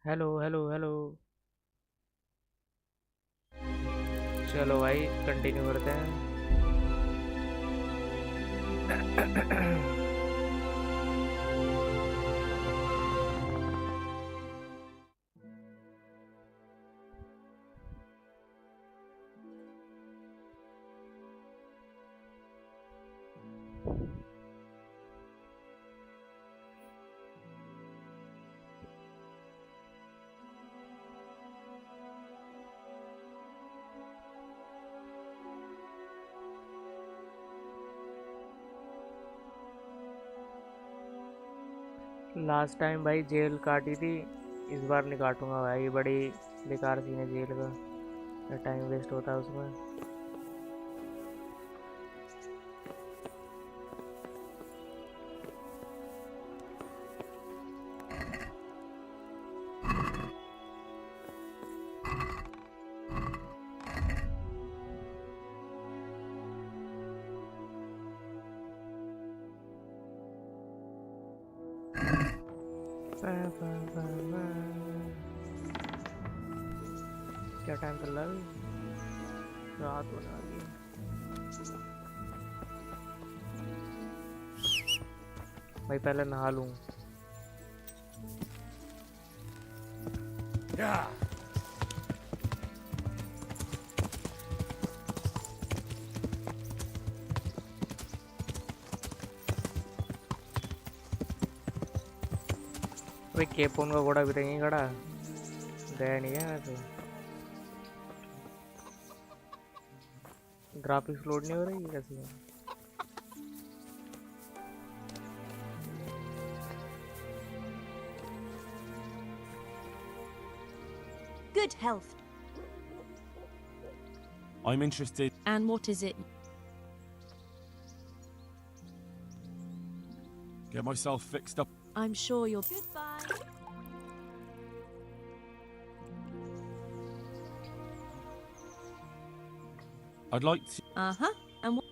Hello hello hello. चलो भाई continue करते हैं। लास्ट टाइम भाई जेल काटी थी, इस बार नहीं काटूंगा भाई। बड़ी बेकार सीन है जेल का, टाइम वेस्ट होता है उसमें। क्या टाइम चल रहा है अभी? रात होने वाली है भाई, पहले नहा लूं। भाई केपोन का घोड़ा भी तो यहीं खड़ा, गया नहीं है वैसे। ग्राफिक्स लोड नहीं हो रही है कैसे? Good health. I'm interested. And what is it? Get myself fixed up. I'm sure you'll. Goodbye. I'd like to. Uh-huh. And what?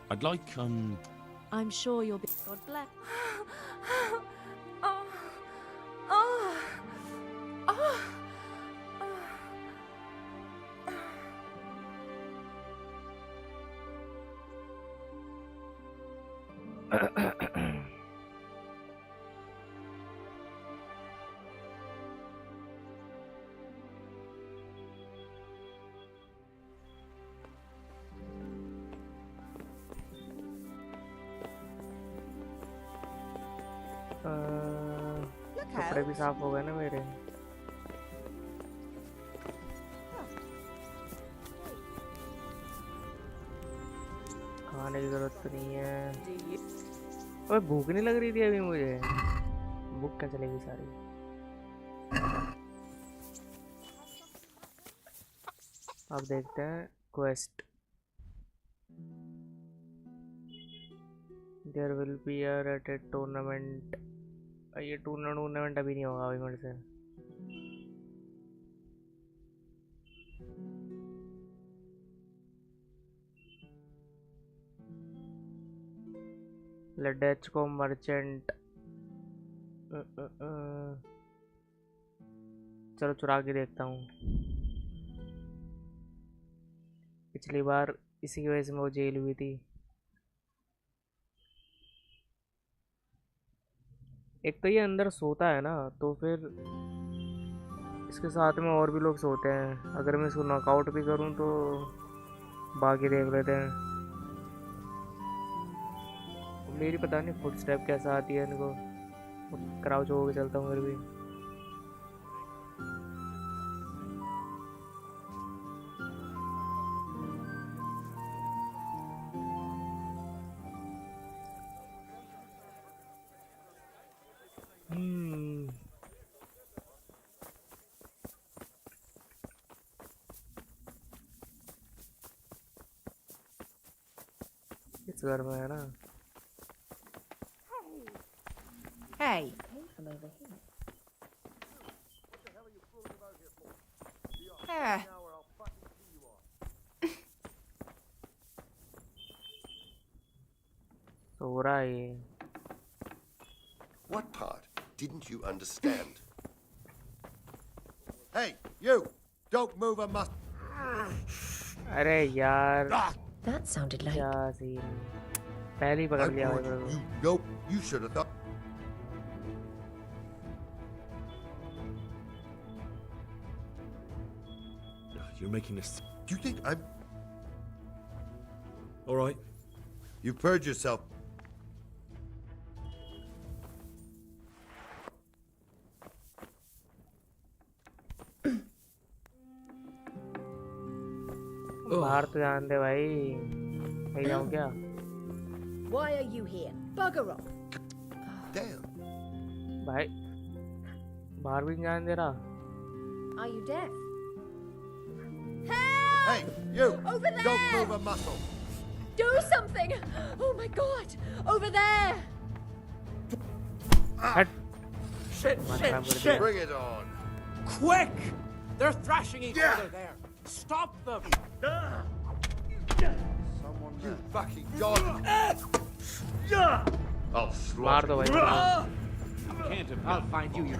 I'd like I'm sure you'll be. God bless. Oh, oh, oh, कपड़े भी साफ हो गए ना मेरे। खाने की जरूरत तो नहीं है। ओए भूख नहीं लग रही थी अभी मुझे, भूख क्या चलेगी सारी। अब देखते हैं quest. There will be a rated tournament. ये टूर्नामेंट अभी नहीं होगा अभी मेरे से। लेडेच को मर्चेंट। चलो चुरा के देखता हूँ। पिछली बार इसी की वजह से वो जेल हुई थी। एक तो ये अंदर सोता है ना, तो फिर इसके साथ में और भी लोग सोते हैं। अगर मैं इसको नॉकआउट भी करूं तो बाकी देख लेते हैं। मेरी पता नहीं फुट स्टेप कैसा आती है इनको, क्राउच होकर चलता हूँ फिर भी। इस घर में है ना। Hey. हो रहा है ये। What part didn't you understand? Hey, you! Don't move a muscle. अरे यार That sounded like. क्या सीन, पहले ही I पकड़ लिया भाई warned मेरे you. को। Nope. You should have thought. You're making this. Do you think I'm? All right. You purge yourself. बाहर तो जान दे भाई, नहीं जाऊँ क्या? Why are you here? Bugger off. Damn. भाई बाहर भी नहीं जान दे रहा। Are you deaf? Hey, you! Over there! Don't move a muscle. Do something! Oh my god! Over there! हट, दिमाग खराब कर दिया। Bring it on. Quick! They're thrashing each other there. Stop them! Someone you fucking dog. I'll मार slaughter दो you. भाई। Can't have I'll find you, you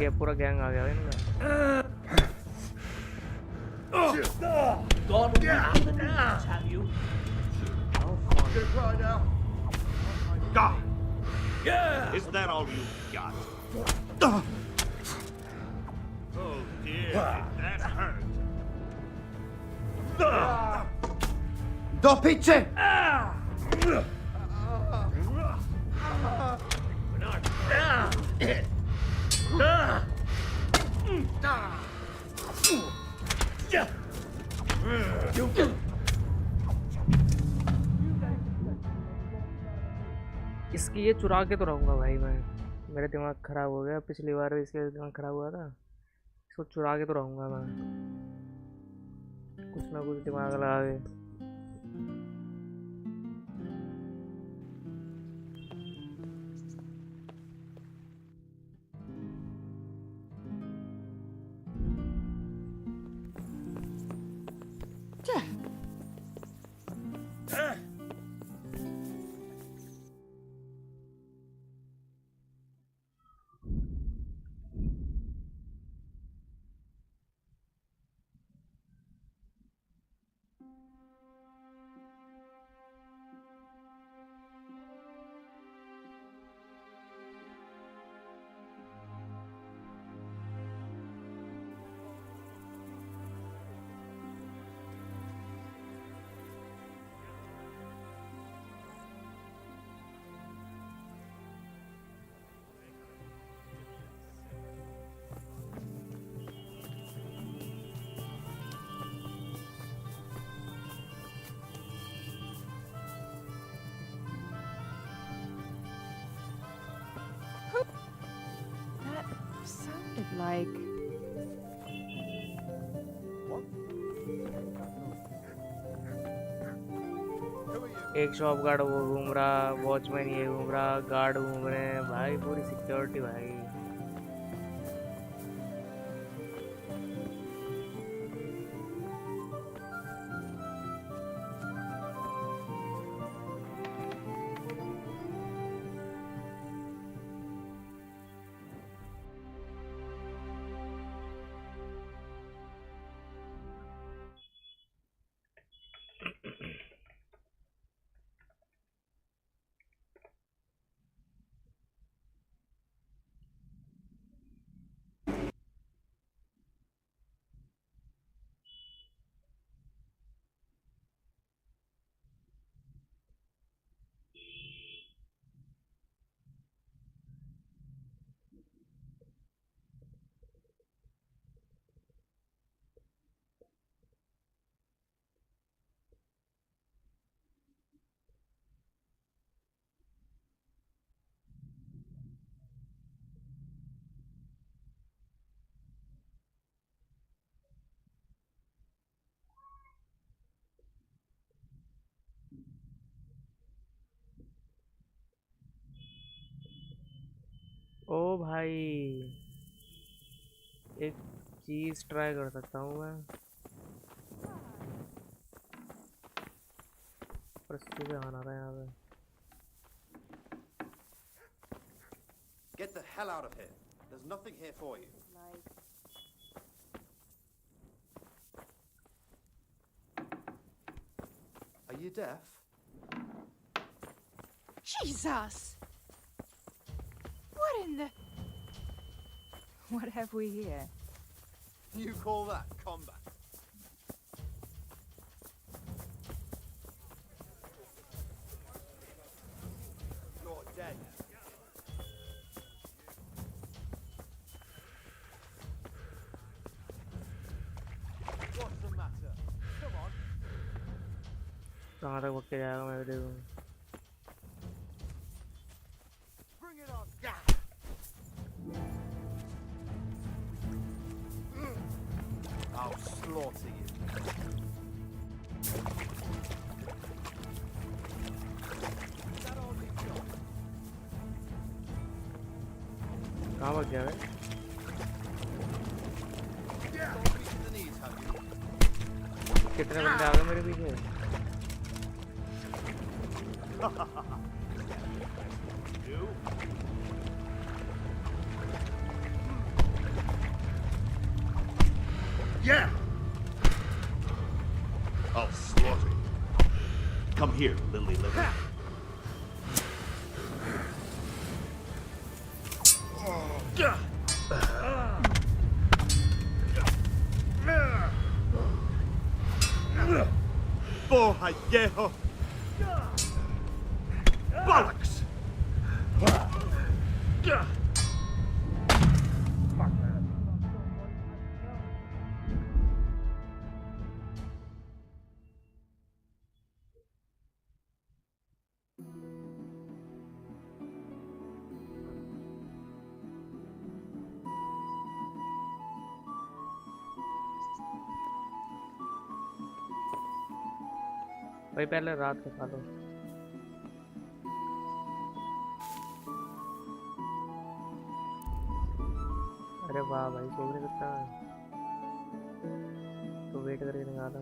ये पूरा गैंग आ गया इनका। God will the knees, have you? Gonna cry now. Is that all you got? Oh dear, that hurt. Do pizza. इसकी ये चुरा के तो रहूँगा भाई मैं, मेरा दिमाग खराब हो गया, पिछली बार भी इसके दिमाग खराब हुआ था। इसको चुरा के तो रहूँगा मैं, कुछ ना कुछ दिमाग लगा के। That sounded like. एक शॉप गार्ड वो घूम रहा, वॉचमैन ये घूम रहा, गार्ड घूम रहे हैं भाई, पूरी सिक्योरिटी भाई। ओ भाई, एक चीज ट्राई कर सकता हूँ मैं, ऊपर से चूहे आना था यहाँ पे। Get the hell out of here. There's nothing here for you. Like, Are you deaf? Jesus! What in the... What have we here? You call that combat? You're dead. What's the matter? Come on. कहाँ तक भाग के जाएगा मैं भी देखूँ। Bring it on. I'll slaughter you. Is that all you've got? कहाँ भाग गया भाई? Don't reach the knees, have you? कितने बंदे आ गए मेरे पीछे? You? Yeah! I'll slaughter you. Come here, Lily Liver. Porra, hierro! Bollocks! भाई पहले रात के खा लो। अरे वाह भाई सो भी नहीं सकता तो वेट करके निकाला।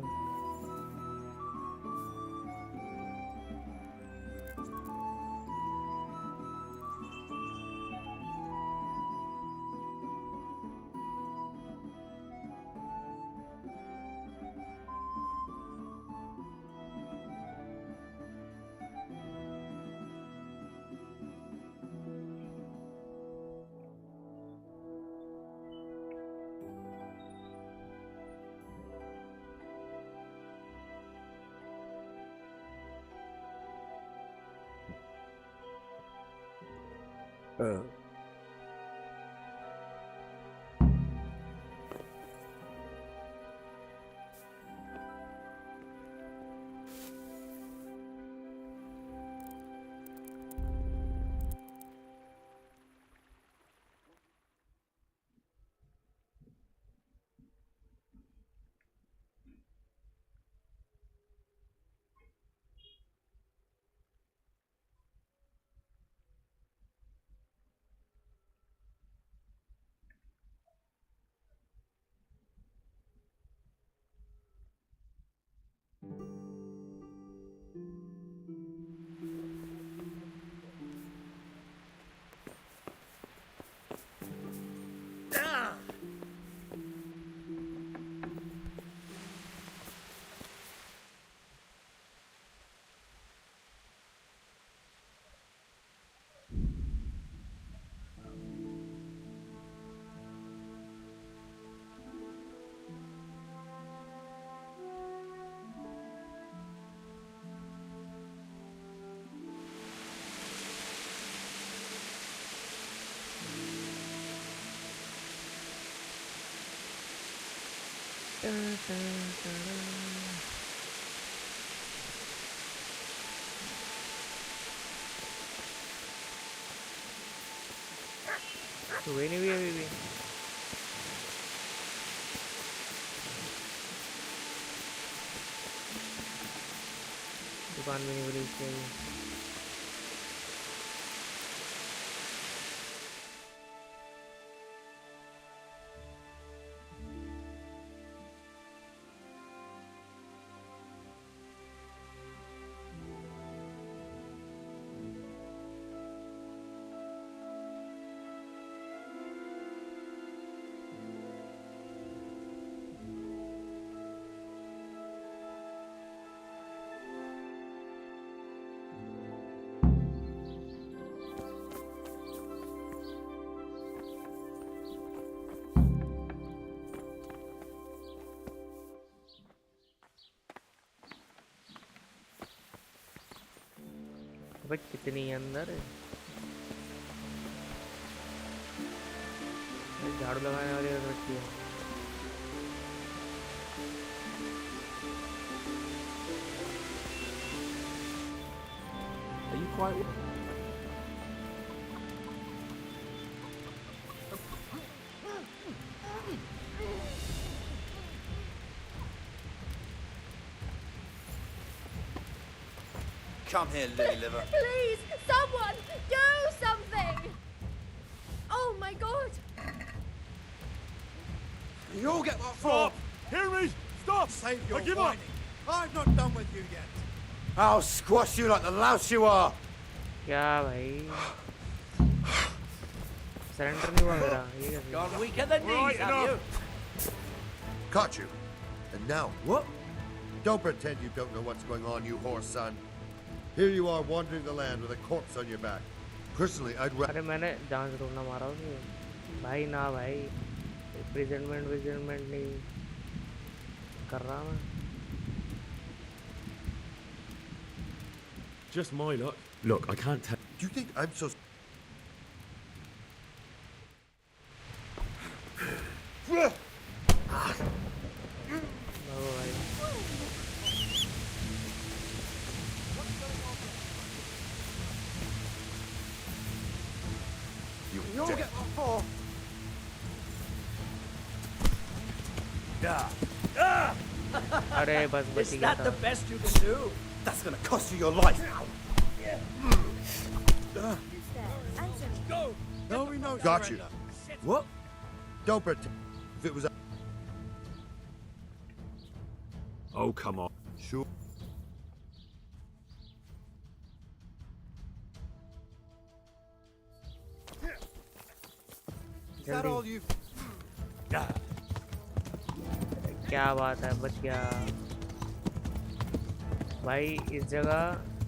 तो वही नहीं हुई अभी भी। दुकान भी नहीं खुली इसकी अभी। अबे कितनी है अंदर? ये झाड़ू लगाने वाली रखी है। Are you quite? Come here, Lily Liver. Please, someone, do something! Oh my god! You all get what for? Stop! Hear me! Stop! Save I your give up! whining. I'm not done with you yet. I'll squash you like the louse you are. क्या भाई? Surrender नहीं हुआ मेरा। ये कैसे? Gone weak at the knees, Right have you? Caught you. And now, what? Don't pretend you don't know what's going on, you whore son. Here you are wandering the land with a corpse on your back. Personally, I'd rather... अरे मैंने जान से रोकना मारा उसने। भाई ना भाई, प्रेजेंटमेंट नहीं कर रहा मैं। Just my luck. Look, I can't tell. Do you think I'm so... भागो भाई। You all get what for? अरे बस बच Is गया that the था। best you can do? That's gonna cost you your life. No, we know. Got you. surrender. What? Don't pretend. If it was... Oh, come on. Sure. Is that all you've... क्या बात है, बच गया भाई। इस जगह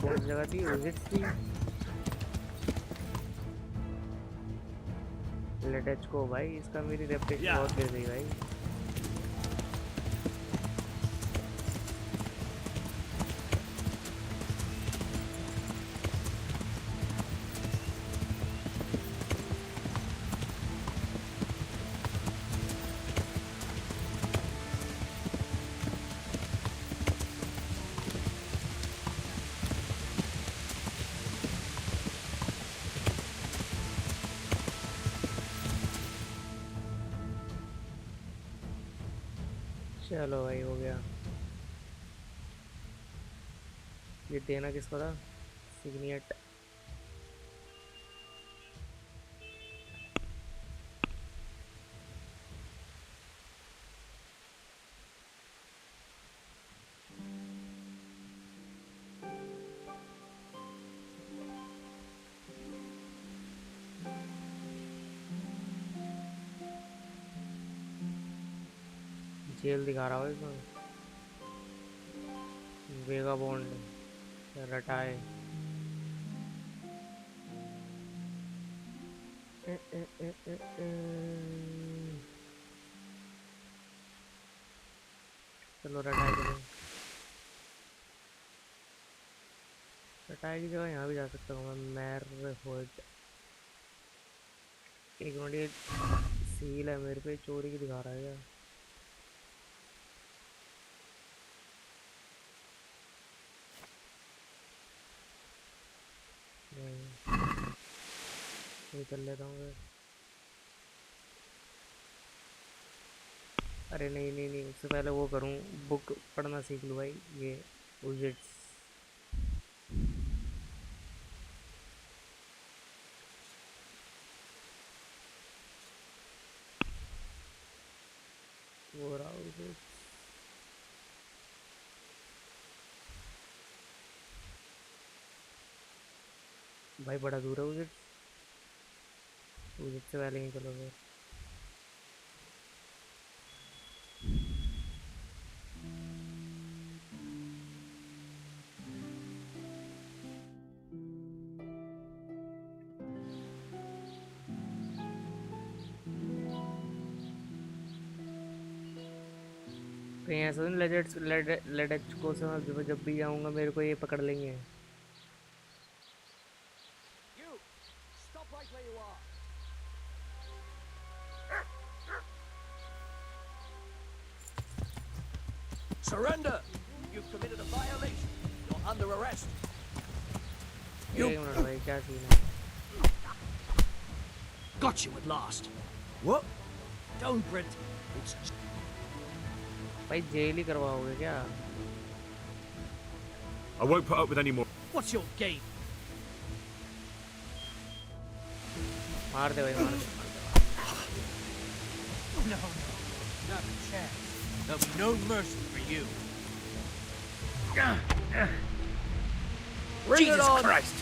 कौन सी जगह थी? विजिट थी। लेटेच को भाई, इसका मेरी रेपुटेशन बहुत गिर गई भाई। चलो भाई, हो गया। ये देना किसको था? सिग्नेट। जेल दिखा रहा हो इसमें। वेगा बॉन्ड रटाए। चलो रटाए चलो। रटाए की जगह यहाँ भी जा सकता हूँ मैं। मैर फोर्ट। एक मिनट, ये सील है मेरे पे, चोरी की दिखा रहा है क्या? ये कर लेता हूँ फिर। अरे नहीं नहीं नहीं, उससे पहले वो करूँ, बुक पढ़ना सीख लूँ भाई। ये विजिट्स। वो रहा विजिट्स। भाई बड़ा दूर है विजिट्स। विजिट से पहले ही चलो फिर। कहीं ऐसा नहीं लेडेट्स को से जब भी जाऊंगा मेरे को ये पकड़ लेंगे। Surrender! You've committed a violation. You're under arrest. एक मिनट भाई क्या सीन है? Got you at last. What? Don't print. It's भाई जेल ही करवाओगे क्या? I won't put up with any more. what's your game? मार दे भाई मार दे. No, not a chance. There'll be no mercy for you. Bring Jesus it on. Christ!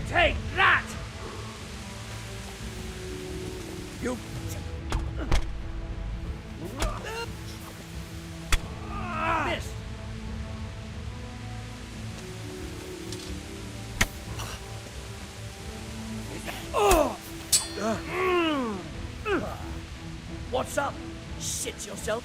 Take that! You... Missed! What's up? Shit yourself?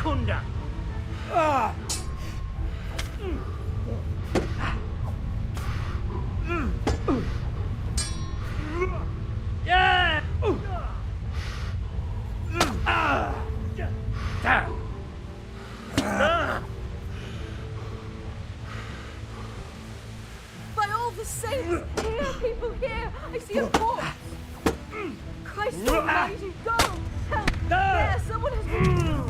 Kunda! Yeah! Down! By all the saints! Here, people, here! I see a corpse! Christ almighty, go! Help! There, someone has been...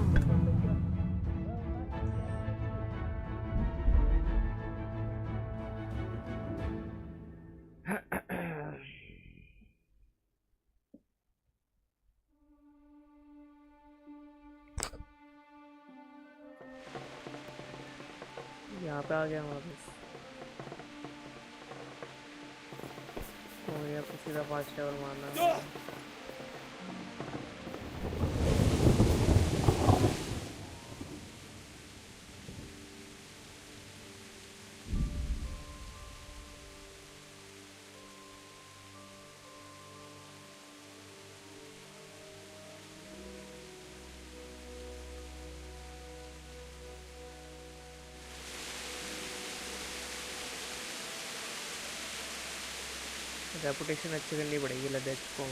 यहाँ पे आ गया वापस. हो गया सीधा 5 level मारना. Reputation अच्छी करनी पड़ेगी लद्दाख को.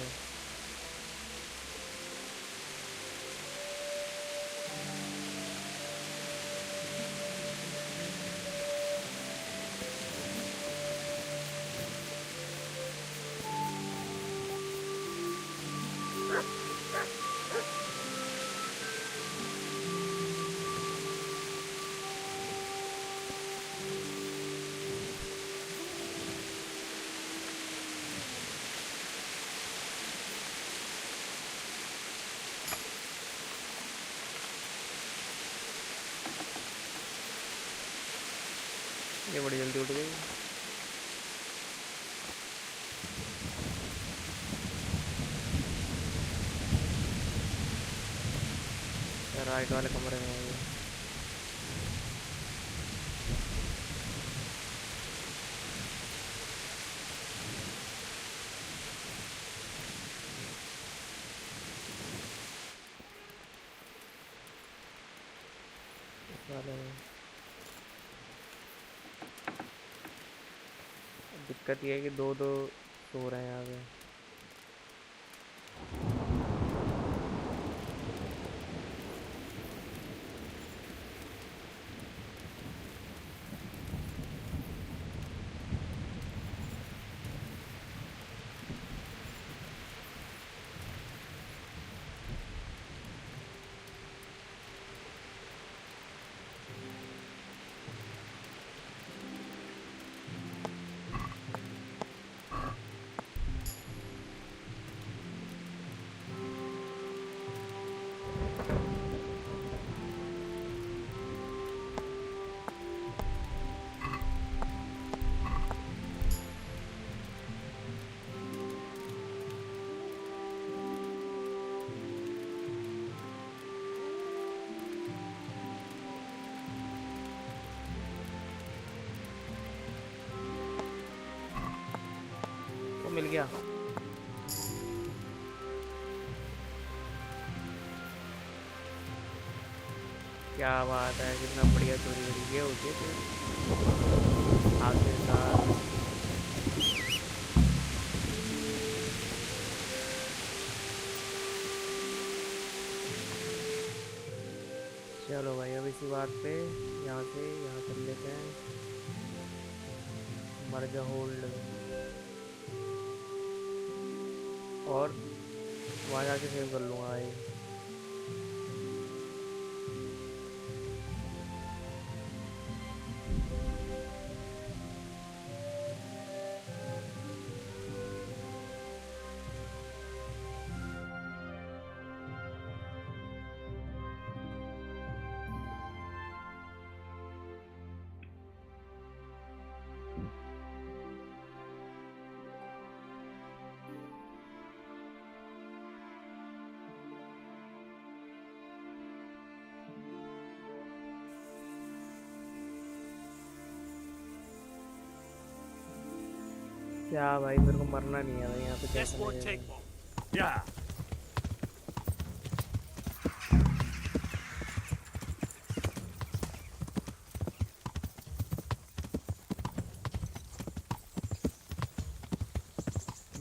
ये बड़ी जल्दी उठ गई. राइट वाले कमरे में है ये. इस वाले में दिक्कत ये है कि दो सो रहे हैं यहाँ पे. मिल गया। क्या बात है, कितना बढ़िया चोरी करी। ये होती है फिर आखिरकार। चलो भाई, अब इसी बात पे यहाँ से यहाँ कर लेते हैं। मर्ज होल्ड और वहाँ जाके सेव कर लूँगा भाई। क्या भाई, मेरे को मरना नहीं है भाई यहाँ पे। This कैसे won't लगेगा? take long. Yeah.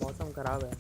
मौसम खराब है।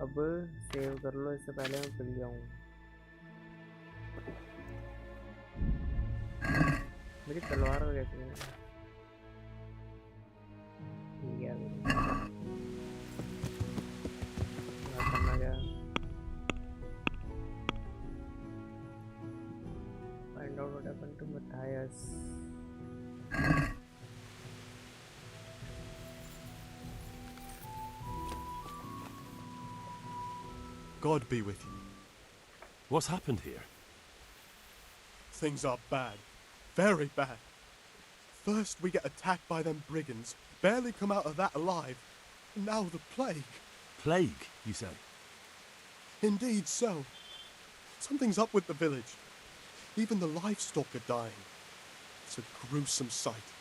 अब सेव कर लो, इससे पहले मैं पिल जाऊँ। मेरी तलवार का कैसे है? ठीक है, अभी क्या करना क्या? Find out what happened to Mathias. God be with you. What's happened here? Things are bad. Very bad. First we get attacked by them brigands, barely come out of that alive. And now the plague. Plague, you say? Indeed so. Something's up with the village. Even the livestock are dying. It's a gruesome sight.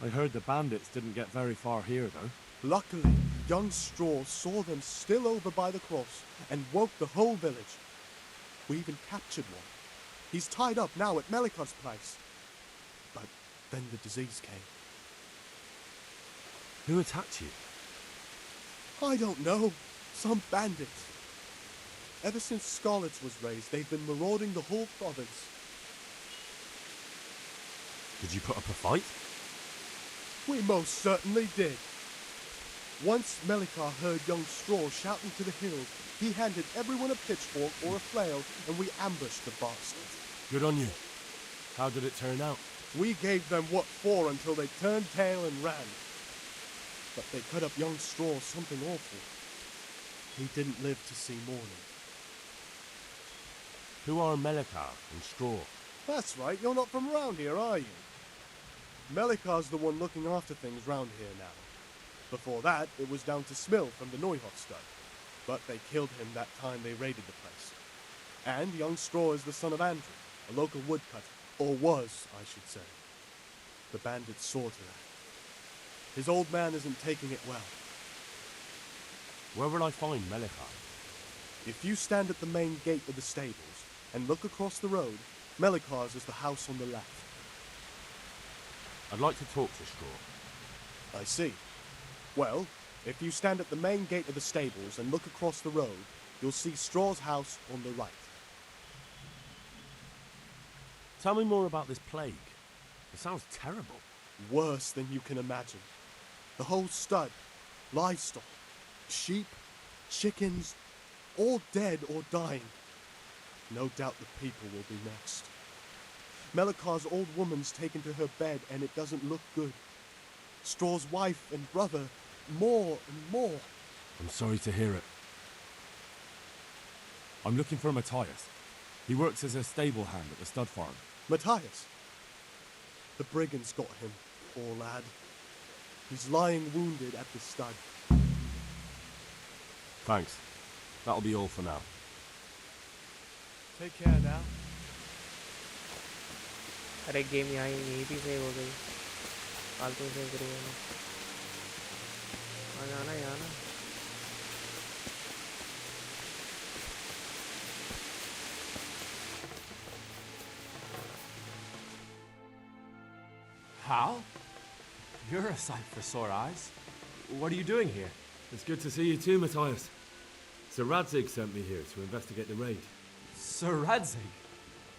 I heard the bandits didn't get very far here, though. Luckily, young Straw saw them still over by the cross and woke the whole village. We even captured one. He's tied up now at Melikar's place. But then the disease came. Who attacked you? I don't know. Some bandits. Ever since Scarlet's was raised, they've been marauding the whole province. Did you put up a fight? We most certainly did. Once Melikar heard young Straw shouting to the hills, he handed everyone a pitchfork or a flail, and we ambushed the bastards. Good on you. How did it turn out? We gave them what for until they turned tail and ran. But they cut up young Straw something awful. He didn't live to see morning. Who are Melikar and Straw? That's right, you're not from round here, are you? Melikar's the one looking after things round here now. Before that, it was down to Smill from the Neuhofstadt. But they killed him that time they raided the place. And young Straw is the son of Andrew, a local woodcutter. Or was, I should say. The bandits saw to that. His old man isn't taking it well. Where will I find Melikar? If you stand at the main gate of the stables and look across the road, Melikar's is the house on the left. I'd like to talk to Straw. I see. Well, if you stand at the main gate of the stables and look across the road, you'll see Straw's house on the right. Tell me more about this plague. It sounds terrible. Worse than you can imagine. The whole stud, livestock, sheep, chickens, all dead or dying. No doubt the people will be next. Melikar's old woman's taken to her bed and it doesn't look good. Straw's wife and brother, more and more. I'm sorry to hear it. I'm looking for Matthias. He works as a stable hand at the stud farm. Matthias. The brigands got him, poor lad. He's lying wounded at the stud. Thanks. That'll be all for now. Take care now. अरे game यहाँ यहीं भी save हो गई, फालतू save करी मैंने। आ जाना यहाँ ना। Hal? You're a sight for sore eyes. What are you doing here? It's good to see you too, Matthias. Sir Radzig sent me here to investigate the raid. Sir Radzig?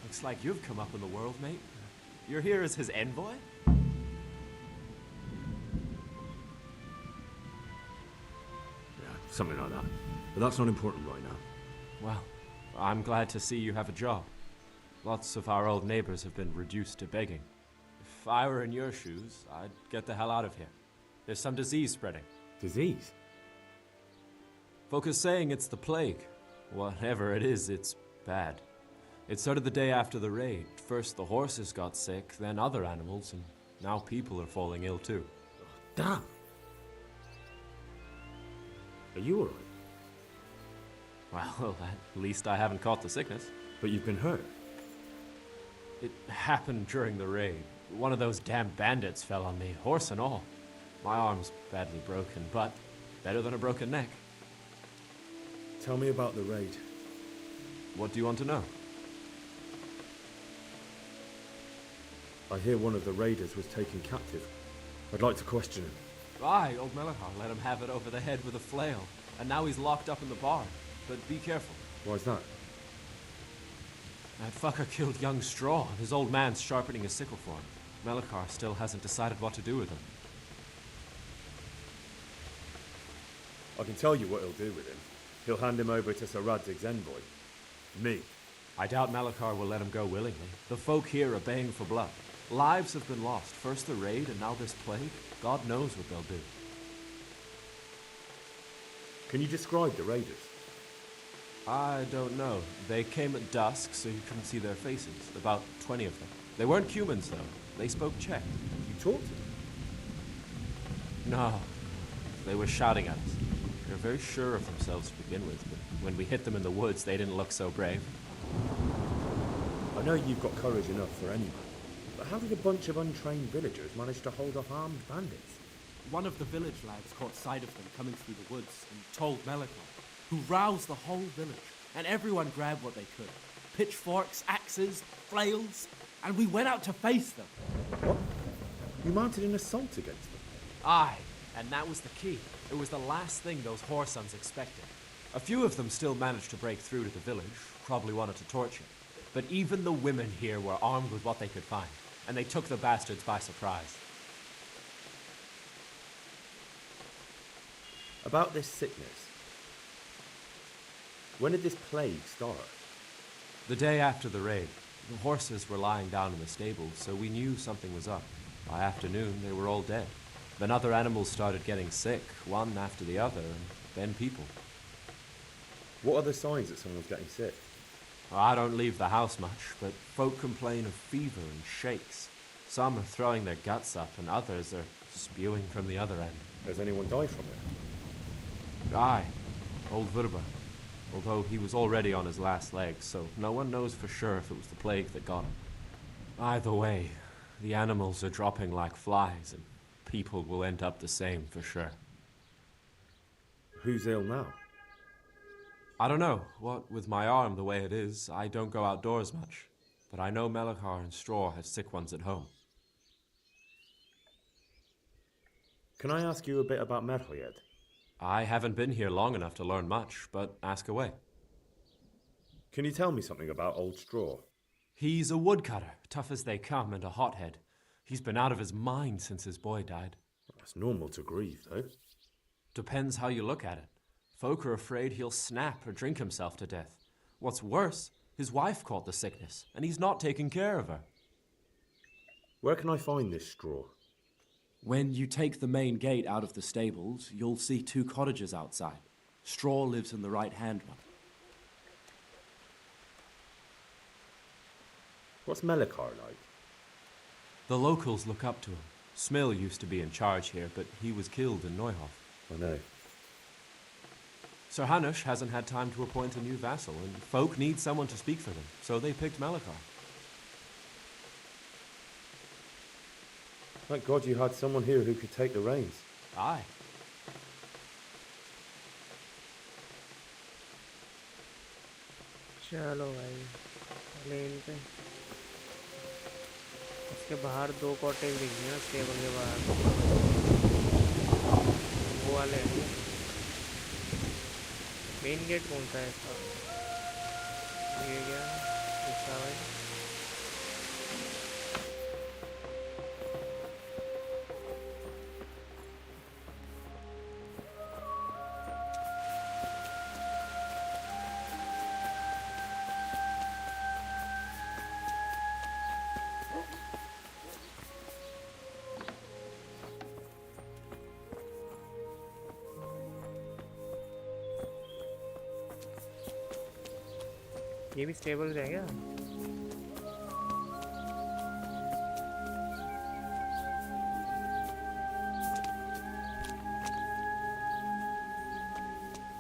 Looks like you've come up in the world, mate. You're here as his envoy? Yeah, something like that. But that's not important right now. Well, I'm glad to see you have a job. Lots of our old neighbors have been reduced to begging. If I were in your shoes, I'd get the hell out of here. There's some disease spreading. Disease? Folk are saying it's the plague. Whatever it is, it's bad. It started the day after the raid. First the horses got sick, then other animals, and now people are falling ill too. Damn! Are you alright? Well, at least I haven't caught the sickness. But you've been hurt? It happened during the raid. One of those damn bandits fell on me, horse and all. My arm's badly broken, but better than a broken neck. Tell me about the raid. What do you want to know? I hear one of the raiders was taken captive. I'd like to question him. Aye, old Melikar let him have it over the head with a flail, and now he's locked up in the barn. But be careful. Why's that? That fucker killed young Straw, and his old man's sharpening his sickle for him. Melikar still hasn't decided what to do with him. I can tell you what he'll do with him. He'll hand him over to Sir Radzig's envoy. Me. I doubt Melikar will let him go willingly. The folk here are baying for blood. Lives have been lost. First the raid, and now this plague. God knows what they'll do. Can you describe the raiders? I don't know. They came at dusk, so you couldn't see their faces. About 20 of them. They weren't humans, though. They spoke Czech. You talked to them? No. They were shouting at us. They were very sure of themselves to begin with, but when we hit them in the woods, they didn't look so brave. I know you've got courage enough for anyone, but how did a bunch of untrained villagers manage to hold off armed bandits? One of the village lads caught sight of them coming through the woods and told Melikar, who roused the whole village, and everyone grabbed what they could. Pitchforks, axes, flails, and we went out to face them. What? You mounted an assault against them? Aye, and that was the key. It was the last thing those whoresons expected. A few of them still managed to break through to the village, probably wanted to torture. But even the women here were armed with what they could find, and they took the bastards by surprise. About this sickness. When did this plague start? The day after the raid. The horses were lying down in the stable, so we knew something was up. By afternoon, they were all dead. Then other animals started getting sick, one after the other, and then people. What are the signs that someone's getting sick? I don't leave the house much, but folk complain of fever and shakes. Some are throwing their guts up, and others are spewing from the other end. Has anyone died from it? Aye, old Vurba. Although he was already on his last legs, so no one knows for sure if it was the plague that got him. Either way, the animals are dropping like flies, and people will end up the same for sure. Who's ill now? I don't know. What with my arm the way it is, I don't go outdoors much. But I know Melikar and Straw have sick ones at home. Can I ask you a bit about Merle yet? I haven't been here long enough to learn much, but ask away. Can you tell me something about Old Straw? He's a woodcutter, tough as they come, and a hothead. He's been out of his mind since his boy died. That's normal to grieve, though. Depends how you look at it. Folk are afraid he'll snap or drink himself to death. What's worse, his wife caught the sickness, and he's not taking care of her. Where can I find this straw? When you take the main gate out of the stables, you'll see 2 cottages outside. Straw lives in the right-hand one. What's Melikar like? The locals look up to him. Smill used to be in charge here, but he was killed in Neuhof. I know. Sir Hanush hasn't had time to appoint a new vassal, and folk need someone to speak for them, so they picked Melikar. Thank God you had someone here who could take the reins. Aye. चलो भाई लेन पे उसके बाहर 2 cottage दिख गए ना stable के बाहर वो वाले हैं मेन गेट कौन सा है इसका ये क्या इसका भाई ये भी स्टेबल है क्या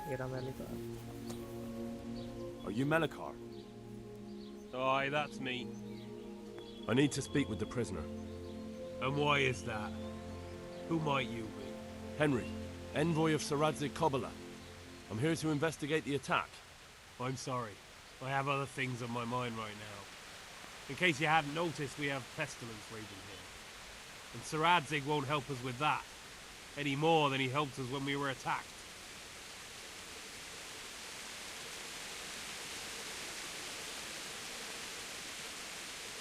ये रहा Melikar Are you Melikar? Aye, that's me. I need to speak with the prisoner. And why is that? Who might you be? Henry, envoy of Sir Radzig Kobyla. I'm here to investigate the attack. I'm sorry. I have other things on my mind right now. In case you hadn't noticed, we have pestilence raging here. And Sir Radzig won't help us with that, any more than he helped us when we were attacked.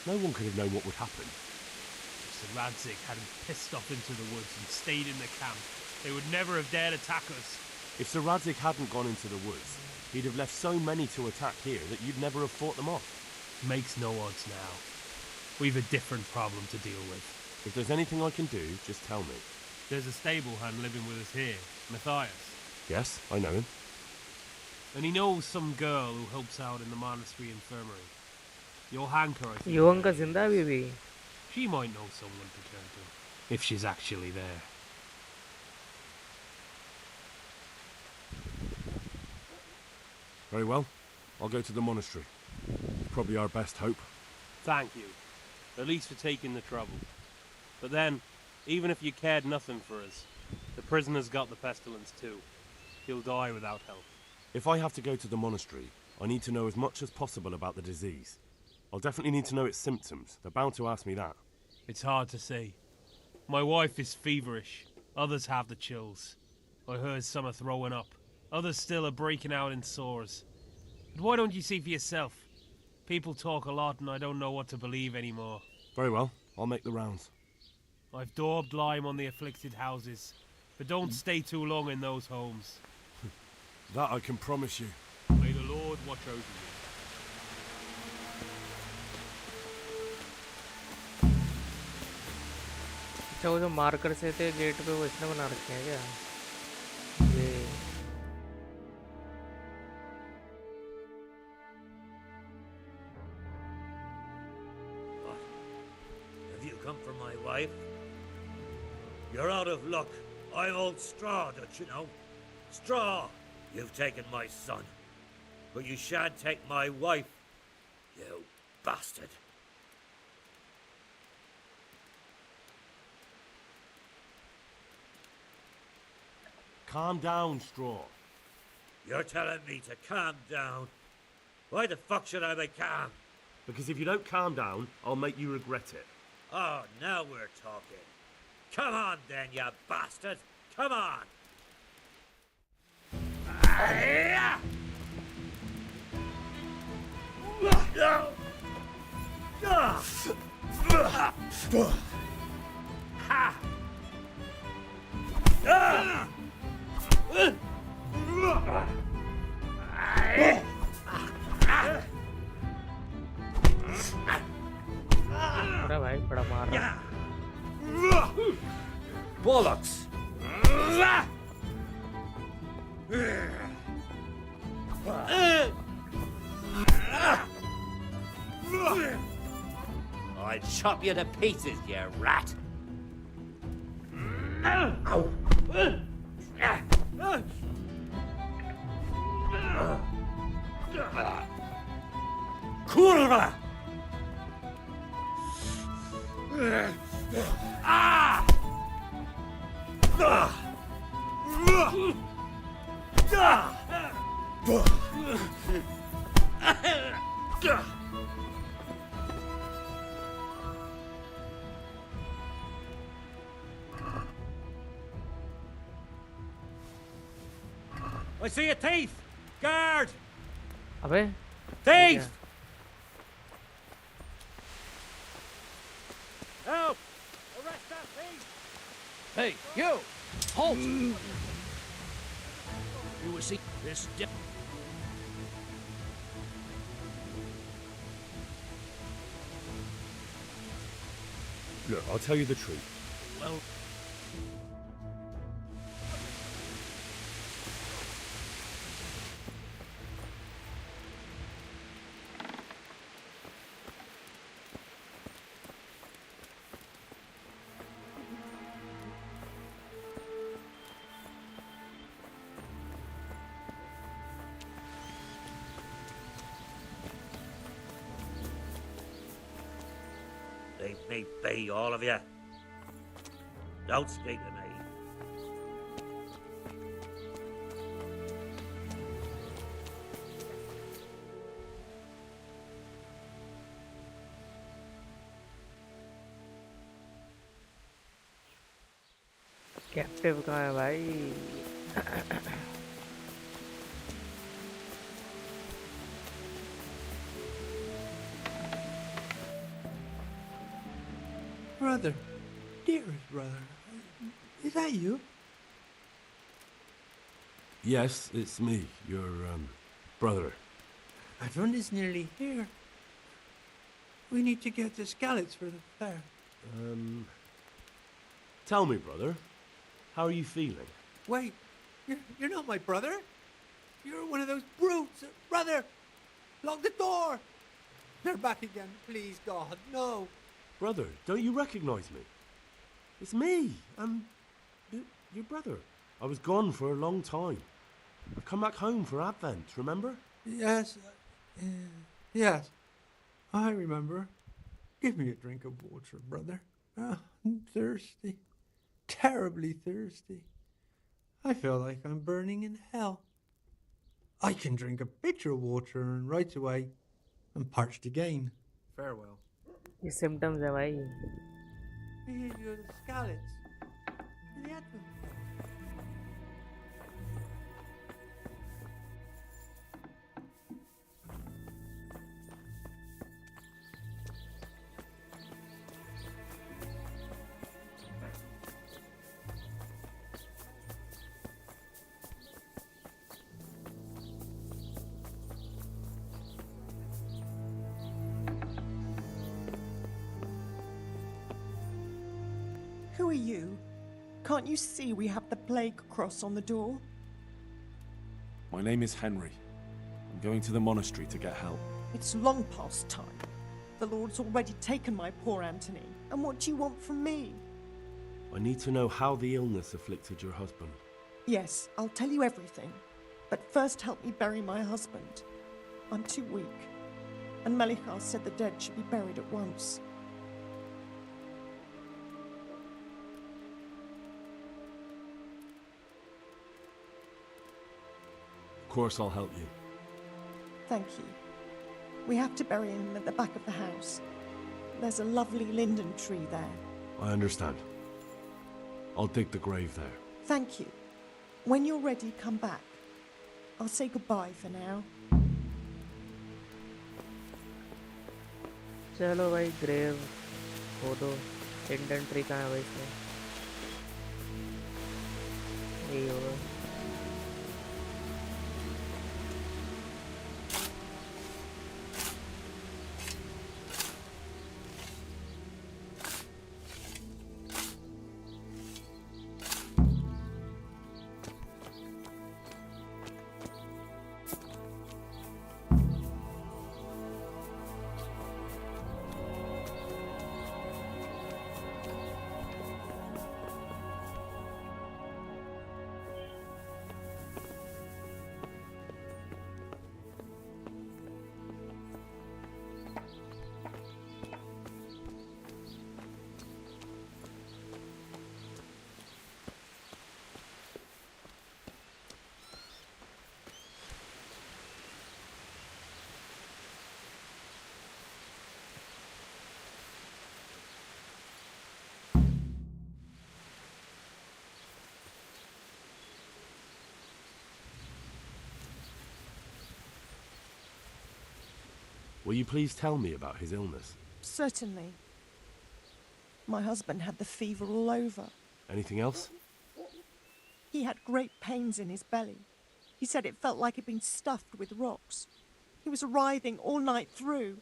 No one could have known what would happen. If Sir Radzig hadn't pissed off into the woods and stayed in the camp, they would never have dared attack us. If Sir Radzig hadn't gone into the woods, he'd have left so many to attack here that you'd never have fought them off. Makes no odds now. We've a different problem to deal with. If there's anything I can do, just tell me. There's a stable hand living with us here, Matthias. Yes, I know him. And he knows some girl who helps out in the monastery infirmary. Your Hanker, I think. युवक का जिंदा है अभी She might know someone to turn to, if she's actually there. Very well. I'll go to the monastery. It's probably our best hope. Thank you. At least for taking the trouble. But then, even if you cared nothing for us, the prisoner's got the pestilence too. He'll die without help. If I have to go to the monastery, I need to know as much as possible about the disease. I'll definitely need to know its symptoms. They're bound to ask me that. It's hard to say. My wife is feverish. Others have the chills. I heard some are throwing up. Others still are breaking out in sores. But why don't you see for yourself? People talk a lot and I don't know what to believe anymore. Very well. I'll make the rounds. I've daubed lime on the afflicted houses. But don't stay too long in those homes. That I can promise you. May the Lord watch over you. अच्छा वो जो marker से थे gate पे वो इसने बना रखे हैं क्या ये Have you come for my wife? You're out of luck. I hold straw, don't you know? Straw! You've taken my son. But you shan't take my wife, you bastard. Calm down, Straw. You're telling me to calm down? Why the fuck should I be calm? Because if you don't calm down, I'll make you regret it. Oh, now we're talking. Come on then, you bastard! Come on! अरे भाई बड़ा मार रहा है। Bollocks! I'd chop you to pieces, you rat! Kurva! I see a thief! Guard! अबे Thief! Help! Arrest that thief! Hey, you! Halt! You will see this. Look, I'll tell you the truth. Well. Leave me be, all of you. Don't speak to me. Captive कहाँ है भाई? Brother, dearest brother, is that you? Yes, it's me, your, brother. Everyone is nearly here. We need to get the scallops for the fair. Tell me, brother, how are you feeling? Wait, you're not my brother? You're one of those brutes. Brother, lock the door. They're back again. Please, God, no. Brother, don't you recognize me? It's me. I'm your brother. I was gone for a long time. I've come back home for Advent, remember? Yes, yes, I remember. Give me a drink of water, brother. I'm thirsty, terribly thirsty. I feel like I'm burning in hell. I can drink a pitcher of water and right away I'm parched again. Farewell. ये symptoms है भाई. Here are the scallops. The Advent. Who are you? Can't you see we have the plague cross on the door? My name is Henry. I'm going to the monastery to get help. It's long past time. The Lord's already taken my poor Anthony. And what do you want from me? I need to know how the illness afflicted your husband. Yes, I'll tell you everything. But first help me bury my husband. I'm too weak. And Melichar said the dead should be buried at once. Of course I'll help you. Thank you. We have to bury him at the back of the house. There's a lovely linden tree there. I understand. I'll dig the grave there. Thank you. When you're ready, come back. I'll say goodbye for now. चलो भाई grave खोदो। इंडेंट्री कहाँ है भाई इसमें? यही होगा। Will you please tell me about his illness? Certainly. My husband had the fever all over. Anything else? He had great pains in his belly. He said it felt like it'd been stuffed with rocks. He was writhing all night through.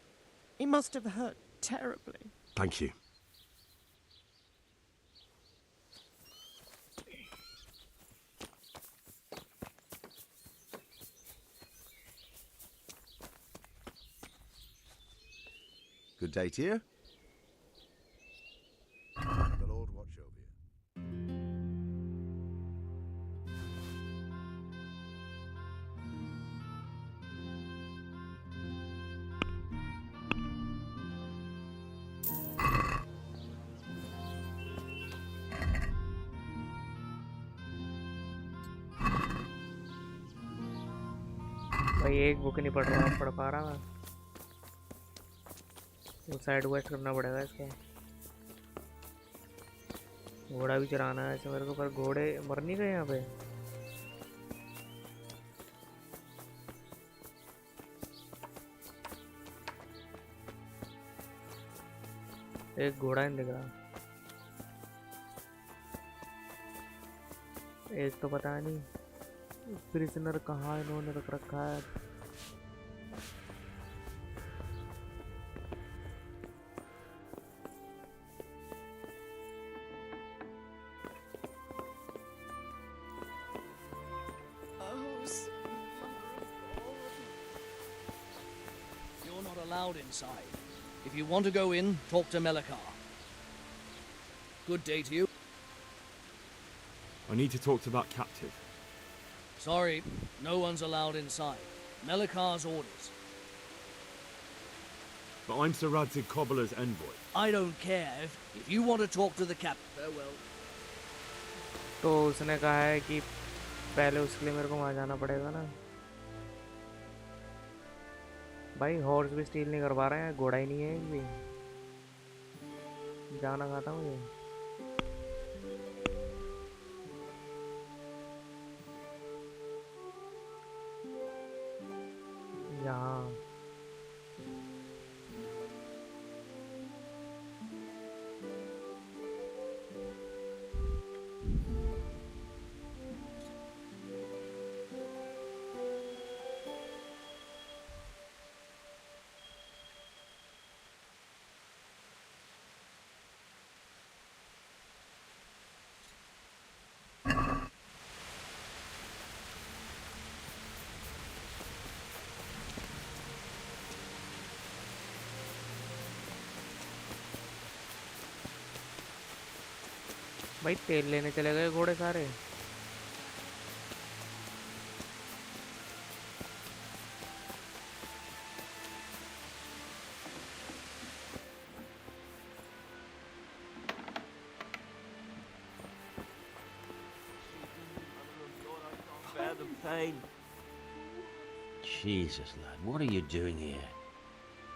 It must have hurt terribly. Thank you. Good day to you. The Lord watch over you. भाई एक book नहीं पढ़ पा रहा मैं। वो side quest करना पड़ेगा इसका। घोड़ा भी चराना है ऐसे मेरे को, पर घोड़े मर नहीं गए यहाँ पे। एक घोड़ा नहीं दिख रहा। एक तो पता नहीं प्रिजनर कहाँ इन्होंने रख रखा है। You're not allowed inside. If you want to go in, talk to Melikar. Good day to you. I need to talk to that captive. Sorry, no one's allowed inside. Melikar's orders. But I'm Sir Radzig Cobbler's envoy. I don't care if you want to talk to the captain. Farewell. तो उसने कहा है कि पहले उसके लिए मेरे को वहाँ जाना पड़ेगा ना। भाई हॉर्स भी स्टील नहीं कर पा रहे हैं, घोड़ा ही नहीं है एक भी। जाना कहाँ था मुझे? यहाँ भाई तेल लेने चले गए घोड़े सारे। Bear the pain. Jesus, lad, what are you doing here?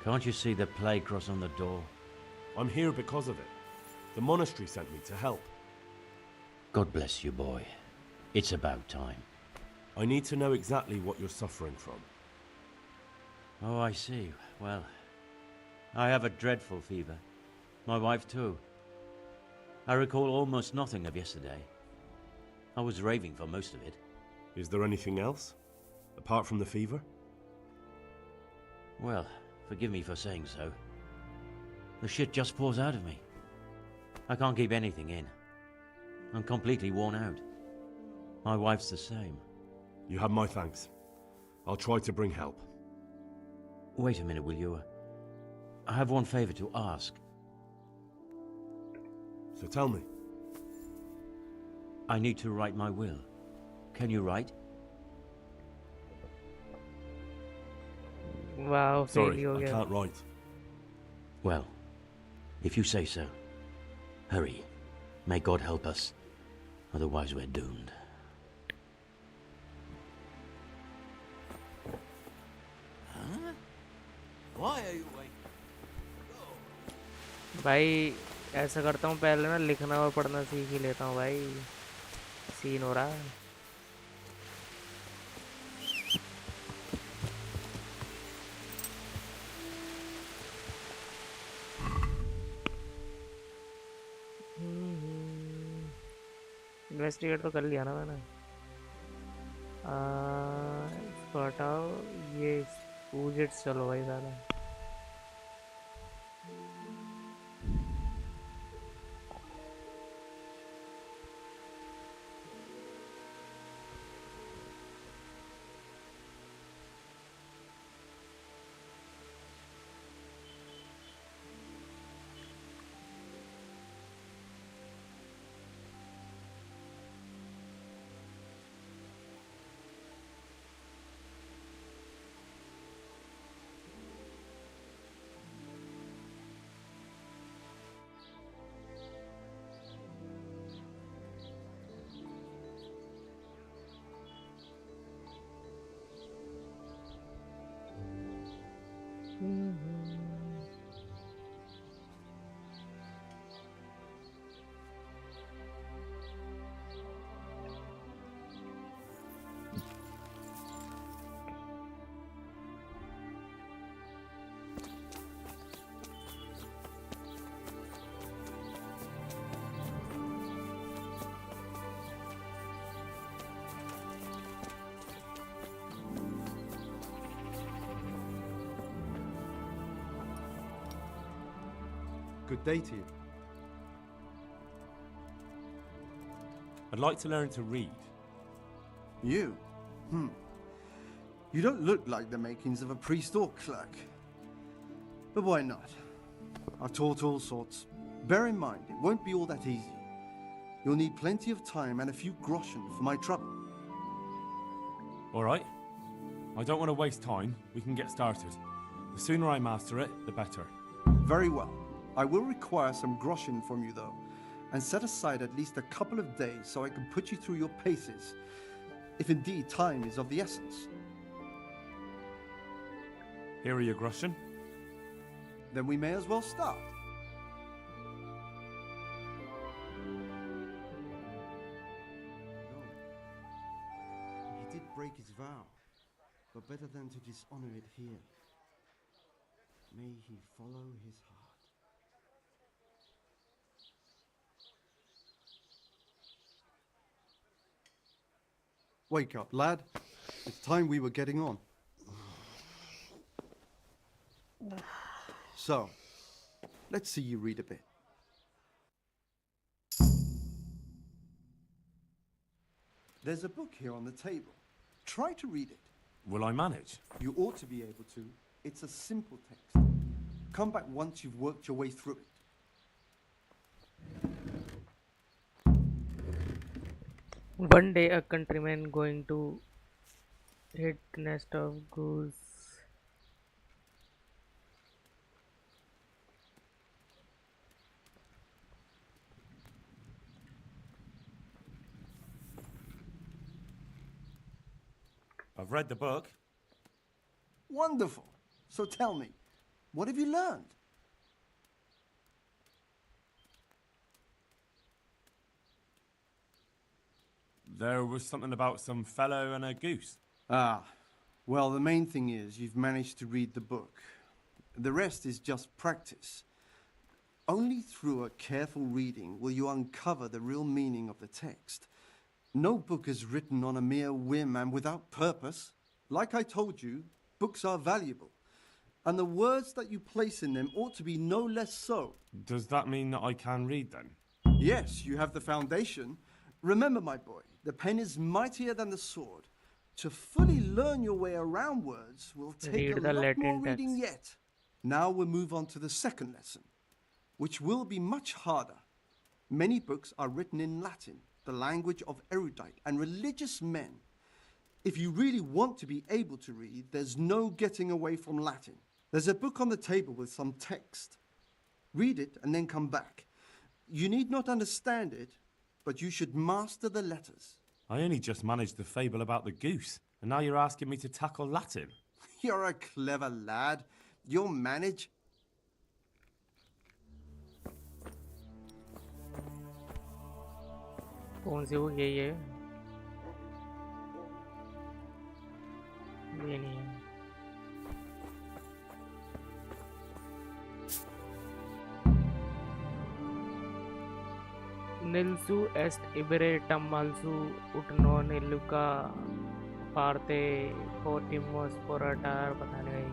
Can't you see the plague cross on the door? I'm here because of it. The monastery sent me to help. God bless you, boy. It's about time. I need to know exactly what you're suffering from. Oh, I see. Well, I have a dreadful fever. My wife too. I recall almost nothing of yesterday. I was raving for most of it. Is there anything else? Apart from the fever? Well, forgive me for saying so. The shit just pours out of me. I can't keep anything in. I'm completely worn out. My wife's the same. You have my thanks. I'll try to bring help. Wait a minute, will you? I have one favor to ask. So tell me. I need to write my will. Can you write? Wow, Sorry, I can't write. Well, if you say so. Hurry. May God help us. Otherwise we're doomed. Huh? Why are you waiting? भाई ऐसा करता हूँ पहले ना लिखना और पढ़ना सीख ही लेता हूँ भाई सीन हो रहा है इन्वेस्टिगेट तो कर लिया ना मैंने इसको हटाओ ये पूजेट्स चलो भाई सारा Good day to you. I'd like to learn to read. You? You don't look like the makings of a priest or clerk. But why not? I've taught all sorts. Bear in mind, it won't be all that easy. You'll need plenty of time and a few groschen for my trouble. All right. I don't want to waste time. We can get started. The sooner I master it, the better. Very well. I will require some groschen from you, though, and set aside at least a couple of days so I can put you through your paces, if indeed time is of the essence. Here are your groschen. Then we may as well start. No. He did break his vow, but better than to dishonor it here. May he follow his heart. Wake up, lad. It's time we were getting on. So, let's see you read a bit. There's a book here on the table. Try to read it. Will I manage? You ought to be able to. It's a simple text. Come back once you've worked your way through it. One day a countryman going to hit nest of goose. I've read the book. Wonderful. So tell me, what have you learned? There was something about some fellow and a goose. Ah, well, the main thing is you've managed to read the book. The rest is just practice. Only through a careful reading will you uncover the real meaning of the text. No book is written on a mere whim and without purpose. Like I told you, books are valuable, and the words that you place in them ought to be no less so. Does that mean that I can read then? Yes, you have the foundation. Remember, my boy, the pen is mightier than the sword. To fully learn your way around words will take Read a the lot Latin more reading text. yet. Now we'll move on to the second lesson, which will be much harder. Many books are written in Latin, the language of erudite and religious men. If you really want to be able to read, there's no getting away from Latin. There's a book on the table with some text. Read it and then come back. You need not understand it, but you should master the letters. I only just managed the fable about the goose, and now you're asking me to tackle Latin. You're a clever lad. You'll manage. कौन सी book यही है? ये नहीं है. Nilsu est ibere tammalsu ut non illuca parte fortimos poratar पता नहीं.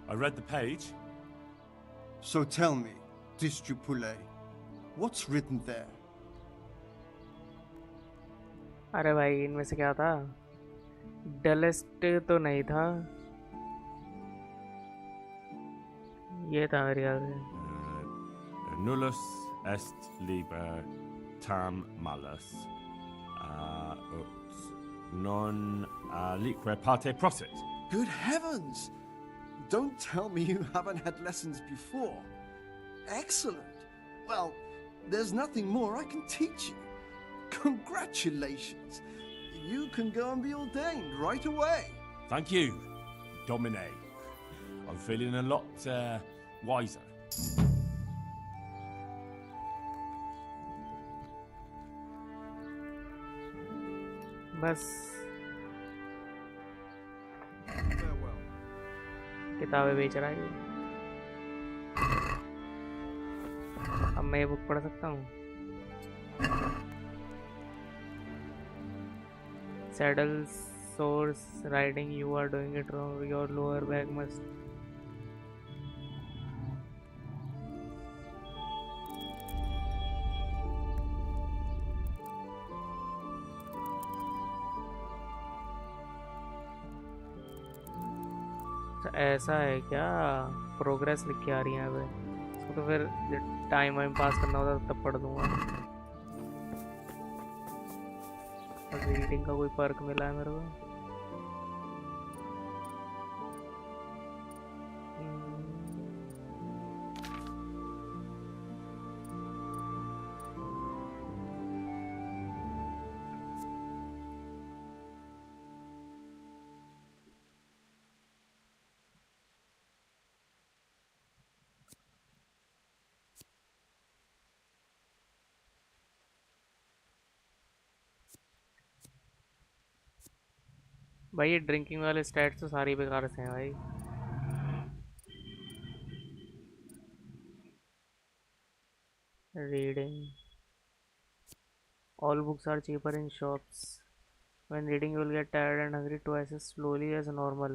I read the page. So tell me, Disjupule, what's written there? अरे भाई इनमें से क्या था? डेलेस्ट तो नहीं था. ये था मेरे ख्याल से. Nullus est liber tam malus ut non alique parte prosit. Good heavens! Don't tell me you haven't had lessons before. Excellent. Well, there's nothing more I can teach you. Congratulations. You can go and be ordained right away. Thank you, Domine. I'm feeling a lot wiser. बस किताबें बेच रहा है ये. अब मैं ये book पढ़ सकता हूँ. Saddles, swords, riding, you are doing it wrong. Your lower back must. ऐसा है क्या? प्रोग्रेस लिख के आ रही है यहाँ पे. इसको तो फिर टाइम वाइम पास करना होता तब पढ़ दूंगा. रीडिंग का कोई पर्क मिला है मेरे को? भाई ये ड्रिंकिंग वाले स्टैट्स तो सारी बेकार से हैं भाई. Reading. All books are cheaper in shops. When reading you will get tired and hungry twice as slowly as normal.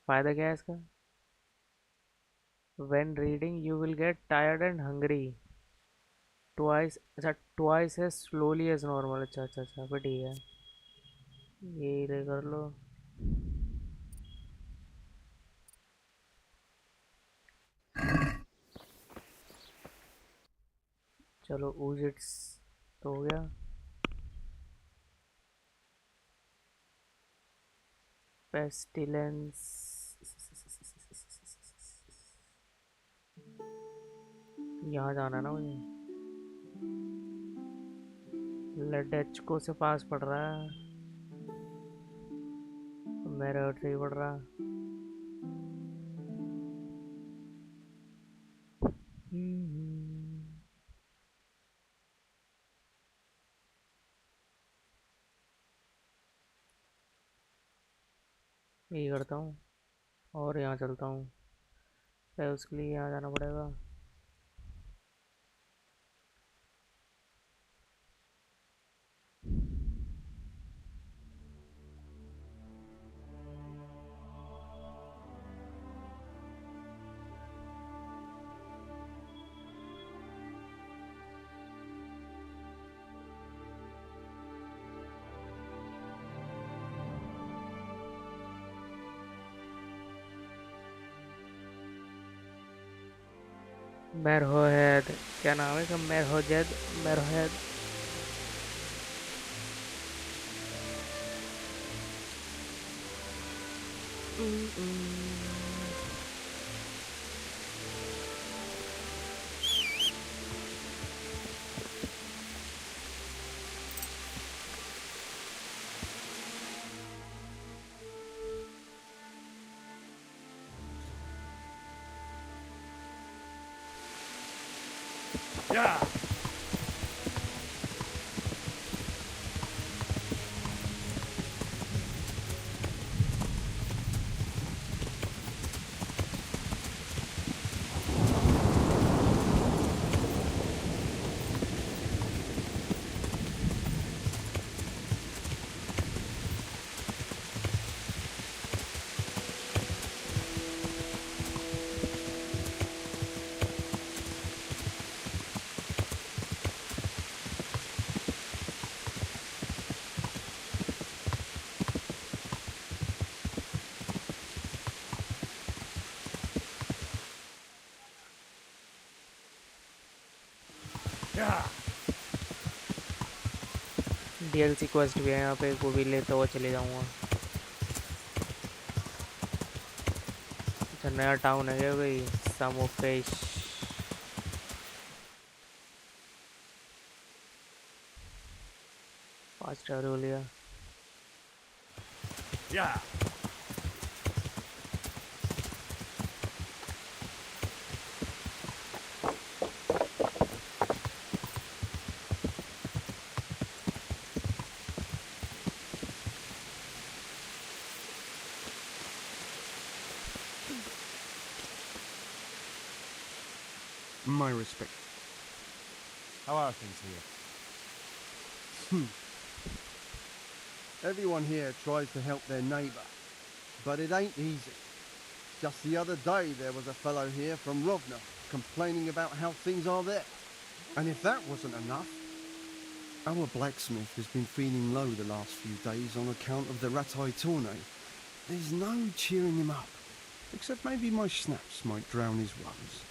फायदा क्या है इसका? When reading you will get tired and hungry twice. अच्छा twice as slowly as normal. अच्छा अच्छा अच्छा फिर ठीक है. यही ले कर लो. चलो उजिट्स तो हो गया. पेस्टिलेंस. यहाँ जाना है ना मुझे. लेडेचको से पास पड़ रहा है. मेरे और से ही पड़ रहा. यही करता हूँ और यहाँ चलता हूँ। फिर उसके लिए यहाँ जाना पड़ेगा। मैरहोहेड, क्या नाम है इसका? मैरहोजेड, मैरहोहेड। Yeah. DLC क्वेस्ट भी है यहाँ पे, वो भी लेता हुआ चले जाऊँगा। अच्छा, नया टाउन है क्या कोई? सामोफिश। फास्ट हो लिया। Yeah. My respect. How are things here? Everyone here tries to help their neighbour, but it ain't easy. Just the other day there was a fellow here from Rovna complaining about how things are there. And if that wasn't enough, our blacksmith has been feeling low the last few days on account of the Ratai tourney. There's no cheering him up, except maybe my snaps might drown his woes.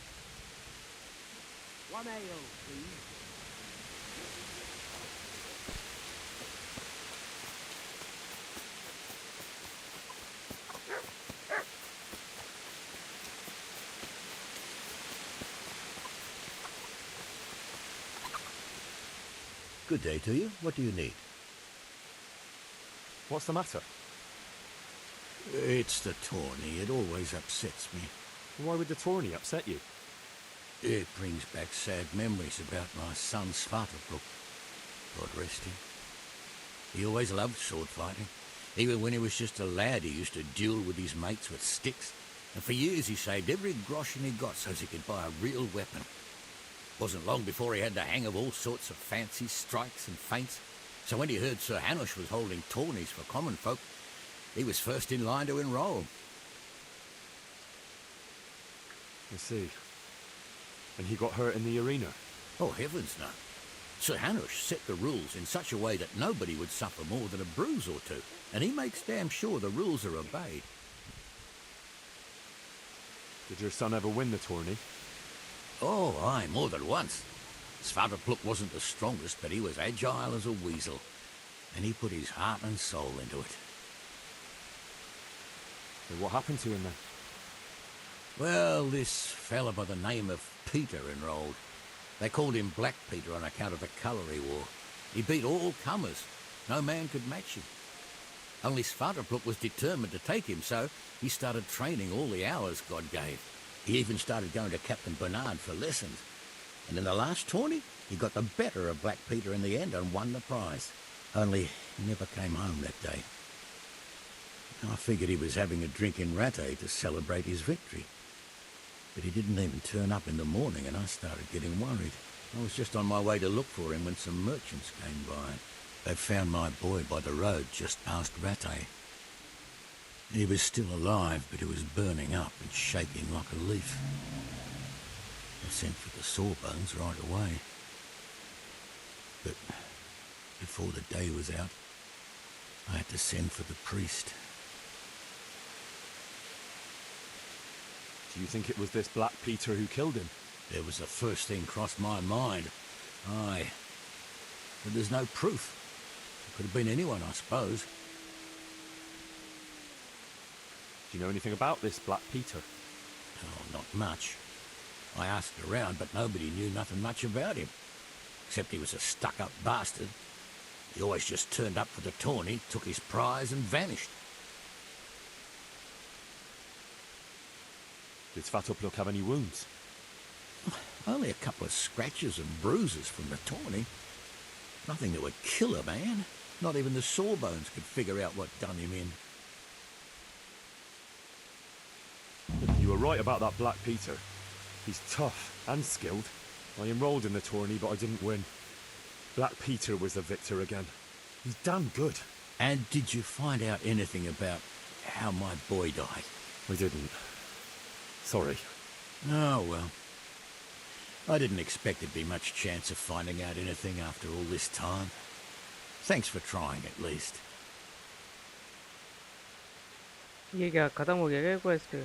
One ale, please. Good day to you. What do you need? What's the matter? It's the tourney. It always upsets me. Why would the tourney upset you? It brings back sad memories about my son Svartalfluk. God rest him. He always loved sword fighting. Even when he was just a lad, he used to duel with his mates with sticks. And for years he saved every groschen he got so as he could buy a real weapon. Wasn't long before he had the hang of all sorts of fancy strikes and feints. So when he heard Sir Hanush was holding tourneys for common folk, he was first in line to enroll. I see. And he got hurt in the arena? Oh, heavens no. Sir Hanush set the rules in such a way that nobody would suffer more than a bruise or two, and he makes damn sure the rules are obeyed. Did your son ever win the tourney? Oh, aye, more than once. Svartalfluk wasn't the strongest, but he was agile as a weasel, and he put his heart and soul into it. And what happened to him then? Well, this fella by the name of Peter enrolled. They called him Black Peter on account of the colour he wore. He beat all comers. No man could match him. Only Svartalfluk was determined to take him, so he started training all the hours God gave. He even started going to Captain Bernard for lessons. And in the last tourney, he got the better of Black Peter in the end and won the prize. Only he never came home that day. I figured he was having a drink in Rattay to celebrate his victory. But he didn't even turn up in the morning, and I started getting worried. I was just on my way to look for him when some merchants came by. They found my boy by the road just past Rattay. He was still alive, but he was burning up and shaking like a leaf. I sent for the sawbones right away. But before the day was out, I had to send for the priest. Do you think it was this Black Peter who killed him? It was the first thing crossed my mind. Aye. But there's no proof. It could have been anyone, I suppose. Do you know anything about this Black Peter? Oh, not much. I asked around, but nobody knew nothing much about him. Except he was a stuck-up bastard. He always just turned up for the tourney, took his prize and vanished. Did Svatopluck have any wounds? Only a couple of scratches and bruises from the tourney. Nothing that would kill a man. Not even the sawbones could figure out what done him in. You were right about that Black Peter. He's tough and skilled. I enrolled in the tourney, but I didn't win. Black Peter was the victor again. He's damn good. And did you find out anything about how my boy died? I didn't. Sorry. Oh, well. I didn't expect there'd be much chance of finding out anything after all this time. Thanks for trying, at least. ये क्या खत्म हो गया क्या quest?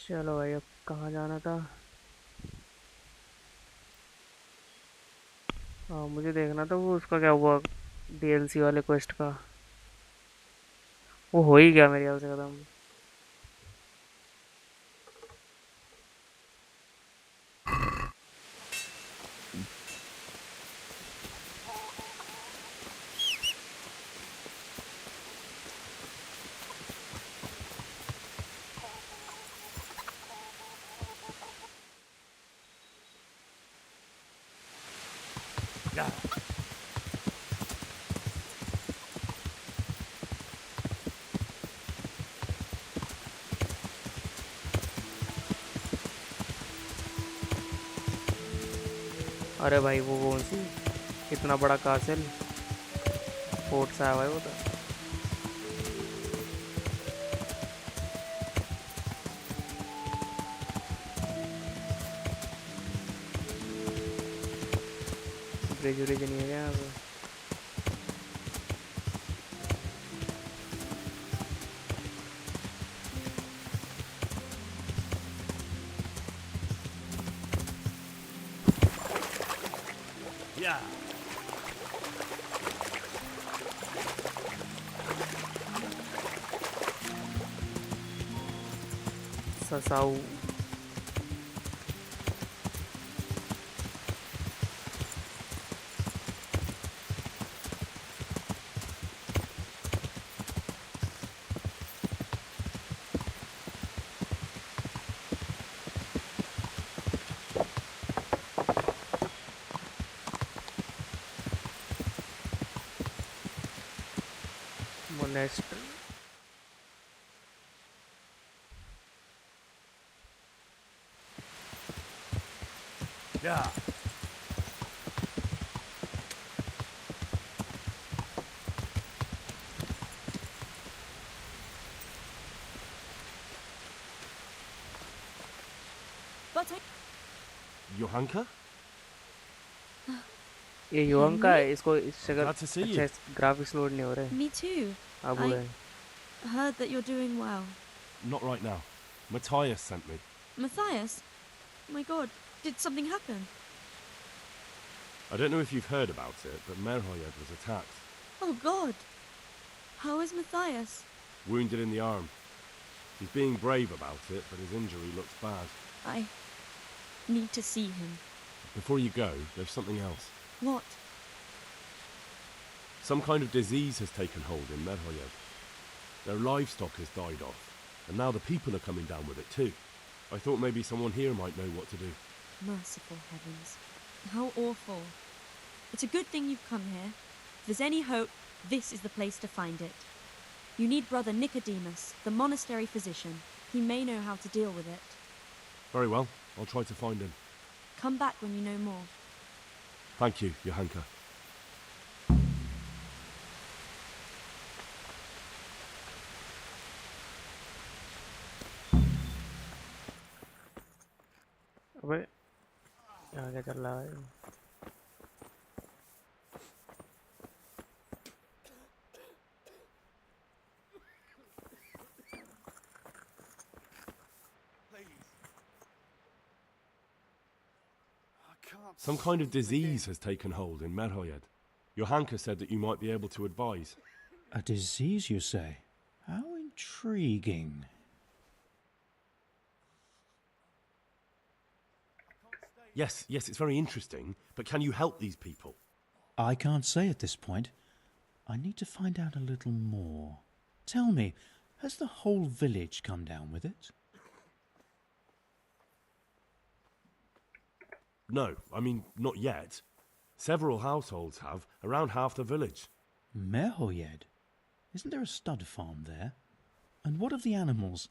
चलो भाई, अब कहाँ जाना था? हाँ, मुझे देखना था वो उसका क्या हुआ, DLC वाले क्वेस्ट का। वो हो ही गया मेरे ख्याल से खत्म। Yeah. अरे भाई, वो कौन सी इतना बड़ा कासल फोर्ट सा है भाई वो तो। ब्रिज व्रिज नहीं है क्या यहाँ पे? Yeah. ससाऊ। Monastery. Yeah. But I... Johanka? ये युवक का है, इसको इस जगह Glad to see you. अच्छे ग्राफिक्स लोड नहीं हो रहे। Me too. अब I हुए। heard that you're doing well. Not right now. Matthias sent me. Matthias? My god, did something happen? I don't know if you've heard about it, but Merhoyed was attacked. Oh god. How is Matthias? Wounded in the arm. He's being brave about it, but his injury looks bad. I need to see him. Before you go, there's something else. What? Some kind of disease has taken hold in Merhoyed. Their livestock has died off, and now the people are coming down with it too. I thought maybe someone here might know what to do. Merciful heavens. How awful. It's a good thing you've come here. If there's any hope, this is the place to find it. You need Brother Nicodemus, the monastery physician. He may know how to deal with it. Very well, I'll try to find him. Come back when you know more. Thank you, Johanka. अबे यहाँ क्या चल रहा है? Some kind of disease has taken hold in Merhoyed. Johanka said that you might be able to advise. A disease, you say? How intriguing. Yes, it's very interesting, but can you help these people? I can't say at this point. I need to find out a little more. Tell me, has the whole village come down with it? No, I mean, not yet. Several households have, around half the village. Merhoyed? Isn't there a stud farm there? And what of the animals?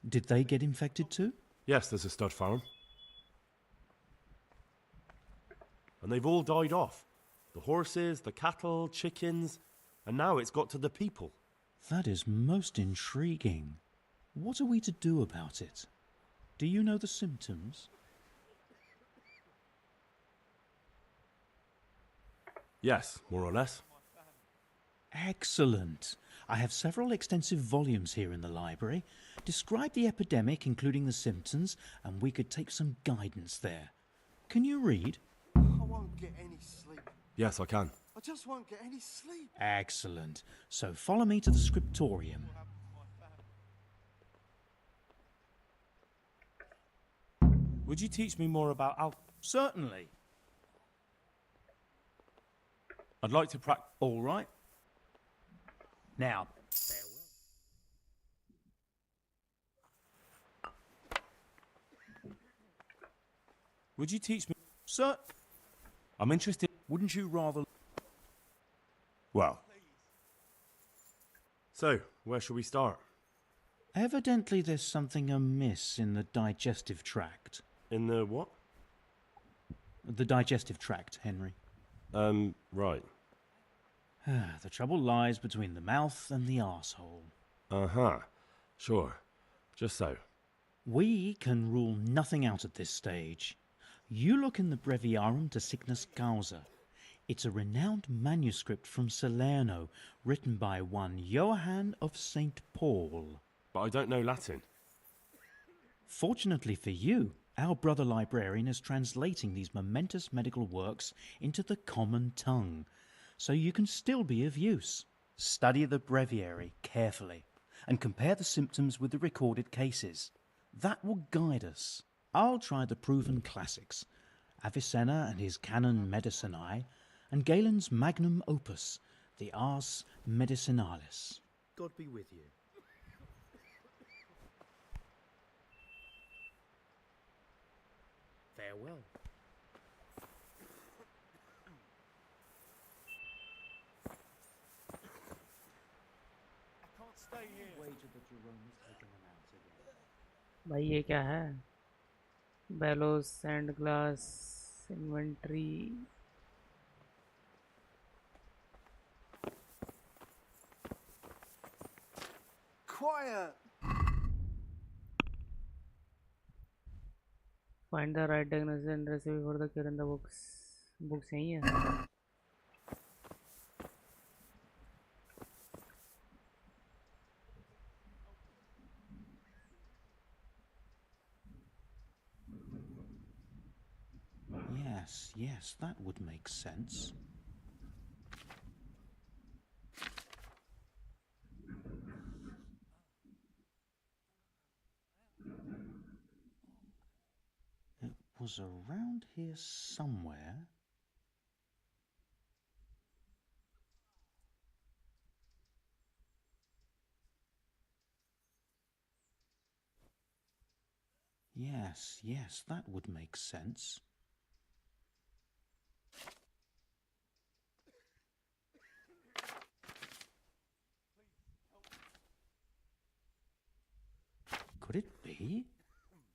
Did they get infected too? Yes, there's a stud farm. And they've all died off. The horses, the cattle, chickens, and now it's got to the people. That is most intriguing. What are we to do about it? Do you know the symptoms? Yes, more or less. Excellent. I have several extensive volumes here in the library. Describe the epidemic, including the symptoms, and we could take some guidance there. Can you read? I won't get any sleep. Yes, I can. I just won't get any sleep. Excellent. So follow me to the scriptorium. Would you teach me more about Certainly. I'd like to practice. All right. Now, Would you teach me? sir, I'm interested. wouldn't you rather... Well. So, where shall we start? Evidently there's something amiss in the digestive tract. In the what? The digestive tract, Henry. Right. The trouble lies between the mouth and the arsehole. Uh-huh. Sure. Just so. We can rule nothing out at this stage. You look in the Breviarum de Sickness Causa. It's a renowned manuscript from Salerno, written by one Johann of St. Paul. But I don't know Latin. Fortunately for you, our brother librarian is translating these momentous medical works into the common tongue, so you can still be of use. Study the breviary carefully and compare the symptoms with the recorded cases. That will guide us. I'll try the proven classics, Avicenna and his Canon Medicinae, and Galen's magnum opus, the Ars Medicinalis. God be with you. Farewell. भाई ये क्या है? Bellows, sand glass, inventory. Quiet! Find the right diagnosis and recipe for the cure in the books. Books यही है. Yes, that would make sense. It was around here somewhere. Yes, that would make sense. Could it be?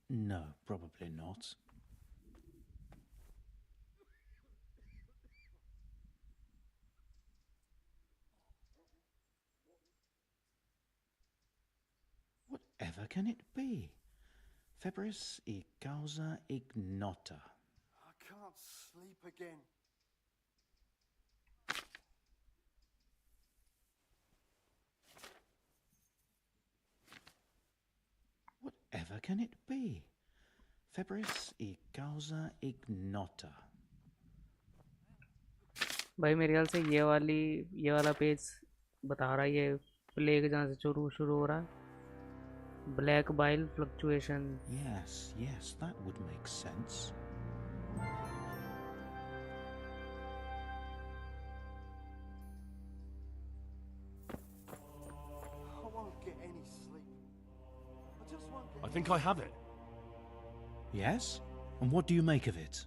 No, probably not. Whatever can it be? Febris e causa ignota. I can't sleep again. Whatever can it be? Febris e causa ignota. भाई मेरे ख्याल से ये वाला page बता रहा है ये प्लेग जहाँ से शुरू हो रहा है. Black bile fluctuation. Yes, that would make sense. I won't get any sleep. I just won't get I think I have it. Yes? And what do you make of it?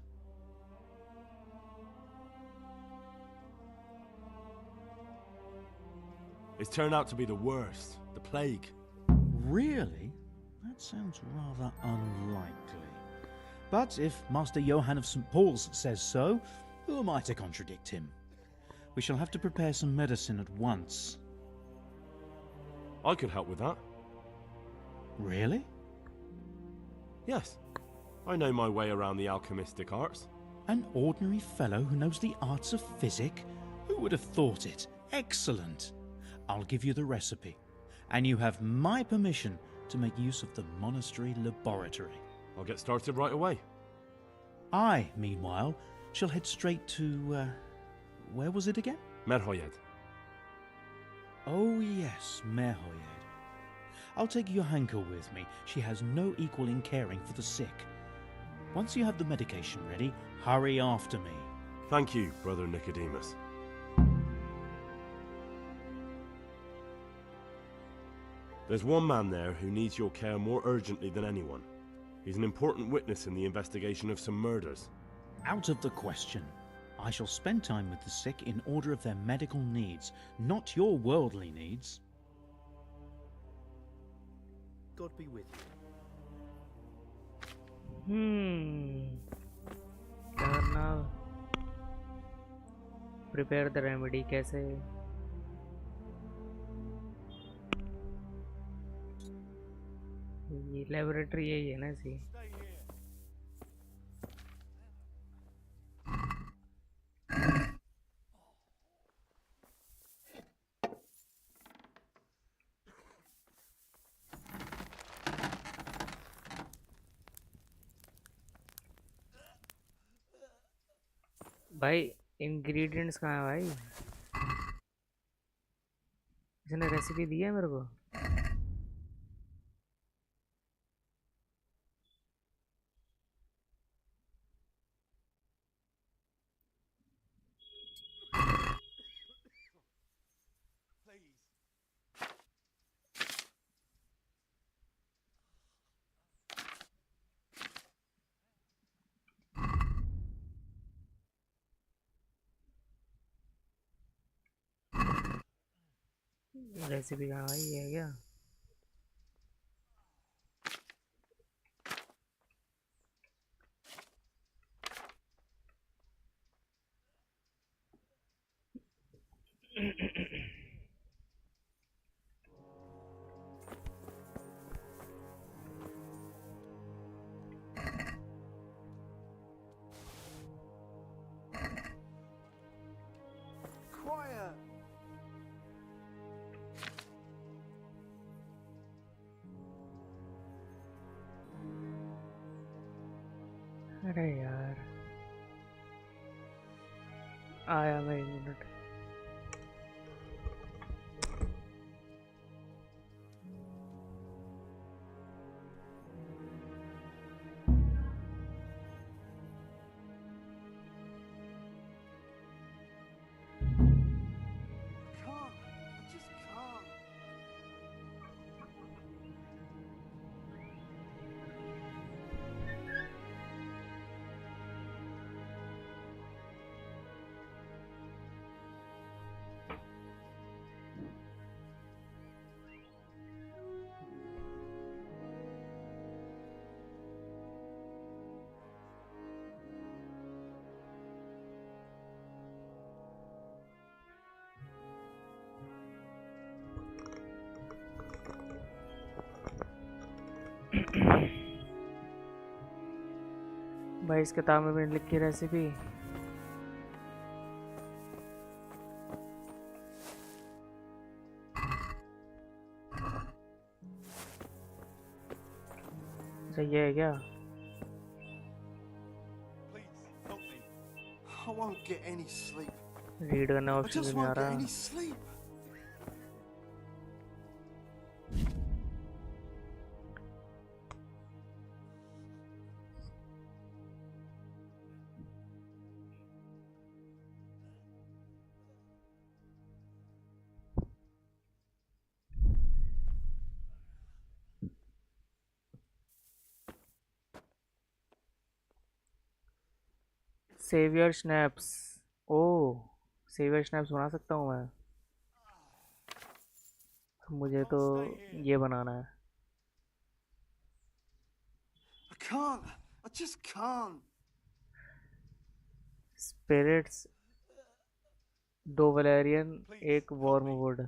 It's turned out to be the worst. The plague. Really? That sounds rather unlikely. But if Master Johann of St. Paul's says so, who am I to contradict him? We shall have to prepare some medicine at once. I could help with that. Really? Yes. I know my way around the alchemistic arts. An ordinary fellow who knows the arts of physic? Who would have thought it? Excellent. I'll give you the recipe. And you have my permission to make use of the monastery laboratory. I'll get started right away. I, meanwhile, shall head straight to, where was it again? Merhoyed. Oh yes, Merhoyed. I'll take Johanka with me. She has no equal in caring for the sick. Once you have the medication ready, hurry after me. Thank you, Brother Nicodemus. There's one man there who needs your care more urgently than anyone. He's an important witness in the investigation of some murders. Out of the question. I shall spend time with the sick in order of their medical needs, not your worldly needs. God be with you. करना prepare the remedy कैसे ये laboratory यही है ना सी भाई ingredients कहाँ है भाई इसने रेसिपी दी है मेरे को रेसिपी कहाँ भाई ये है क्या Quiet. अरे यार आया मैं 1 मिनट भाई इस किताब में मैंने लिखी रेसिपी अच्छा ये है क्या I won't get any sleep. Read करना I ऑप्शन just नहीं आ won't get रहा any sleep. सेवियर स्नैप्स ओ सेवियर स्नैप्स बना सकता हूँ मैं मुझे तो ये बनाना है I can't. I just can't. Spirits 2 valerian 1 wormwood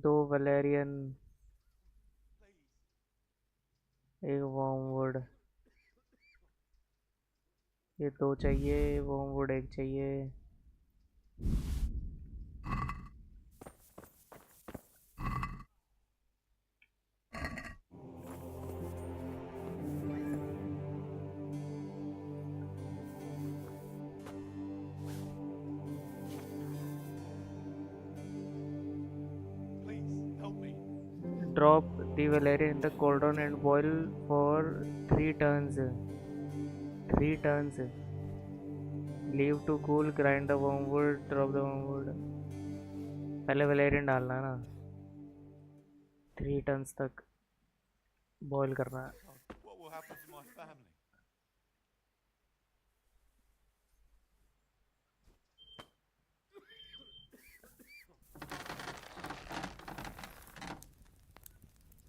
दो वैलेरियन, एक वॉर्मवुड, ये दो चाहिए, वॉर्मवुड एक चाहिए। Drop the valerian in the cauldron and boil for 3 turns. 3 turns. Leave to cool, grind the wormwood, drop the wormwood. पहले valerian डालना है ना, 3 turns तक boil करना है। What will happen to my family?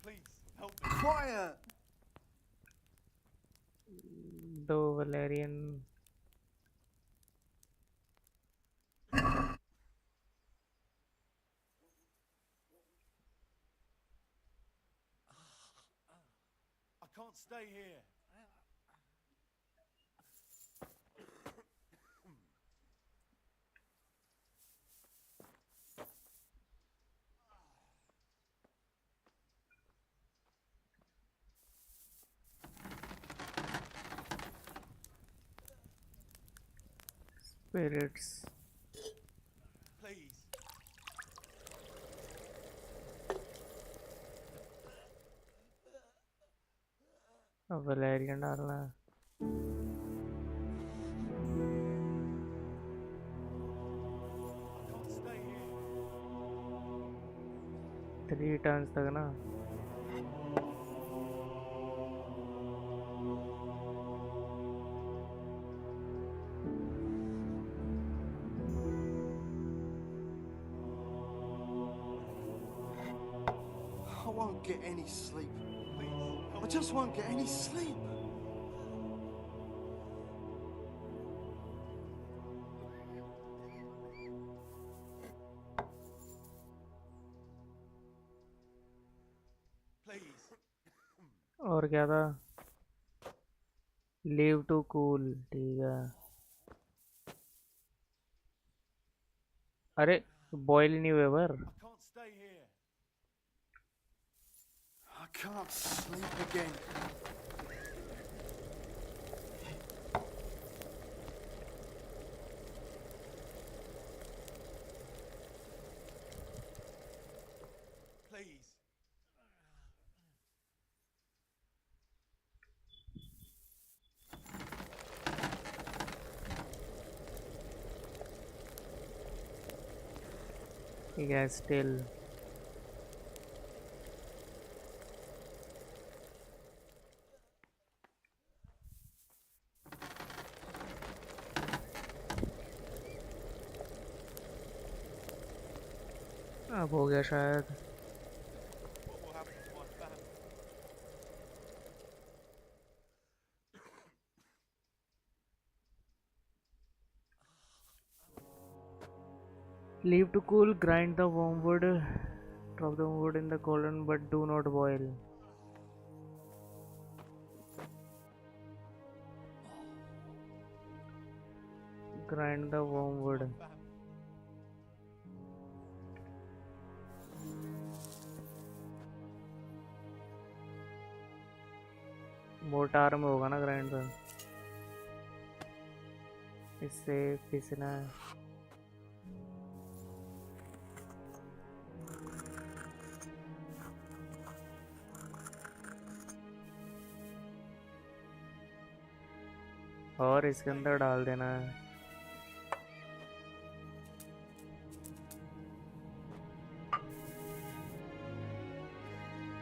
Please help me. Quiet! दो valerian, I can't stay here. spirits. Please. अब valerian डालना है। Can't stay here. 3 turns तक ना। I won't get any sleep. I just won't get any sleep. Please. और क्या था? Leave to cool, ठीक है। अरे बॉयल ही नहीं हुए पर। Can't stay here. I can't sleep again. Please. ठीक है still अब हो गया शायद। What will happen to my family? Leave to cool, grind the wormwood, drop the wormwood in the cauldron but do not boil. Grind the wormwood. Motor में होगा ना grind तो इससे पीसना है। और इसके अंदर डाल देना है।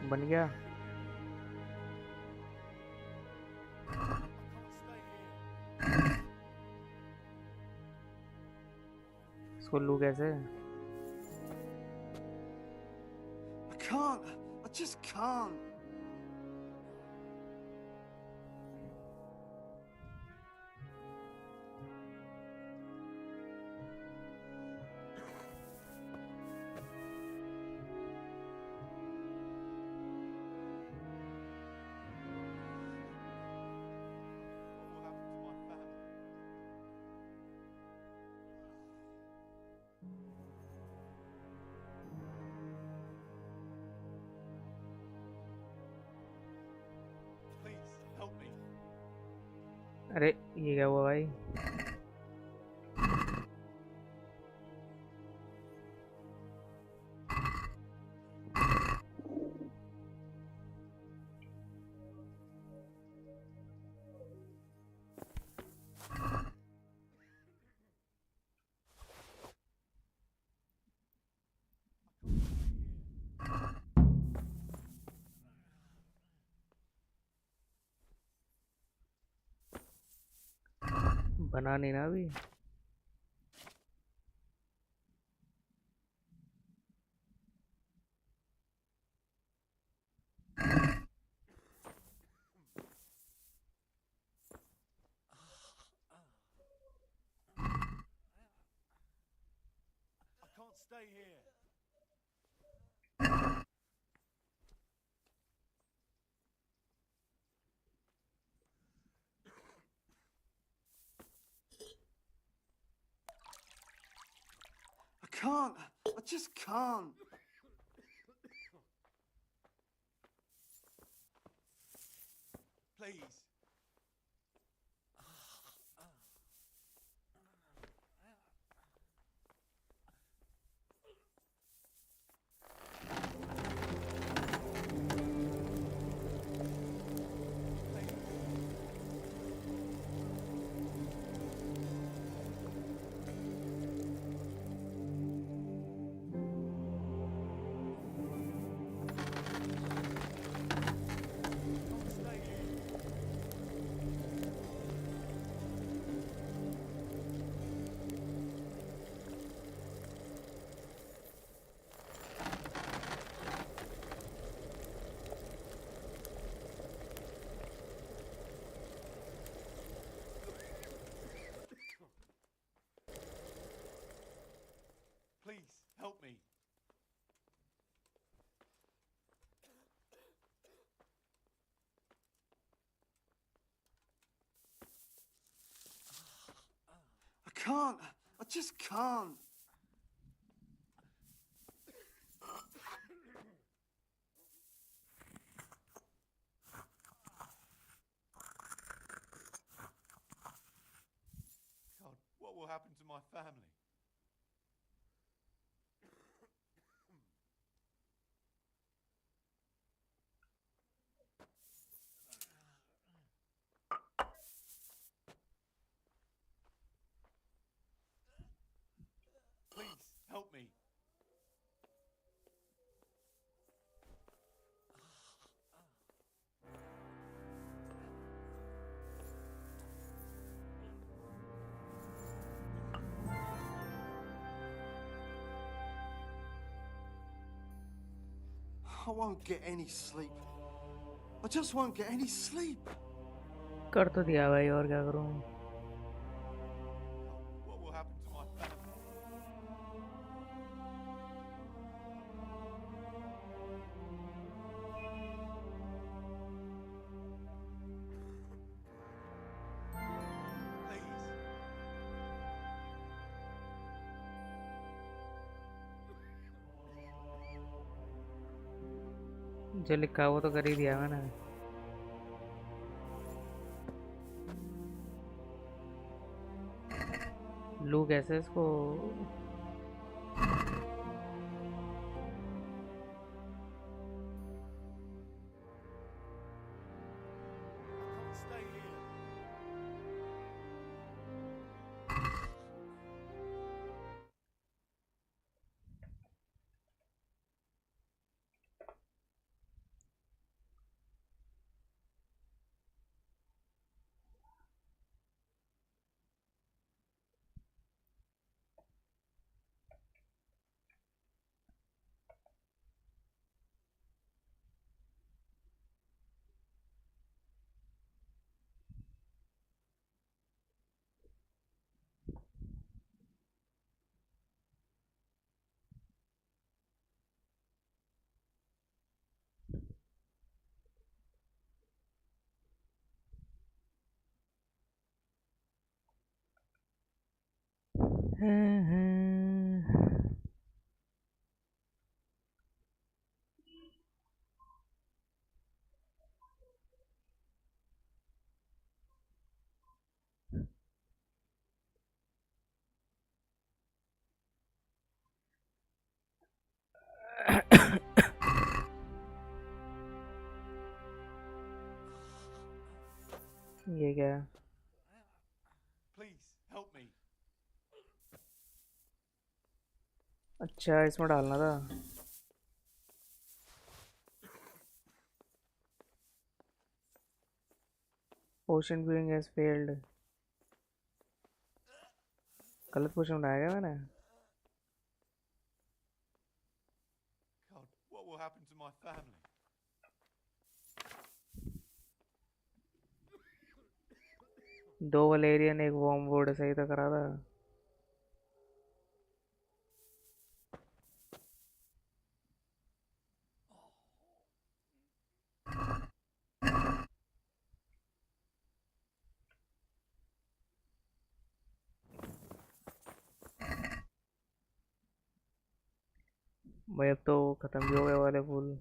बन गया। इसको लूँ कैसे? I can't. I just can't. अरे ये क्या हुआ भाई? बना नहीं ना अभी। I can't stay here. I can't. I just can't. Please. Please, help me. I can't. I just can't. God, what will happen to my family? Please, help me. I won't get any sleep. I just won't get any sleep. कर तो दिया भाई, और क्या करूं? What will happen to my family? जो लिखा है वो तो कर ही दिया मैंने। लू कैसे इसको? Stay here. ये क्या है? Please, help me. अच्छा इसमें डालना था. पोशन viewing has failed. गलत पोशन बनाया क्या मैंने? God, what will happen to my family? दो वलेरियन एक वॉर्मवुड सही तो करा था. भाई अब तो खत्म भी हो गए वाले फूल.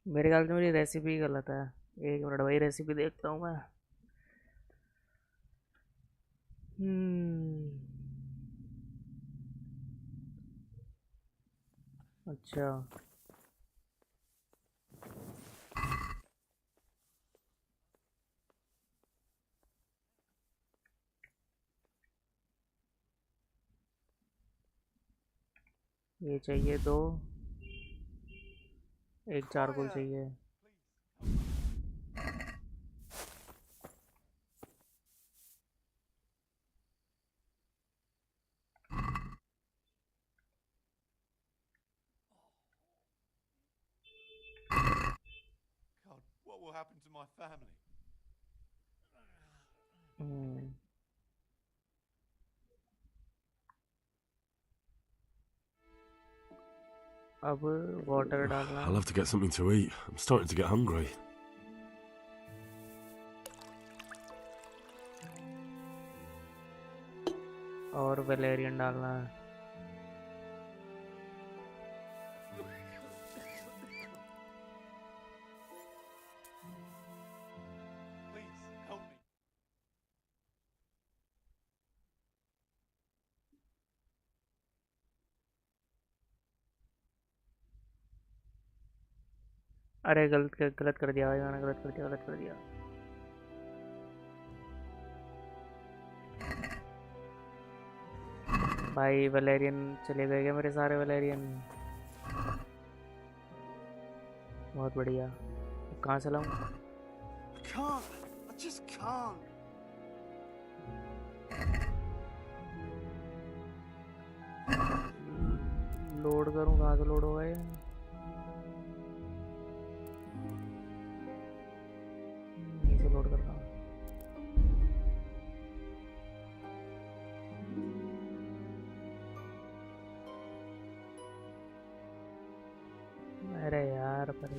मेरे ख्याल से मेरी रेसिपी गलत है. एक मिनट भाई रेसिपी देखता हूँ मैं. अच्छा ये चाहिए दो. एक चारकोल चाहिए. God, what will happen to my family? अब वाटर डालना I'll है. have to get something to eat. I'm starting to get hungry. और वेलेरियन डालना है. Please, help me. अरे गलत कर दिया भाई मैंने. गलत कर दिया. भाई वेलेरियन चले गए क्या मेरे सारे वेलेरियन? बहुत बढ़िया. अब कहाँ से लाऊं? I can't. I just can't. Load करूं कहाँ से लोड होगा ये? यहीं से लोड कर रहा हूँ. अरे यार पर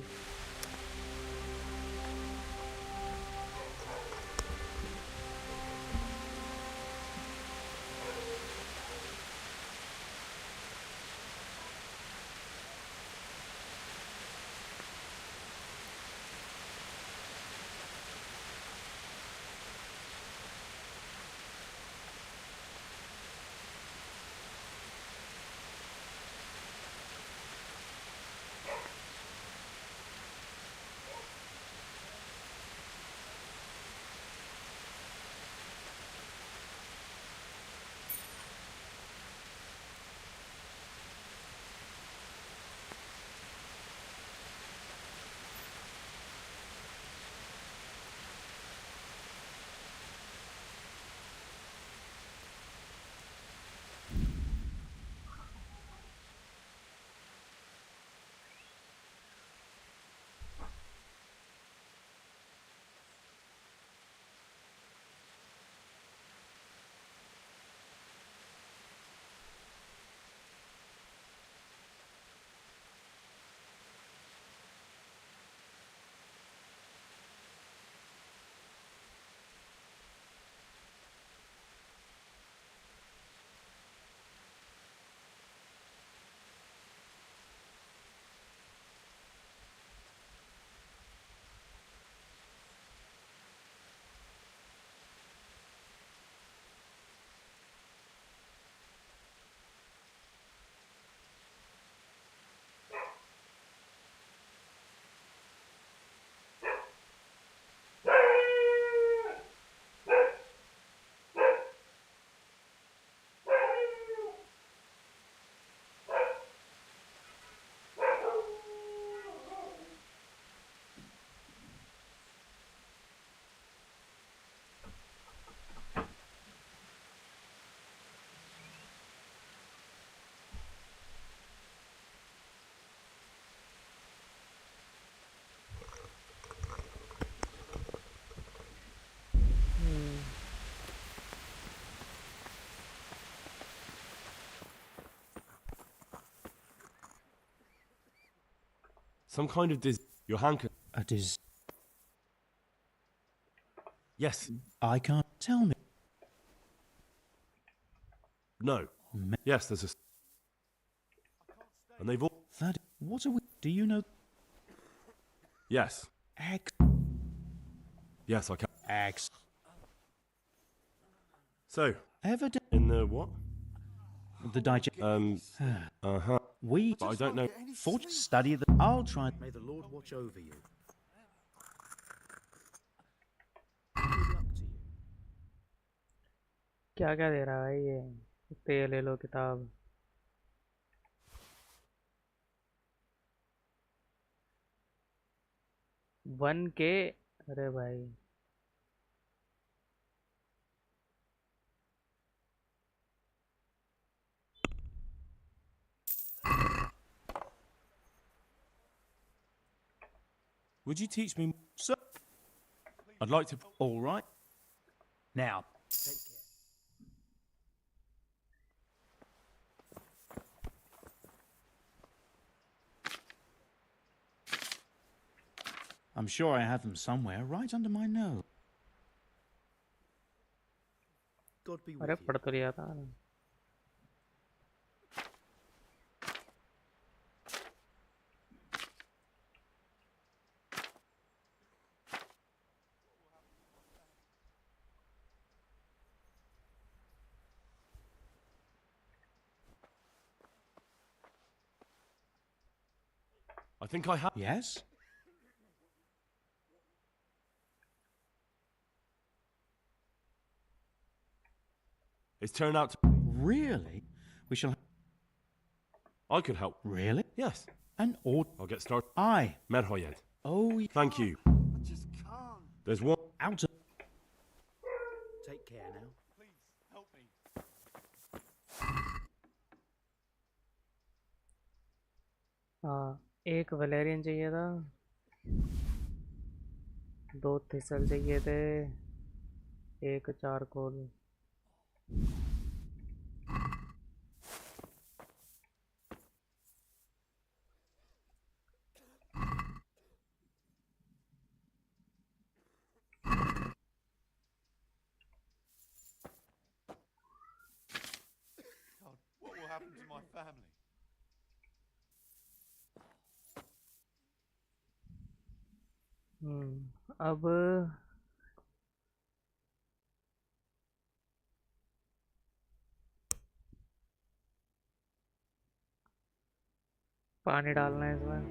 Some kind of your handkerchief. A dis... Yes. I can't tell me. No. Yes, there's a... And they've all... That... What are we... Do you know... Yes. X... Yes, I can. X... So... Evident... In the what? The digest... Uh-huh. We... But I don't know... Study the... I'll try... May the Lord watch over you. क्या क्या दे रहा है ये? तेल ले लो किताब. One के. अरे भाई. Would you teach me, sir? I'd like to... All right. Now... I'm sure I have them somewhere, right under my nose. God be with अरे you. पढ़ तो लिया था. I think I have... Yes? It's turned out to... Really? We shall... I could help. Really? Yes. An order... I'll get started. Aye. Merhoyed. Oh, Thank you. I just can't. There's one... Out of... Take care now. Please, help me. हाँ, एक valerian चाहिए था. 2 thistle चाहिए थे. 1 charcoal. God, what will happen to my family? अब पानी डालना है इसमें.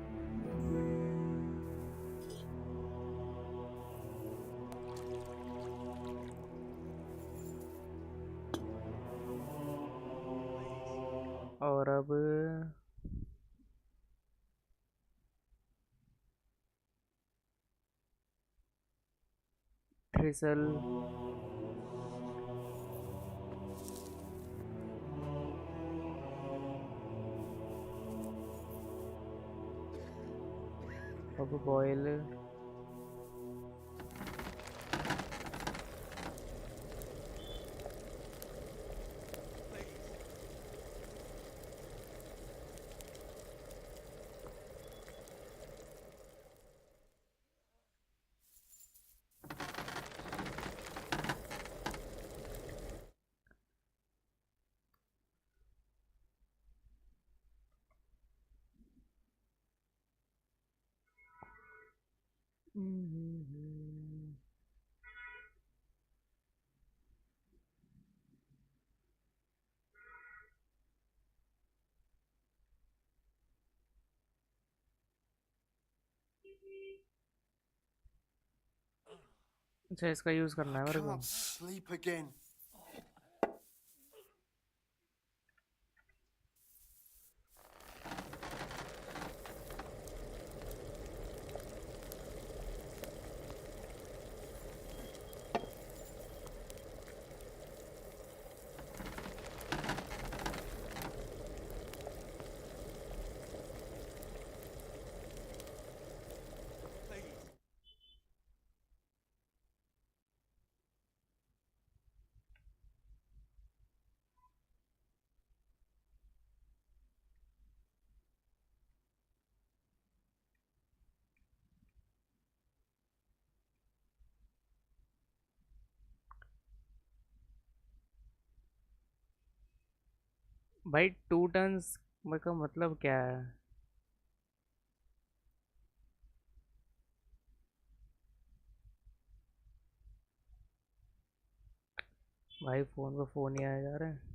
और अब ट्रिसल. अब बॉयल. अच्छा, इसका यूज करना है मेरे को. Can't sleep again. भाई 2 टन्स का मतलब क्या है? भाई फोन पे फोन ही आया जा रहा है।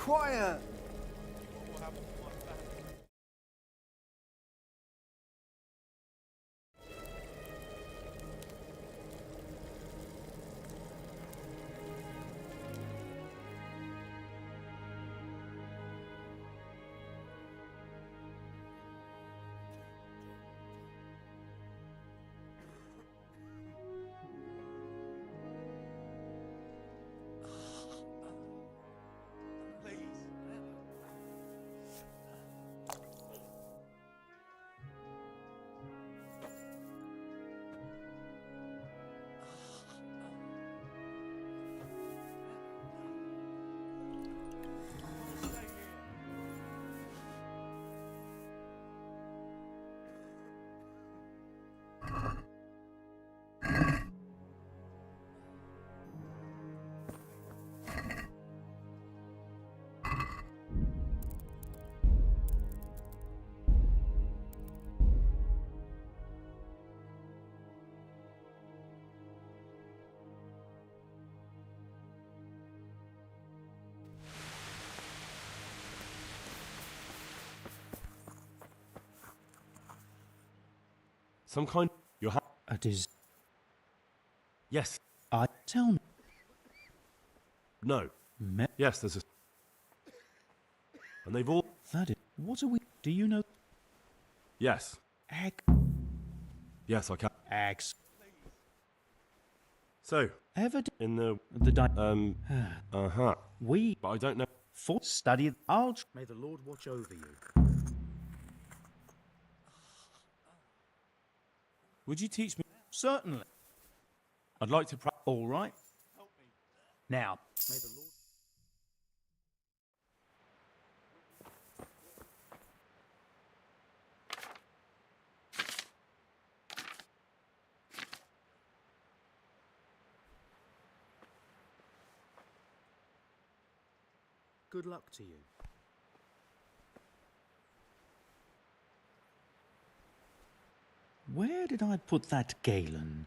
Quiet! Some kind. It is. Yes. I tell me. No. Yes, there's a. And they've all. That is. What are we? Do you know? Yes. Egg. Yes, I can. Eggs. So. Ever in the uh-huh. We. But I don't know. For study. I'll. May the Lord watch over you. Would you teach me? Certainly. I'd like to. All right. Now. May the Lord. Good luck to you. Where did I put that Galen?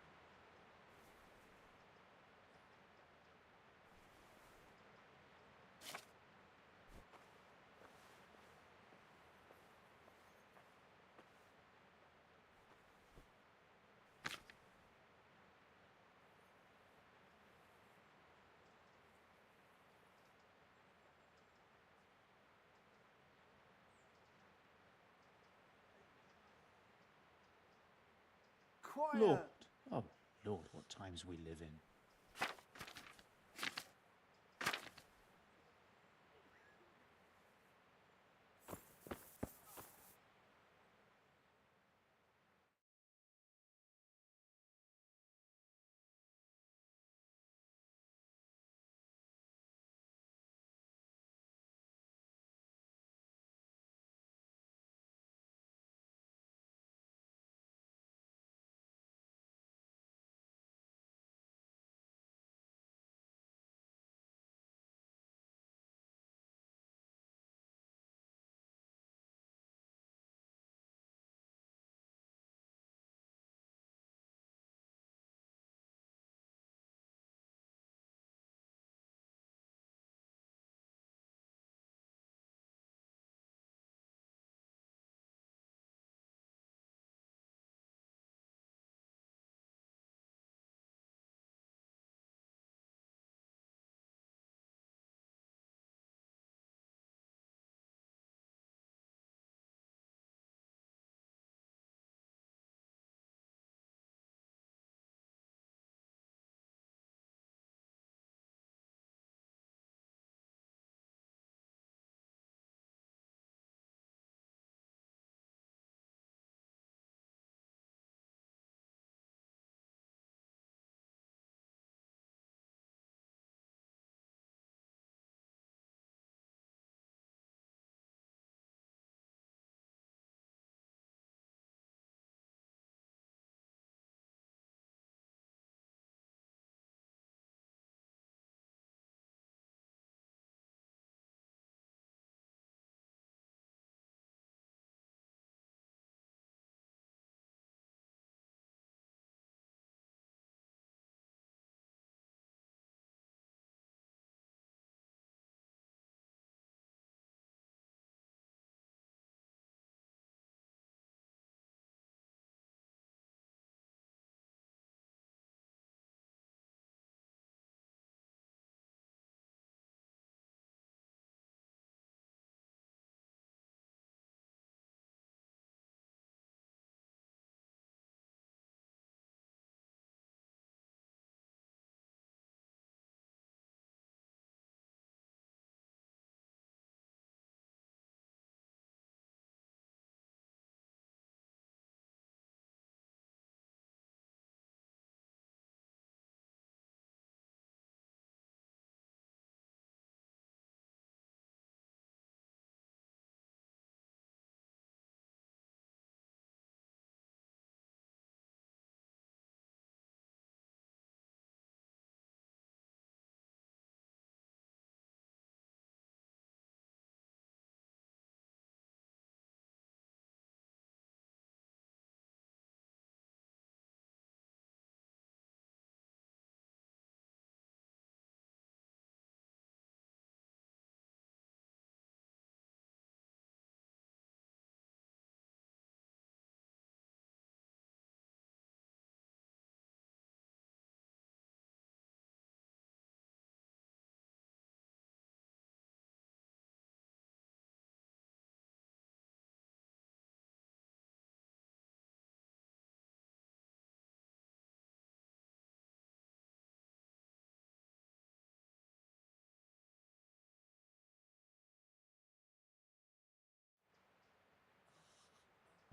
Quiet! Lord. Oh, Lord, what times we live in.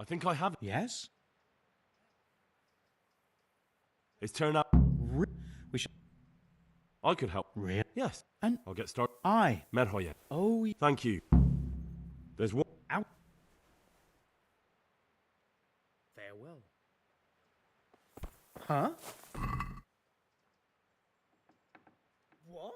I think I have. Yes? It's turned out. We should. I could help. Really? Yes. And I'll get started. I. Merhoye. Oh, thank you. There's one. Ow. Farewell. Huh? What?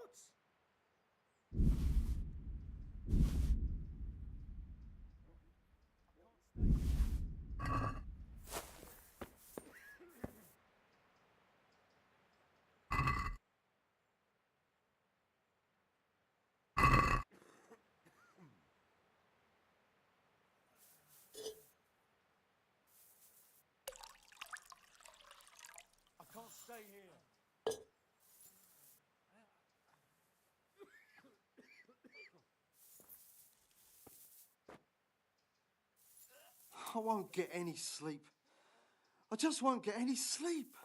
I can't stay here. I won't get any sleep. I just won't get any sleep.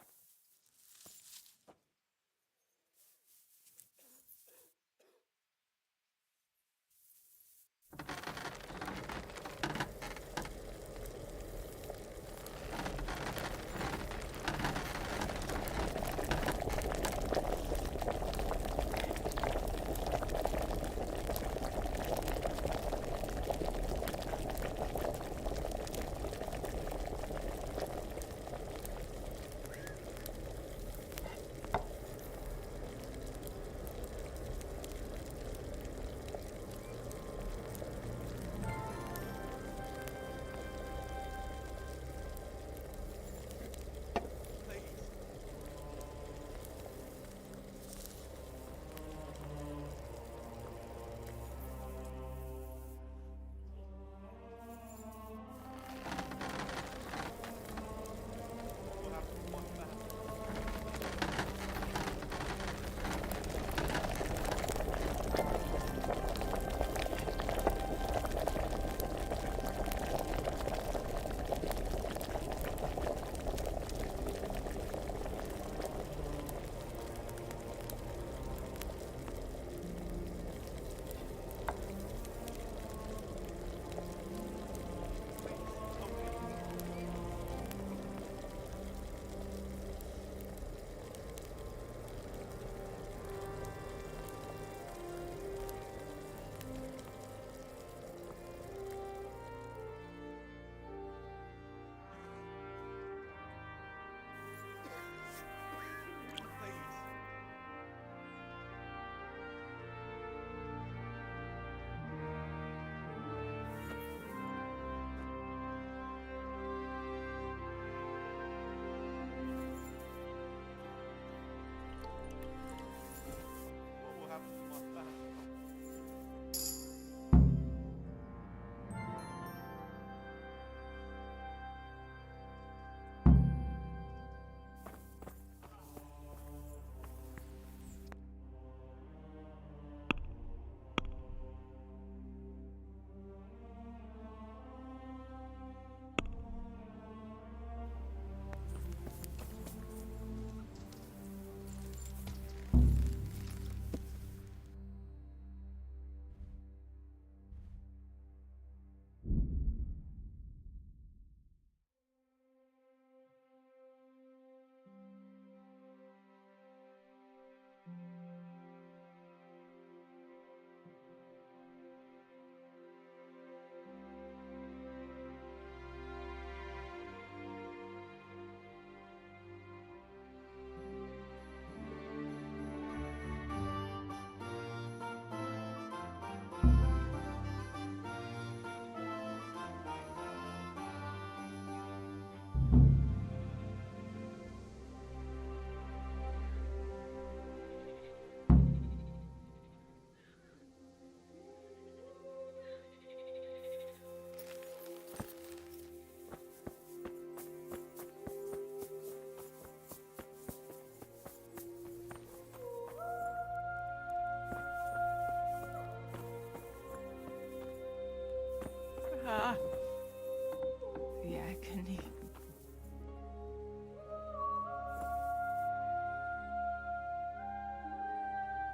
The agony.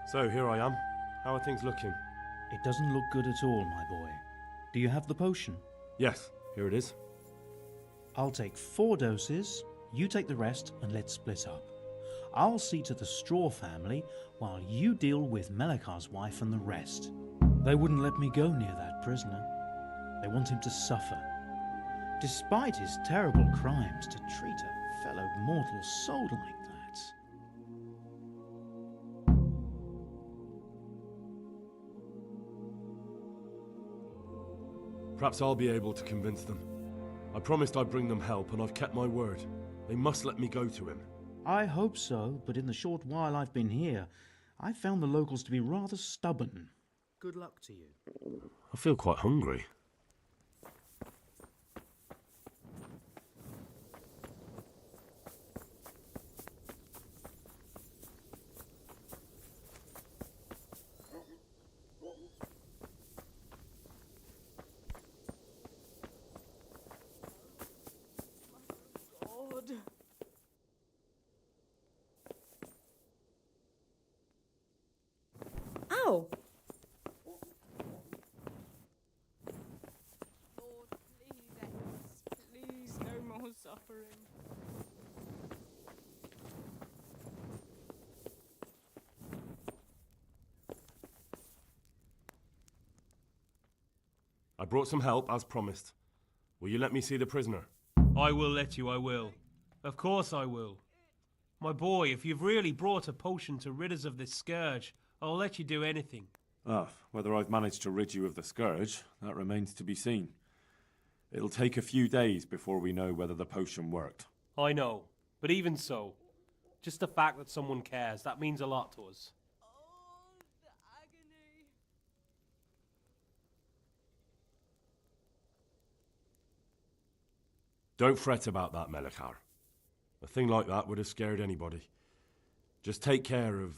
So here I am. How are things looking? It doesn't look good at all, my boy. Do you have the potion? Yes, here it is. I'll take 4 doses, you take the rest, and let's split up. I'll see to the Straw family while you deal with Melikar's wife and the rest. They wouldn't let me go near that prisoner. They want him to suffer. Despite his terrible crimes, to treat a fellow mortal soul like that. Perhaps I'll be able to convince them. I promised I'd bring them help, and I've kept my word. They must let me go to him. I hope so, but in the short while I've been here, I've found the locals to be rather stubborn. Good luck to you. I feel quite hungry. God. Ow! Lord, please, X. Please, no more suffering. I brought some help, as promised. Will you let me see the prisoner? I will let you, I will. Of course I will. My boy, if you've really brought a potion to rid us of this scourge, I'll let you do anything. Ah, whether I've managed to rid you of the scourge, that remains to be seen. It'll take a few days before we know whether the potion worked. I know, but even so, just the fact that someone cares, that means a lot to us. Don't fret about that, Melikar. A thing like that would have scared anybody. Just take care of,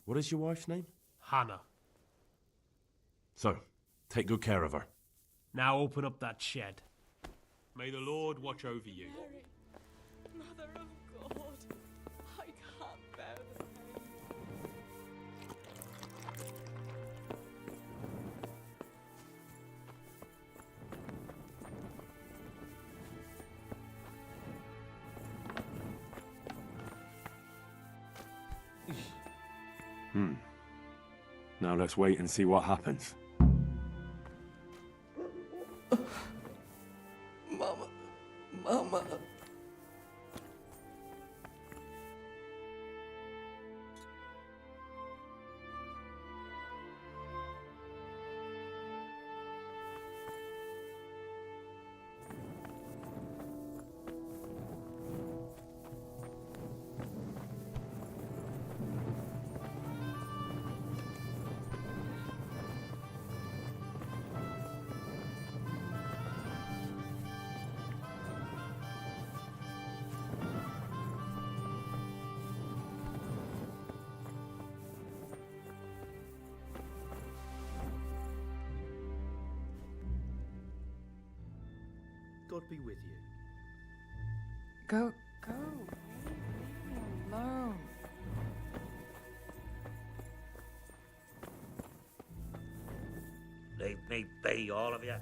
what is your wife's name? Hannah. So, take good care of her. Now open up that shed. May the Lord watch over you. Mary, Mother of God, I can't bear the pain. Now let's wait and see what happens. Mama. Mama. God be with you. Go. Leave me alone. Leave me be, all of you.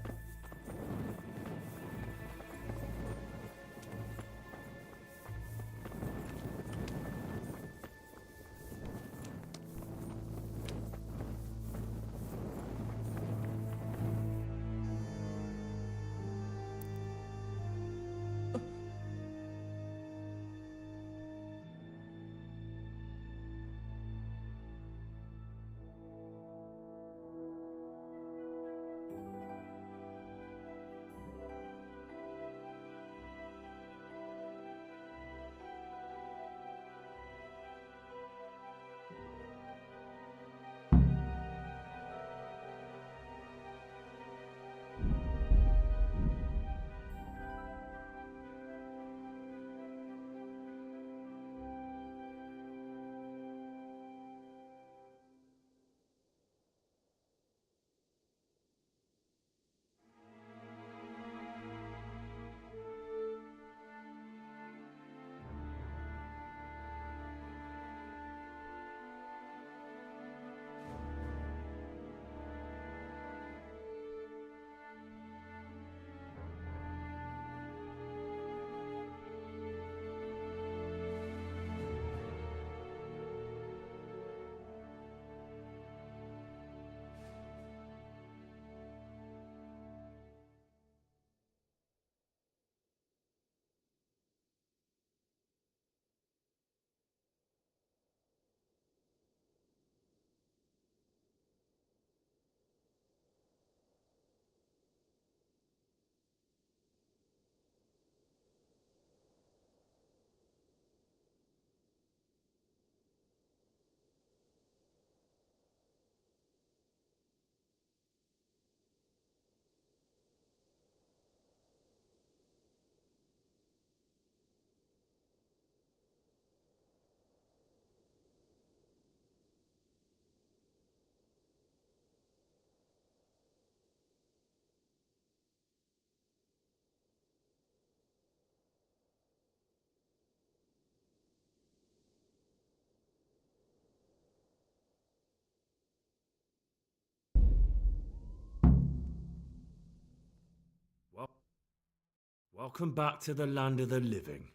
I'll come back to the land of the living.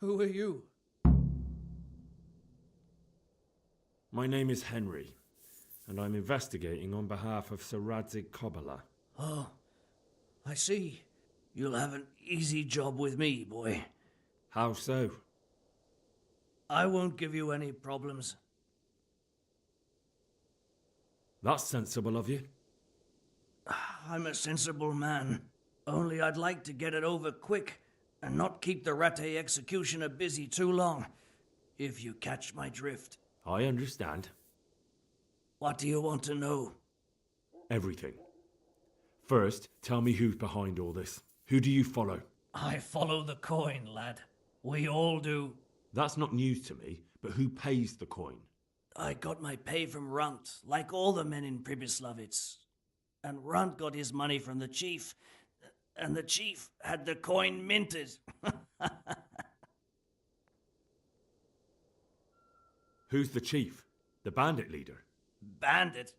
Who are you? My name is Henry, and I'm investigating on behalf of Sir Radzig Kobyla. Oh, I see. You'll have an easy job with me, boy. How so? I won't give you any problems. That's sensible of you. I'm a sensible man. Only I'd like to get it over quick and not keep the Ratte executioner busy too long, if you catch my drift. I understand. What do you want to know? Everything. First, tell me who's behind all this. Who do you follow? I follow the coin, lad. We all do. That's not news to me, but who pays the coin? I got my pay from Runt, like all the men in Pribyslavitz. And Runt got his money from the chief, and the chief had the coin minted. Who's the chief? The bandit leader? Bandit?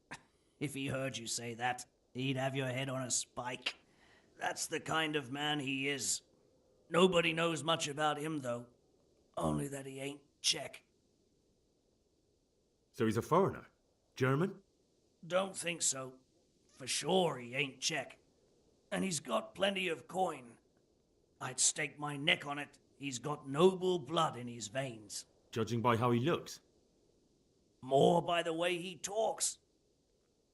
If he heard you say that, he'd have your head on a spike. That's the kind of man he is. Nobody knows much about him, though. Only that he ain't Czech. So he's a foreigner? German? Don't think so. For sure he ain't Czech. And he's got plenty of coin. I'd stake my neck on it. He's got noble blood in his veins. Judging by how he looks? More by the way he talks.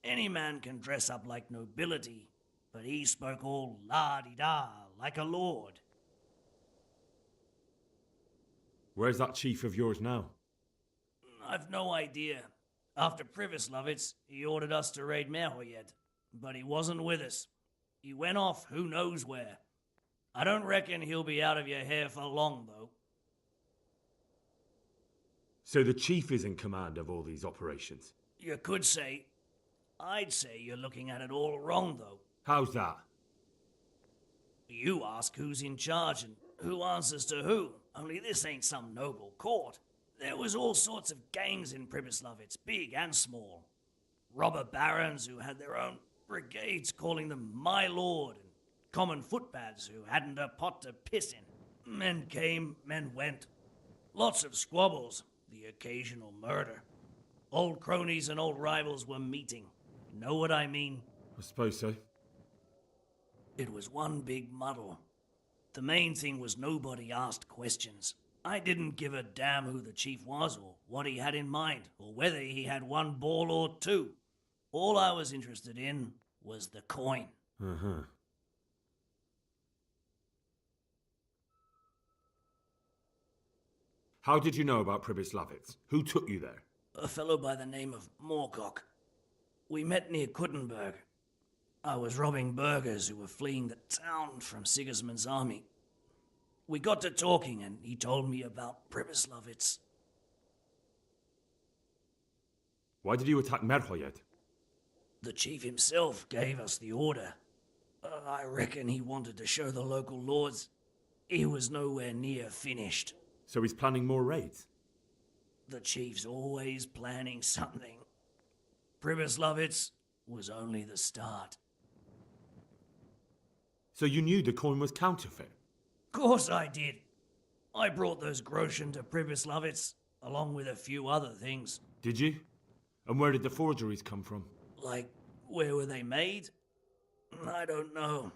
Any man can dress up like nobility, but he spoke all la-di-da, like a lord. Where's that chief of yours now? I've no idea. After Pribyslavitz, he ordered us to raid Merhoyed, but he wasn't with us. He went off who knows where. I don't reckon he'll be out of your hair for long, though. So the chief is in command of all these operations? You could say. I'd say you're looking at it all wrong, though. How's that? You ask who's in charge and who answers to who, only this ain't some noble court. There was all sorts of gangs in Pribyslavitz, big and small. Robber barons who had their own brigades calling them my lord, and common footpads who hadn't a pot to piss in. Men came, men went. Lots of squabbles, the occasional murder. Old cronies and old rivals were meeting. Know what I mean? I suppose so. It was one big muddle. The main thing was nobody asked questions. I didn't give a damn who the chief was, or what he had in mind, or whether he had one ball or two. All I was interested in was the coin. Uh-huh. How did you know about Pribyslavitz? Who took you there? A fellow by the name of Moorcock. We met near Kuttenberg. I was robbing burghers who were fleeing the town from Sigismund's army. We got to talking and he told me about Pribyslavitz. Why did you attack Merhoyed? The chief himself gave us the order. I reckon he wanted to show the local lords he was nowhere near finished. So he's planning more raids? The chief's always planning something. Pribyslavitz was only the start. So you knew the coin was counterfeit? Course I did. I brought those groschen to Pribyslavitz, along with a few other things. Did you? And where did the forgeries come from? Like, where were they made? I don't know.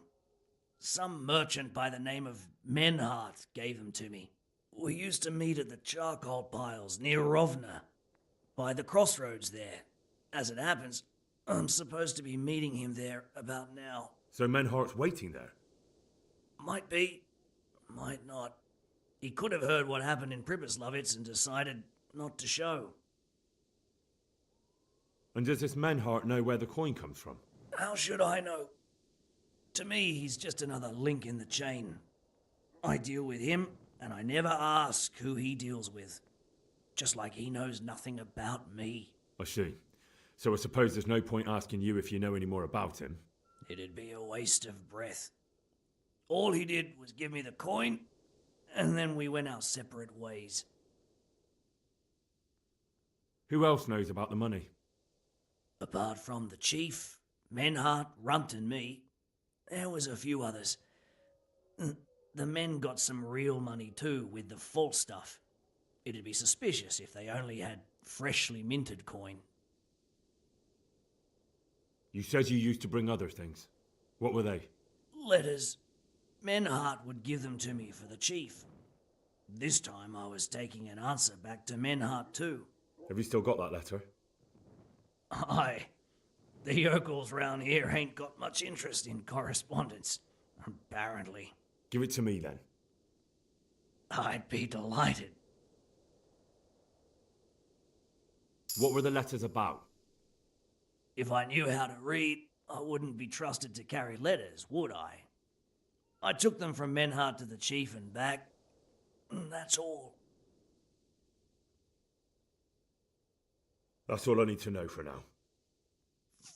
Some merchant by the name of Menhart gave them to me. We used to meet at the charcoal piles near Rovna, by the crossroads there. As it happens, I'm supposed to be meeting him there about now. So Menhart's waiting there? Might be, might not. He could have heard what happened in Pribyslavitz and decided not to show. And does this Menhart know where the coin comes from? How should I know? To me, he's just another link in the chain. I deal with him, and I never ask who he deals with. Just like he knows nothing about me. I see. So I suppose there's no point asking you if you know any more about him. It'd be a waste of breath. All he did was give me the coin, and then we went our separate ways. Who else knows about the money? Apart from the chief, Menhart, Runt, and me. There was a few others. The men got some real money too with the false stuff. It'd be suspicious if they only had freshly minted coin. You said you used to bring other things. What were they? Letters. Menhart would give them to me for the chief. This time I was taking an answer back to Menhart too. Have you still got that letter? Aye. The yokels round here ain't got much interest in correspondence, apparently. Give it to me then. I'd be delighted. What were the letters about? If I knew how to read, I wouldn't be trusted to carry letters, would I? I took them from Menhart to the chief and back. That's all. That's all I need to know for now.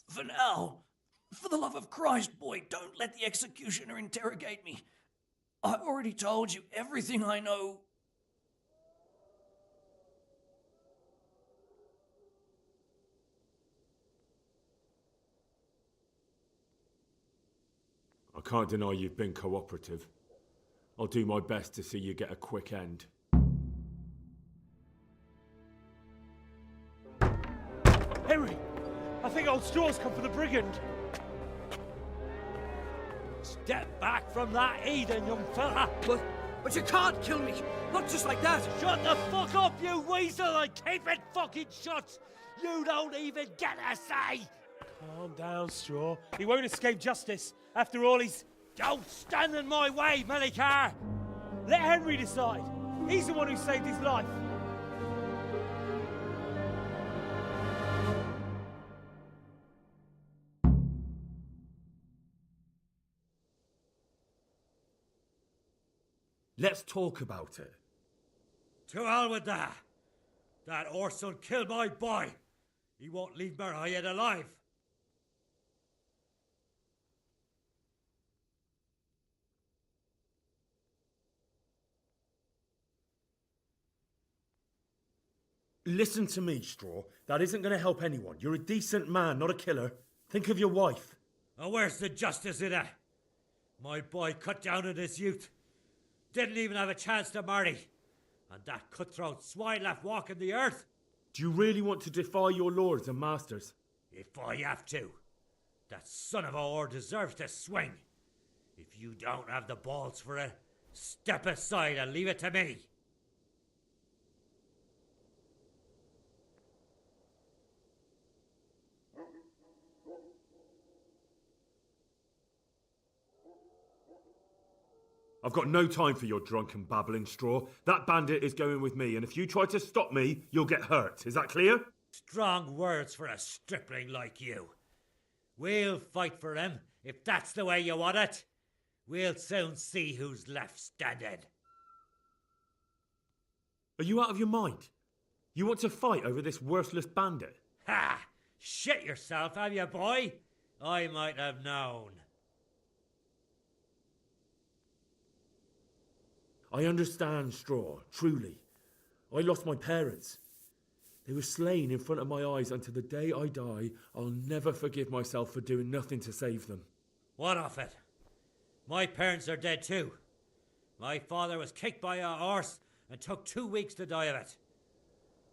For now, for the love of Christ, boy, don't let the executioner interrogate me. I already told you everything I know. I can't deny you've been cooperative. I'll do my best to see you get a quick end. Henry! I think old Straw's come for the brigand. Step back from that Eden, young fella! But you can't kill me! Not just like that! Shut the fuck up, you weasel, and keep it fucking shut! You don't even get a say! Calm down, Straw. He won't escape justice. After all, he's... Don't stand in my way, Melikar! Let Henry decide. He's the one who saved his life. Let's talk about it. To hell with that. That Orson killed my boy. He won't leave Merhayed alive. Listen to me, Straw. That isn't going to help anyone. You're a decent man, not a killer. Think of your wife. Oh, where's the justice in that? My boy cut down in his youth. Didn't even have a chance to marry. And that cutthroat swine left walking the earth. Do you really want to defy your lords and masters? If I have to. That son of a whore deserves to swing. If you don't have the balls for it, step aside and leave it to me. I've got no time for your drunken babbling, Straw. That bandit is going with me, and if you try to stop me, you'll get hurt. Is that clear? Strong words for a stripling like you. We'll fight for him, if that's the way you want it. We'll soon see who's left standing. Are you out of your mind? You want to fight over this worthless bandit? Ha! Shit yourself, have you, boy? I might have known. I understand, Straw, truly. I lost my parents. They were slain in front of my eyes, and to the day I die, I'll never forgive myself for doing nothing to save them. What of it? My parents are dead too. My father was kicked by a horse and took 2 weeks to die of it.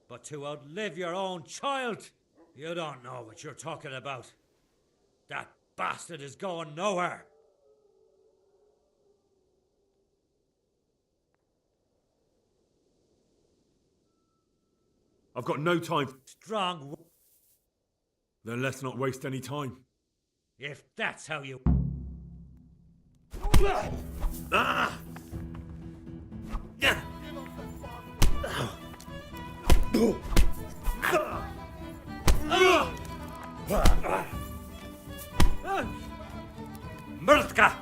But to outlive your own child, you don't know what you're talking about. That bastard is going nowhere. I've got no time. Strong. Then let's not waste any time. If that's how you... Mrtka!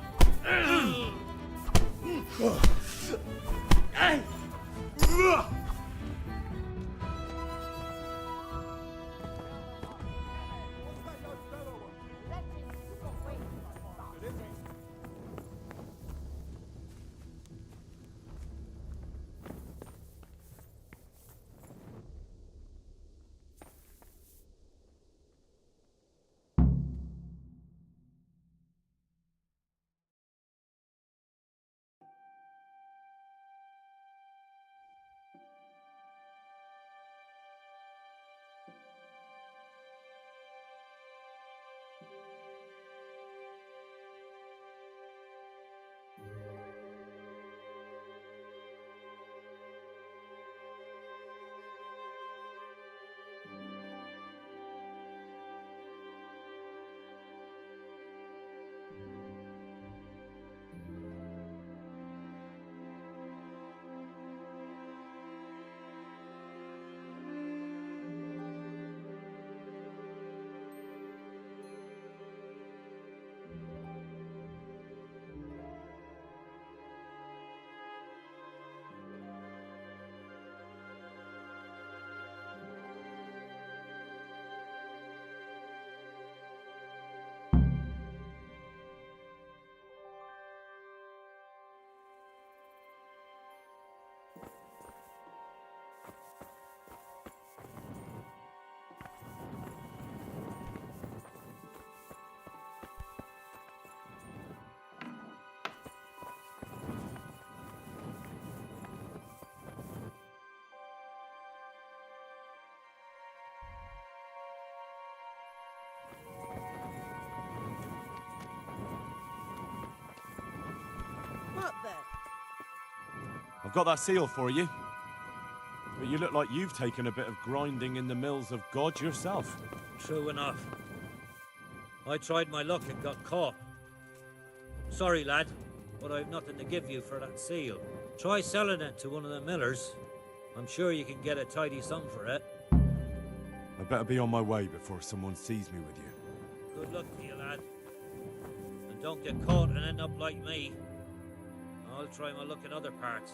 got that seal for you. But you look like you've taken a bit of grinding in the mills of God yourself. True enough. I tried my luck and got caught. Sorry, lad, but I've nothing to give you for that seal. Try selling it to one of the millers. I'm sure you can get a tidy sum for it. I better be on my way before someone sees me with you. Good luck to you, lad. And don't get caught and end up like me. I'll try my luck in other parts.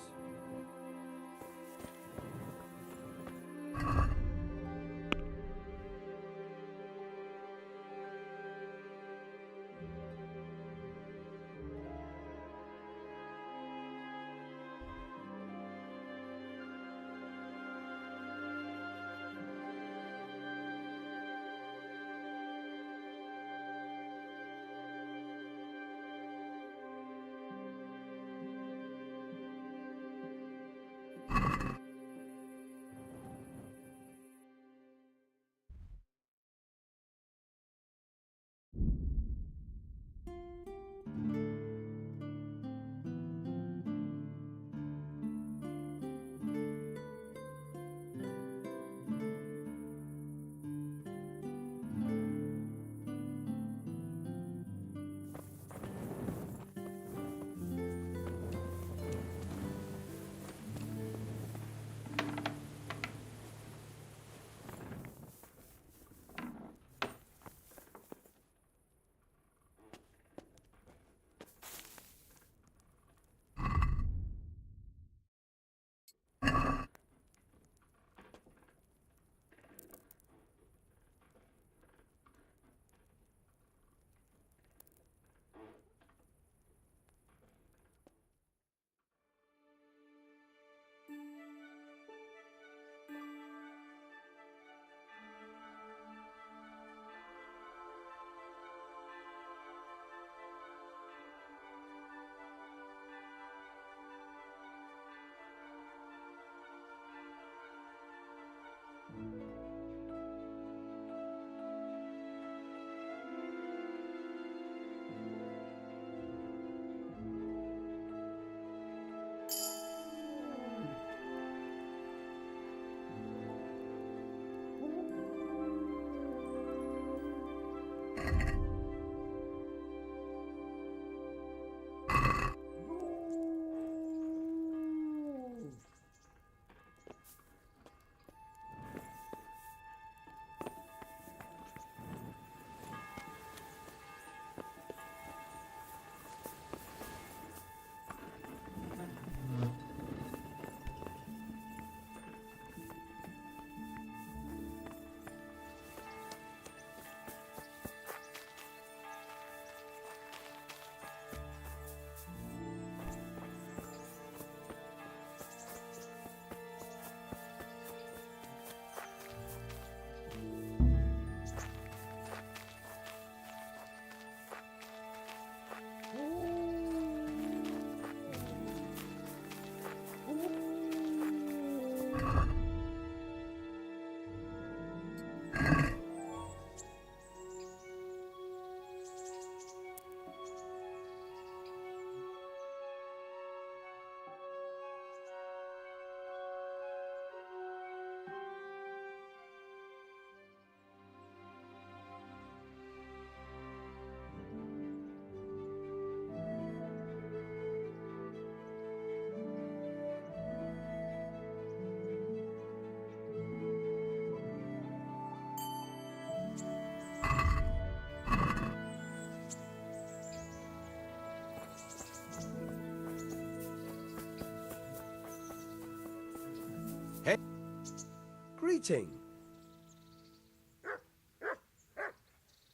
Greeting.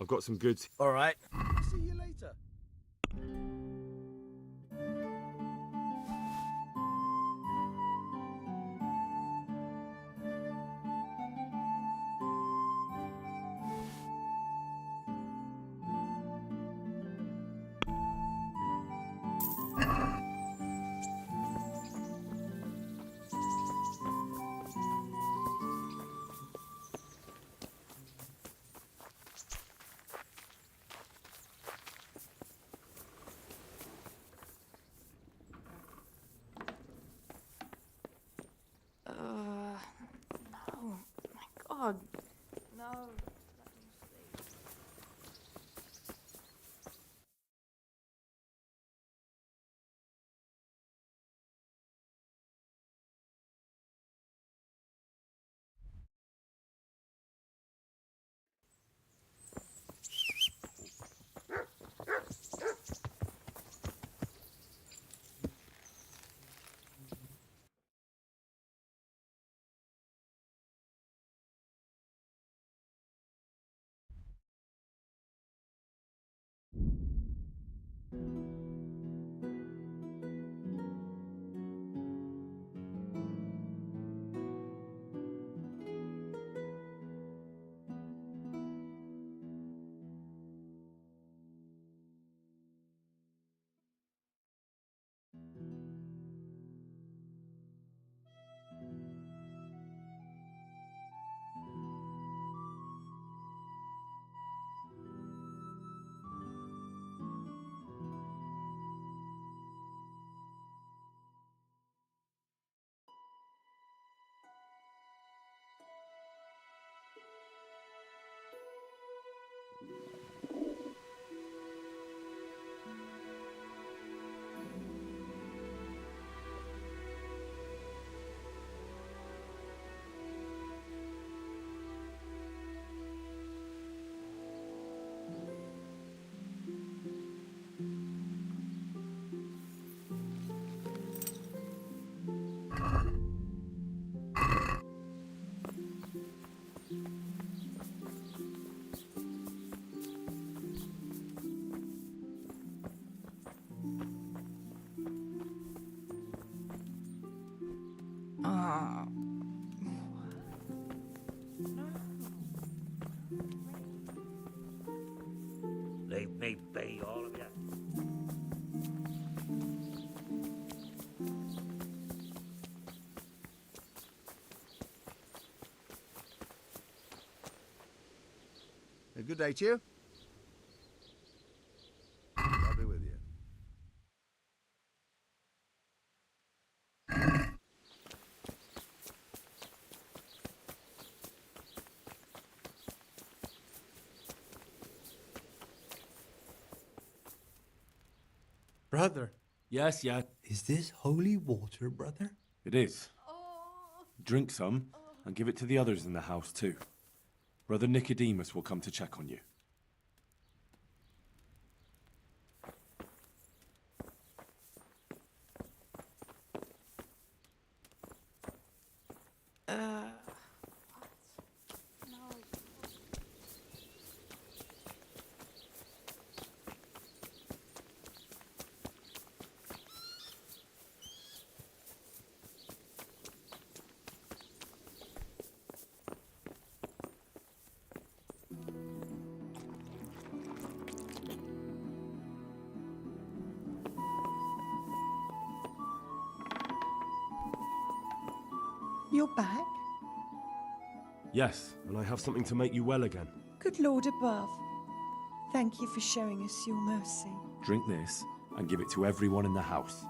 I've got some goods. All right. See you later. Leave me be, all of you. A good day to you. I'll be with you. Brother. Yes, yeah. Is this holy water, brother? It is. Drink some and give it to the others in the house too. Brother Nicodemus will come to check on you. You're back? Yes, and I have something to make you well again. Good Lord above. Thank you for showing us your mercy. Drink this and give it to everyone in the house.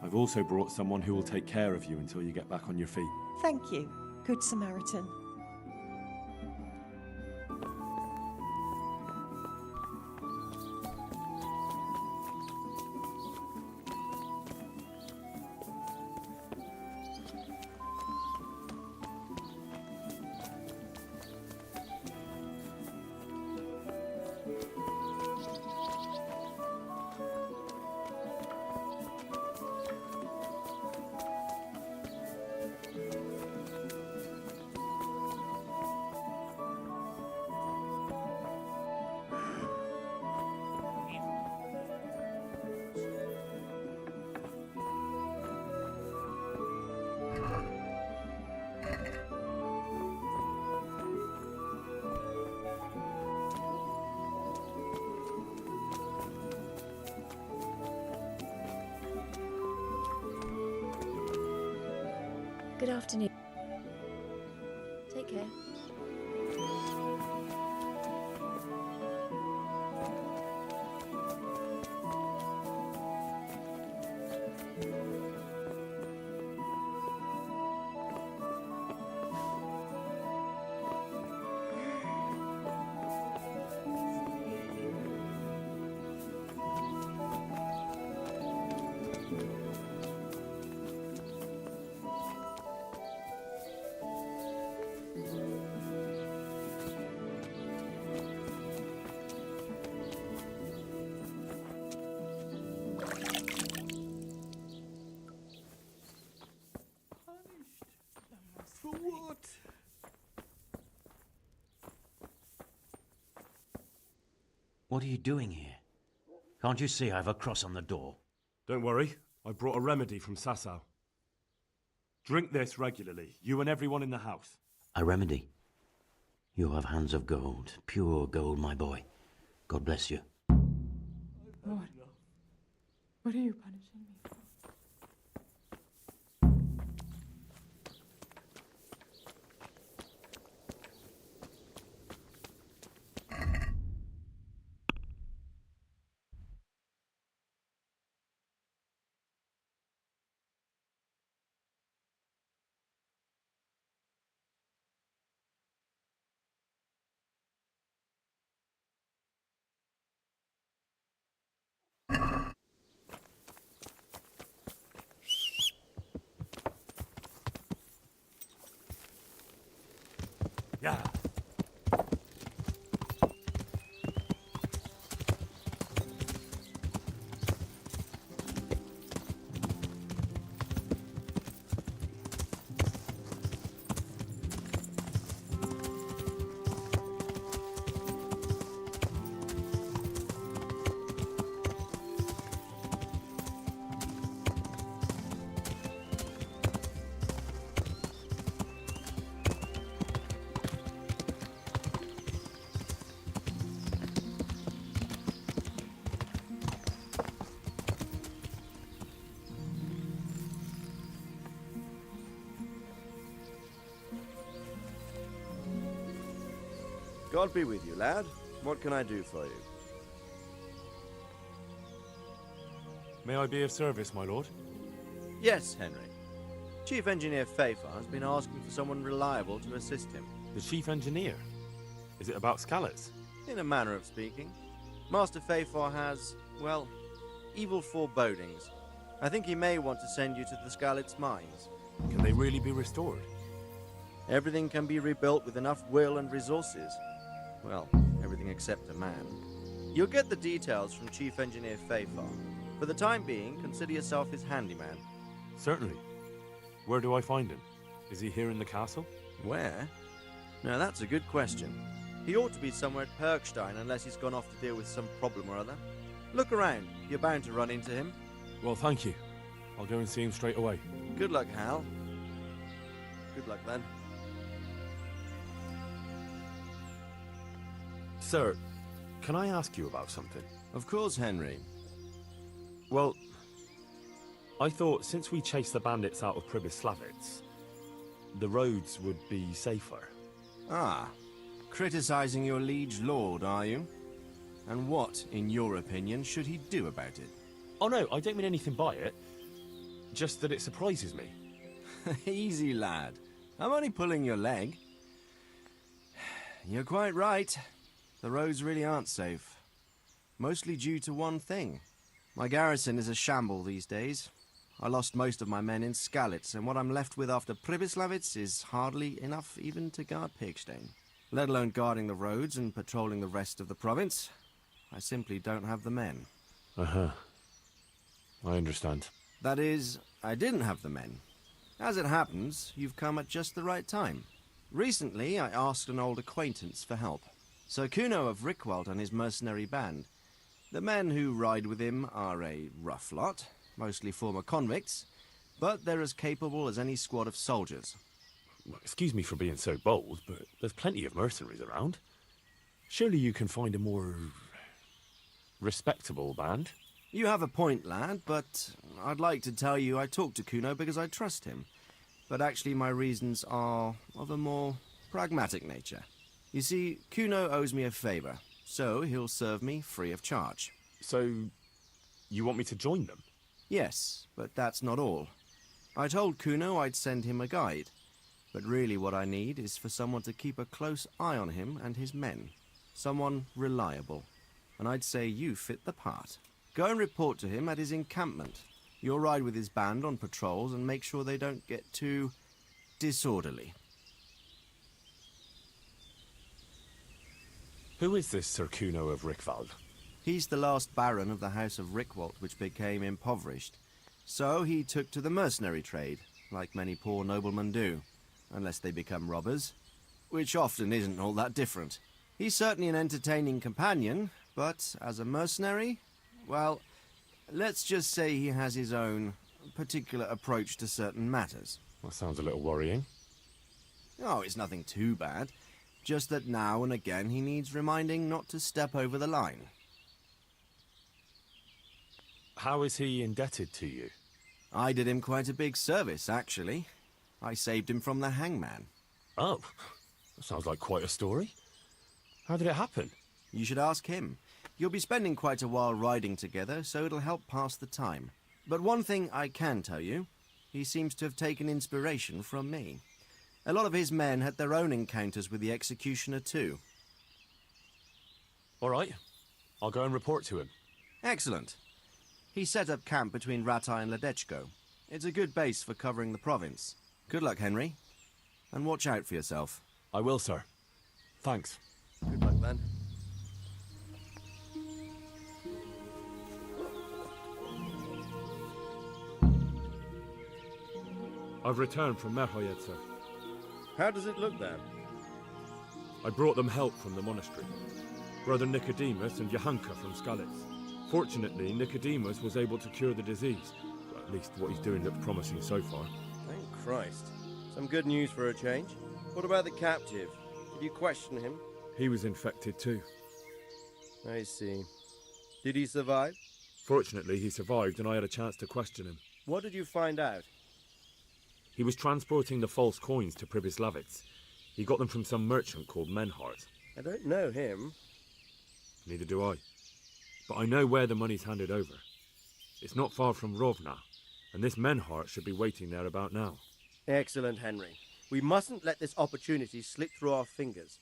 I've also brought someone who will take care of you until you get back on your feet. Thank you, Good Samaritan. Good afternoon. Take care. For what? What are you doing here? Can't you see I have a cross on the door? Don't worry, I brought a remedy from Sasau. Drink this regularly, you and everyone in the house. A remedy? You have hands of gold, pure gold, my boy. God bless you. Lord, what are you punishing me for? Yeah. God be with you, lad. What can I do for you? May I be of service, my lord? Yes, Henry. Chief Engineer Pfeiffer has been asking for someone reliable to assist him. The chief engineer? Is it about Scalars? In a manner of speaking. Master Pfeiffer has, well, evil forebodings. I think he may want to send you to the Skalitz mines. Can they really be restored? Everything can be rebuilt with enough will and resources. Well, everything except a man. You'll get the details from Chief Engineer Pfeiffer. For the time being, consider yourself his handyman. Certainly. Where do I find him? Is he here in the castle? Where? Now that's a good question. He ought to be somewhere at Perkstein unless he's gone off to deal with some problem or other. Look around. You're bound to run into him. Well, thank you. I'll go and see him straight away. Good luck, Hal. Good luck, then. Sir, can I ask you about something? Of course, Henry. Well, I thought since we chased the bandits out of Pribyslavitz, the roads would be safer. Ah, criticizing your liege lord, are you? And what, in your opinion, should he do about it? Oh no, I don't mean anything by it. Just that it surprises me. Easy, lad. I'm only pulling your leg. You're quite right. The roads really aren't safe. Mostly due to one thing. My garrison is a shamble these days. I lost most of my men in Skalitz, and what I'm left with after Pribyslavitz is hardly enough even to guard Pegstein. Let alone guarding the roads and patrolling the rest of the province. I simply don't have the men. Uh-huh. I understand. That is, I didn't have the men. As it happens, you've come at just the right time. Recently, I asked an old acquaintance for help. Sir Kuno of Rickwald and his mercenary band. The men who ride with him are a rough lot, mostly former convicts, but they're as capable as any squad of soldiers. Excuse me for being so bold, but there's plenty of mercenaries around. Surely you can find a more respectable band? You have a point, lad, but I'd like to tell you I talked to Kuno because I trust him. But actually my reasons are of a more pragmatic nature. You see, Kuno owes me a favor, so he'll serve me free of charge. So, you want me to join them? Yes, but that's not all. I told Kuno I'd send him a guide, but really what I need is for someone to keep a close eye on him and his men. Someone reliable. And I'd say you fit the part. Go and report to him at his encampment. You'll ride with his band on patrols and make sure they don't get too disorderly. Who is this Sir Kuno of Rickwald? He's the last baron of the House of Rickwald, which became impoverished. So he took to the mercenary trade, like many poor noblemen do, unless they become robbers, which often isn't all that different. He's certainly an entertaining companion, but as a mercenary, Well, let's just say he has his own particular approach to certain matters. That sounds a little worrying. Oh, it's nothing too bad. Just that now and again he needs reminding not to step over the line. How is he indebted to you? I did him quite a big service, actually. I saved him from the hangman. Oh, that sounds like quite a story. How did it happen? You should ask him. You'll be spending quite a while riding together, so it'll help pass the time. But one thing I can tell you, he seems to have taken inspiration from me. A lot of his men had their own encounters with the executioner too. All right. I'll go and report to him. Excellent. He set up camp between Ratai and Ledechko. It's a good base for covering the province. Good luck, Henry. And watch out for yourself. I will, sir. Thanks. Good luck, then. I've returned from Merhoyed, sir. How does it look there? I brought them help from the monastery. Brother Nicodemus and Johanka from Skalitz. Fortunately, Nicodemus was able to cure the disease. Well, at least what he's doing looks promising so far. Thank Christ. Some good news for a change. What about the captive? Did you question him? He was infected too. I see. Did he survive? Fortunately, he survived and I had a chance to question him. What did you find out? He was transporting the false coins to Pribyslavitz. He got them from some merchant called Menhart. I don't know him. Neither do I. But I know where the money's handed over. It's not far from Rovna, and this Menhart should be waiting there about now. Excellent, Henry. We mustn't let this opportunity slip through our fingers.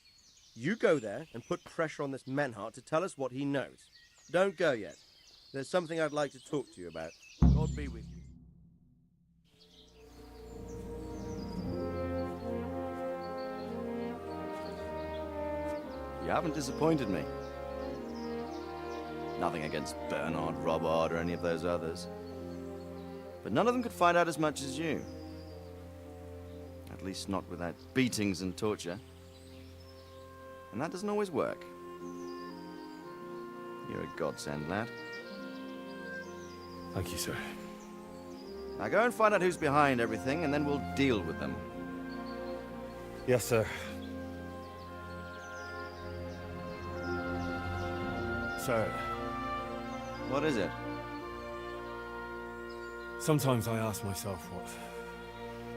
You go there and put pressure on this Menhart to tell us what he knows. Don't go yet. There's something I'd like to talk to you about. God be with you. You haven't disappointed me. Nothing against Bernard, Robert, or any of those others. But none of them could find out as much as you. At least not without beatings and torture. And that doesn't always work. You're a godsend, lad. Thank you, sir. Now go and find out who's behind everything, and then we'll deal with them. Yes, sir. Sir. What is it? Sometimes I ask myself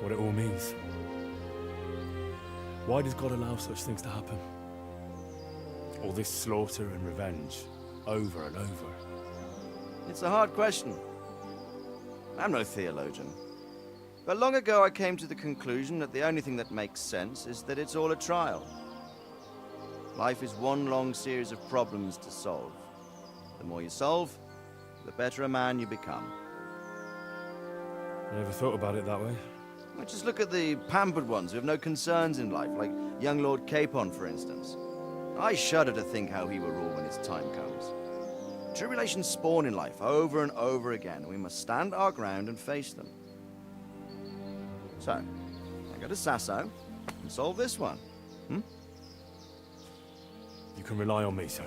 what it all means. Why does God allow such things to happen? All this slaughter and revenge, over and over. It's a hard question. I'm no theologian. But long ago I came to the conclusion that the only thing that makes sense is that it's all a trial. Life is one long series of problems to solve. The more you solve, the better a man you become. I never thought about it that way. Well, just look at the pampered ones who have no concerns in life, like young Lord Capon, for instance. I shudder to think how he will rule when his time comes. Tribulations spawn in life over and over again, and we must stand our ground and face them. So, I go to Sasso and solve this one. You can rely on me, sir.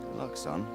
Good luck, son.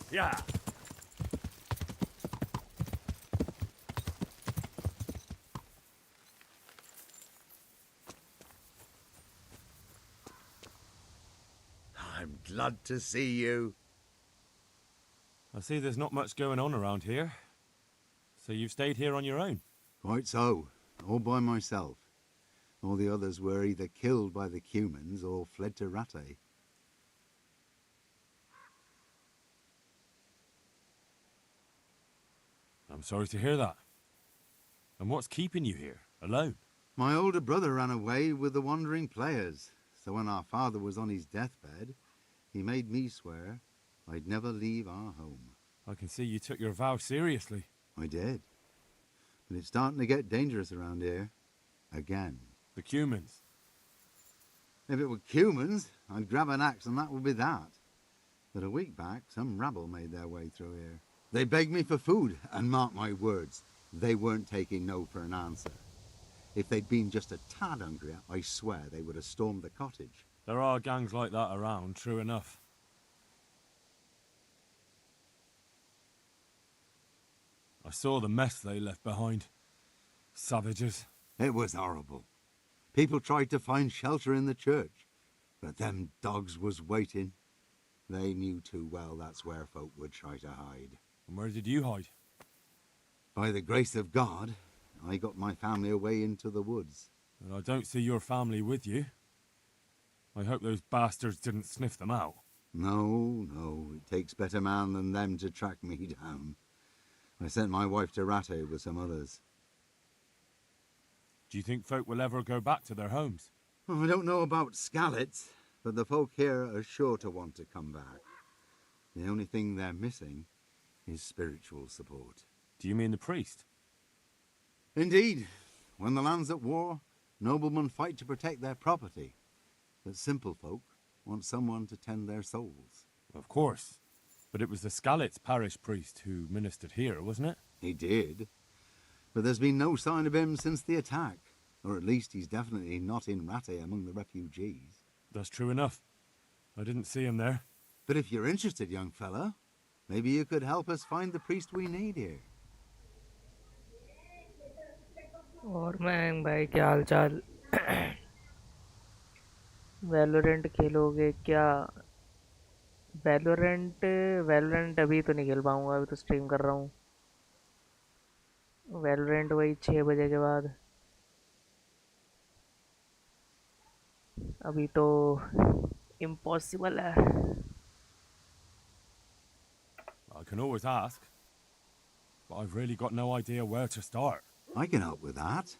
Yeah. I'm glad to see you. I see there's not much going on around here. So you've stayed here on your own? Quite so. All by myself. All the others were either killed by the Cumans or fled to Rattay. I'm sorry to hear that. And what's keeping you here, alone? My older brother ran away with the wandering players, so when our father was on his deathbed, he made me swear I'd never leave our home. I can see you took your vow seriously. I did. But it's starting to get dangerous around here. Again. The Cumans? If it were Cumans, I'd grab an axe and that would be that. But a week back, some rabble made their way through here. They begged me for food, and mark my words, they weren't taking no for an answer. If they'd been just a tad hungrier, I swear they would have stormed the cottage. There are gangs like that around, true enough. I saw the mess they left behind. Savages. It was horrible. People tried to find shelter in the church, but them dogs was waiting. They knew too well that's where folk would try to hide. And where did you hide? By the grace of God, I got my family away into the woods. And I don't see your family with you. I hope those bastards didn't sniff them out. No, it takes better man than them to track me down. I sent my wife to Rattay with some others. Do you think folk will ever go back to their homes? Well, I don't know about Skalitz, but the folk here are sure to want to come back. The only thing they're missing is spiritual support. Do you mean the priest? Indeed. When the land's at war, noblemen fight to protect their property. But simple folk want someone to tend their souls. Of course. But it was the Skalitz parish priest who ministered here, wasn't it? He did. But there's been no sign of him since the attack. Or at least he's definitely not in Rattay among the refugees. That's true enough. I didn't see him there. But if you're interested, young fella, maybe you could help us find the priest we need here. और मैं भाई क्या हाल चाल Valorant खेलोगे क्या Valorant अभी तो नहीं खेल पाऊंगा अभी तो स्ट्रीम कर रहा हूँ वैलोरेंट वही 6 बजे के बाद अभी तो इम्पॉसिबल है I can always ask. But I've really got no idea where to start. I can help with that.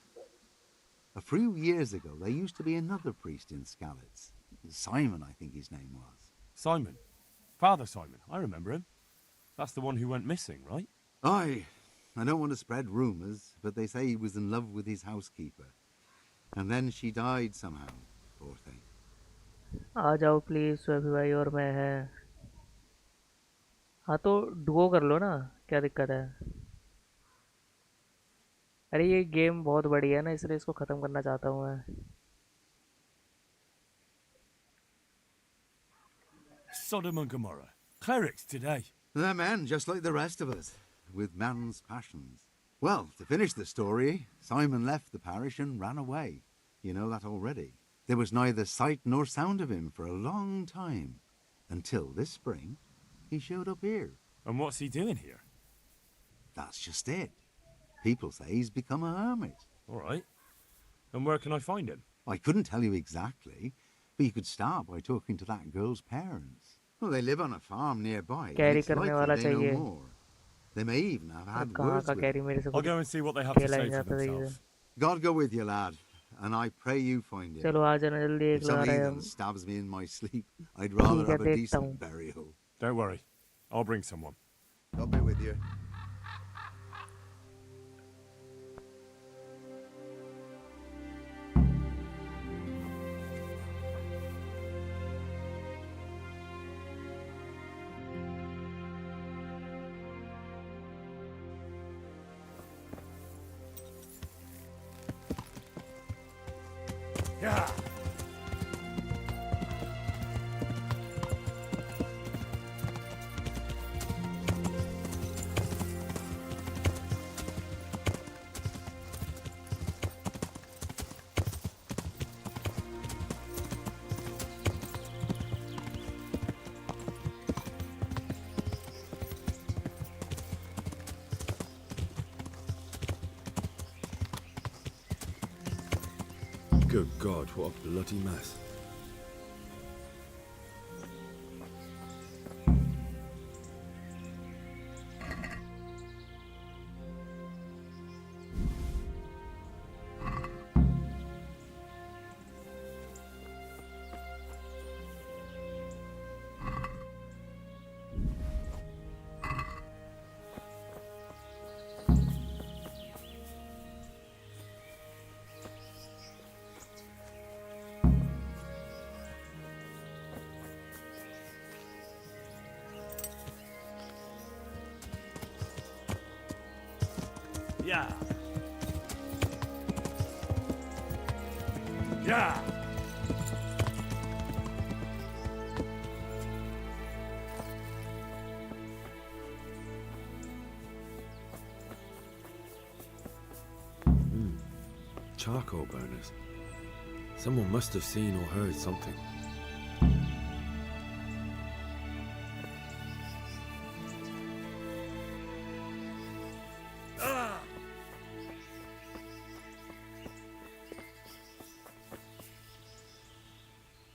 A few years ago, there used to be another priest in Skalitz. Simon, I think his name was. Simon? Father Simon, I remember him. That's the one who went missing, right? Aye. I don't want to spread rumours, but they say he was in love with his housekeeper. And then she died somehow, poor thing. आ जाओ please सभी भाई और मैं है हाँ तो Duo कर लो ना क्या दिक्कत है अरे ये गेम बहुत बढ़िया है ना इसलिए इसको ख़त्म करना चाहता हूँ मैं Sodom and Gomorrah. Clerics today. They're men, just like the rest of us, with man's passions. Well, to finish the story, Simon left the parish and ran away. You know that already. There was neither sight nor sound of him for a long time. Until this spring, he showed up here. And what's he doing here? That's just it. People say he's become a hermit. All right. And where can I find him? I couldn't tell you exactly, but you could start by talking to that girl's parents. Well, they live on a farm nearby. Carry It's करने वाला likely they know चाहिए more. They may even have had कहाँ words का with carry him. मेरे से I'll go and see what they have to खेला say he for जाता था ये themselves. God go with you, lad. and I pray you find him. चलो आ जाना जल्दी If एक some ला रहे हैं heathen हम stabs me in my sleep, I'd rather ठीक है have a देखता decent हूँ burial. Don't worry. I'll bring someone. I'll be with you. Yeah. Good God, what a bloody mess. Yeah. Yeah. Charcoal burners. Someone must have seen or heard something.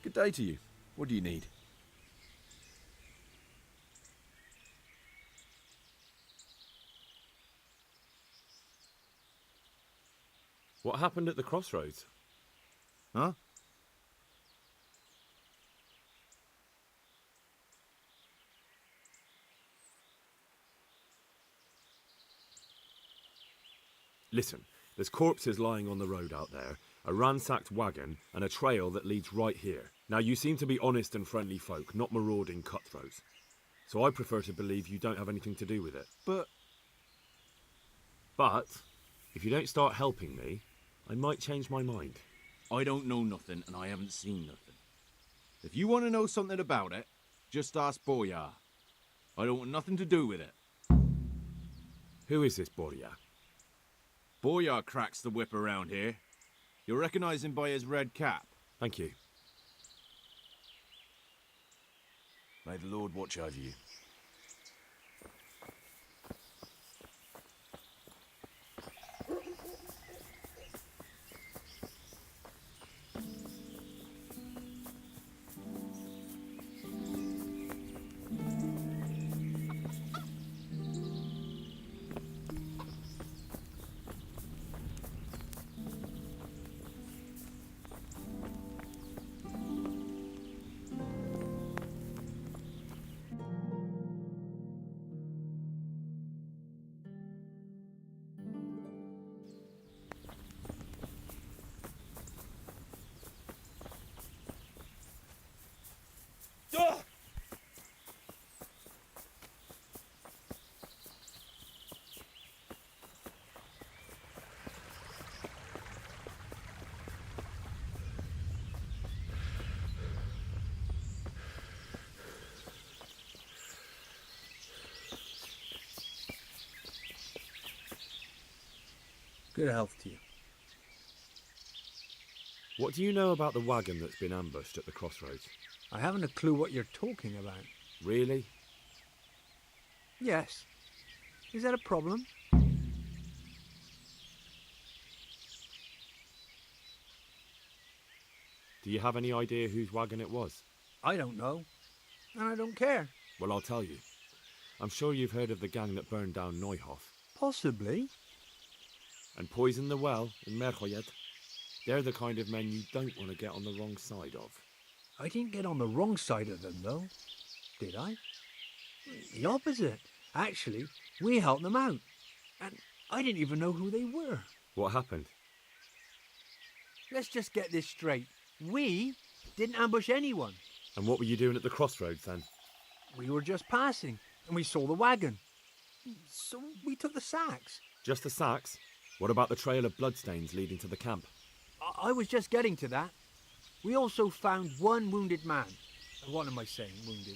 Good day to you. What do you need? What happened at the crossroads? Huh? Listen, there's corpses lying on the road out there, a ransacked wagon, and a trail that leads right here. Now, you seem to be honest and friendly folk, not marauding cutthroats. So I prefer to believe you don't have anything to do with it. But if you don't start helping me, I might change my mind. I don't know nothing, and I haven't seen nothing. If you want to know something about it, just ask Boyar. I don't want nothing to do with it. Who is this Boyar? Boyar cracks the whip around here. You'll recognize him by his red cap. Thank you. May the Lord watch over you. Good health to you. What do you know about the wagon that's been ambushed at the crossroads? I haven't a clue what you're talking about. Really? Yes. Is that a problem? Do you have any idea whose wagon it was? I don't know. And I don't care. Well, I'll tell you. I'm sure you've heard of the gang that burned down Neuhof. Possibly. And poisoned the well in Merchoyed. They're the kind of men you don't want to get on the wrong side of. I didn't get on the wrong side of them, though. Did I? The opposite. Actually, we helped them out. And I didn't even know who they were. What happened? Let's just get this straight. We didn't ambush anyone. And what were you doing at the crossroads then? We were just passing, and we saw the wagon. So we took the sacks. Just the sacks? What about the trail of bloodstains leading to the camp? I was just getting to that. We also found one wounded man. What am I saying, wounded?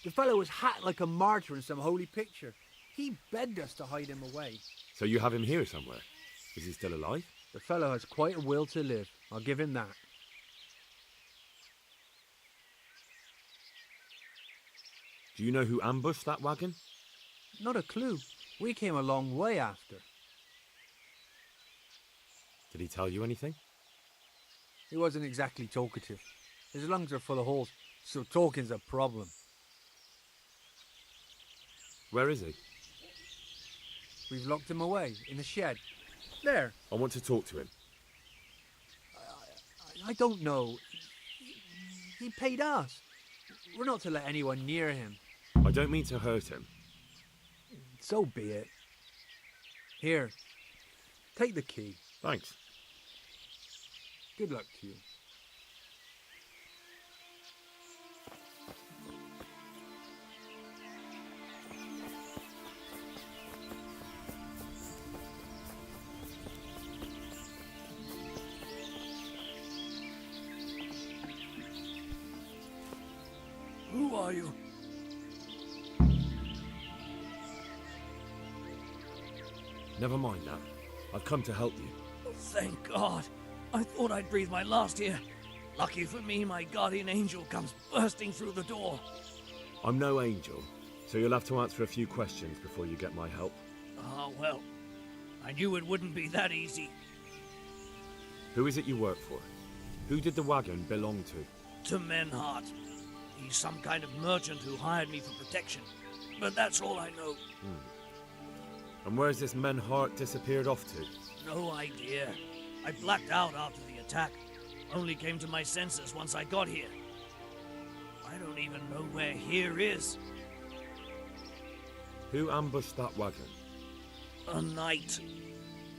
The fellow was hacked like a martyr in some holy picture. He begged us to hide him away. So you have him here somewhere? Is he still alive? The fellow has quite a will to live. I'll give him that. Do you know who ambushed that wagon? Not a clue. We came a long way after. Did he tell you anything? He wasn't exactly talkative. His lungs are full of holes, so talking's a problem. Where is he? We've locked him away in the shed. There. I want to talk to him. I don't know. He paid us. We're not to let anyone near him. I don't mean to hurt him. So be it. Here. Take the key. Thanks. Good luck to you. Who are you? Never mind that. I've come to help you. Thank God. I thought I'd breathe my last here. Lucky for me, my guardian angel comes bursting through the door. I'm no angel, so you'll have to answer a few questions before you get my help. Ah, well. I knew it wouldn't be that easy. Who is it you work for? Who did the wagon belong to? To Menhart. He's some kind of merchant who hired me for protection. But that's all I know. And where's this Menhart disappeared off to? No idea. I blacked out after the attack. Only came to my senses once I got here. I don't even know where here is. Who ambushed that wagon? A knight.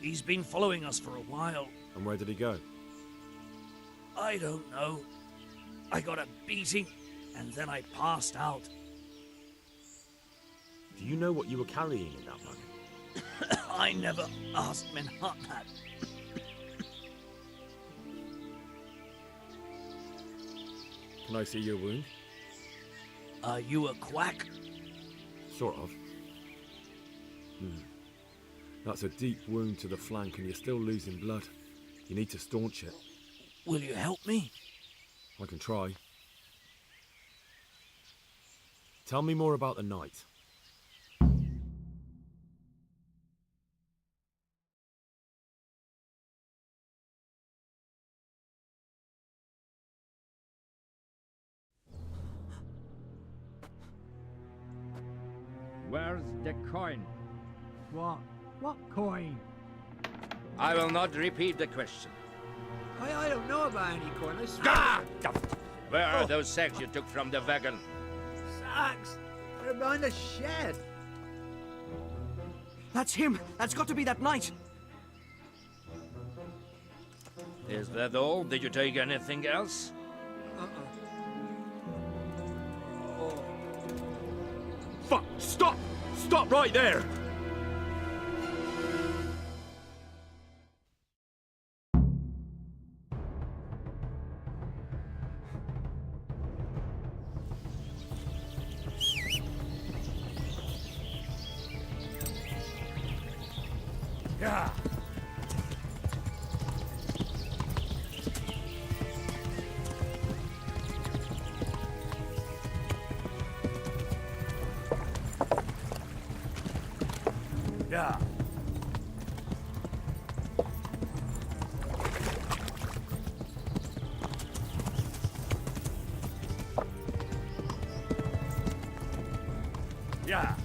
He's been following us for a while. And where did he go? I don't know. I got a beating, and then I passed out. Do you know what you were carrying in that wagon? I never asked Menhart that. Can I see your wound? Are you a quack? Sort of. That's a deep wound to the flank and you're still losing blood. You need to staunch it. Will you help me? I can try. Tell me more about the night. Where's the coin? What? What coin? I will not repeat the question. I don't know about any coin, I swear. Ah! Where are those sacks you took from the wagon? Sacks! They're behind the shed. That's him! That's got to be that knight! Is that all? Did you take anything else? Fuck! Stop! Stop right there! Yeah. Yeah. Yeah.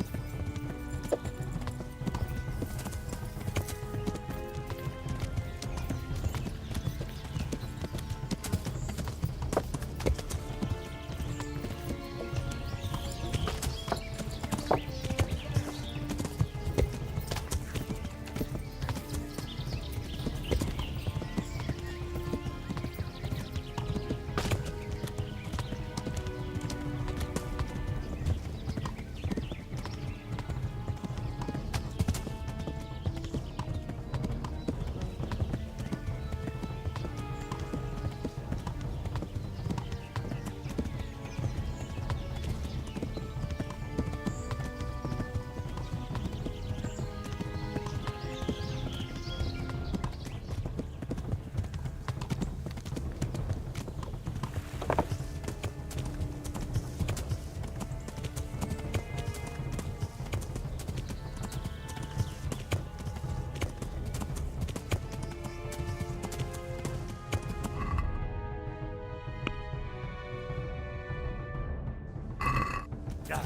Yeah.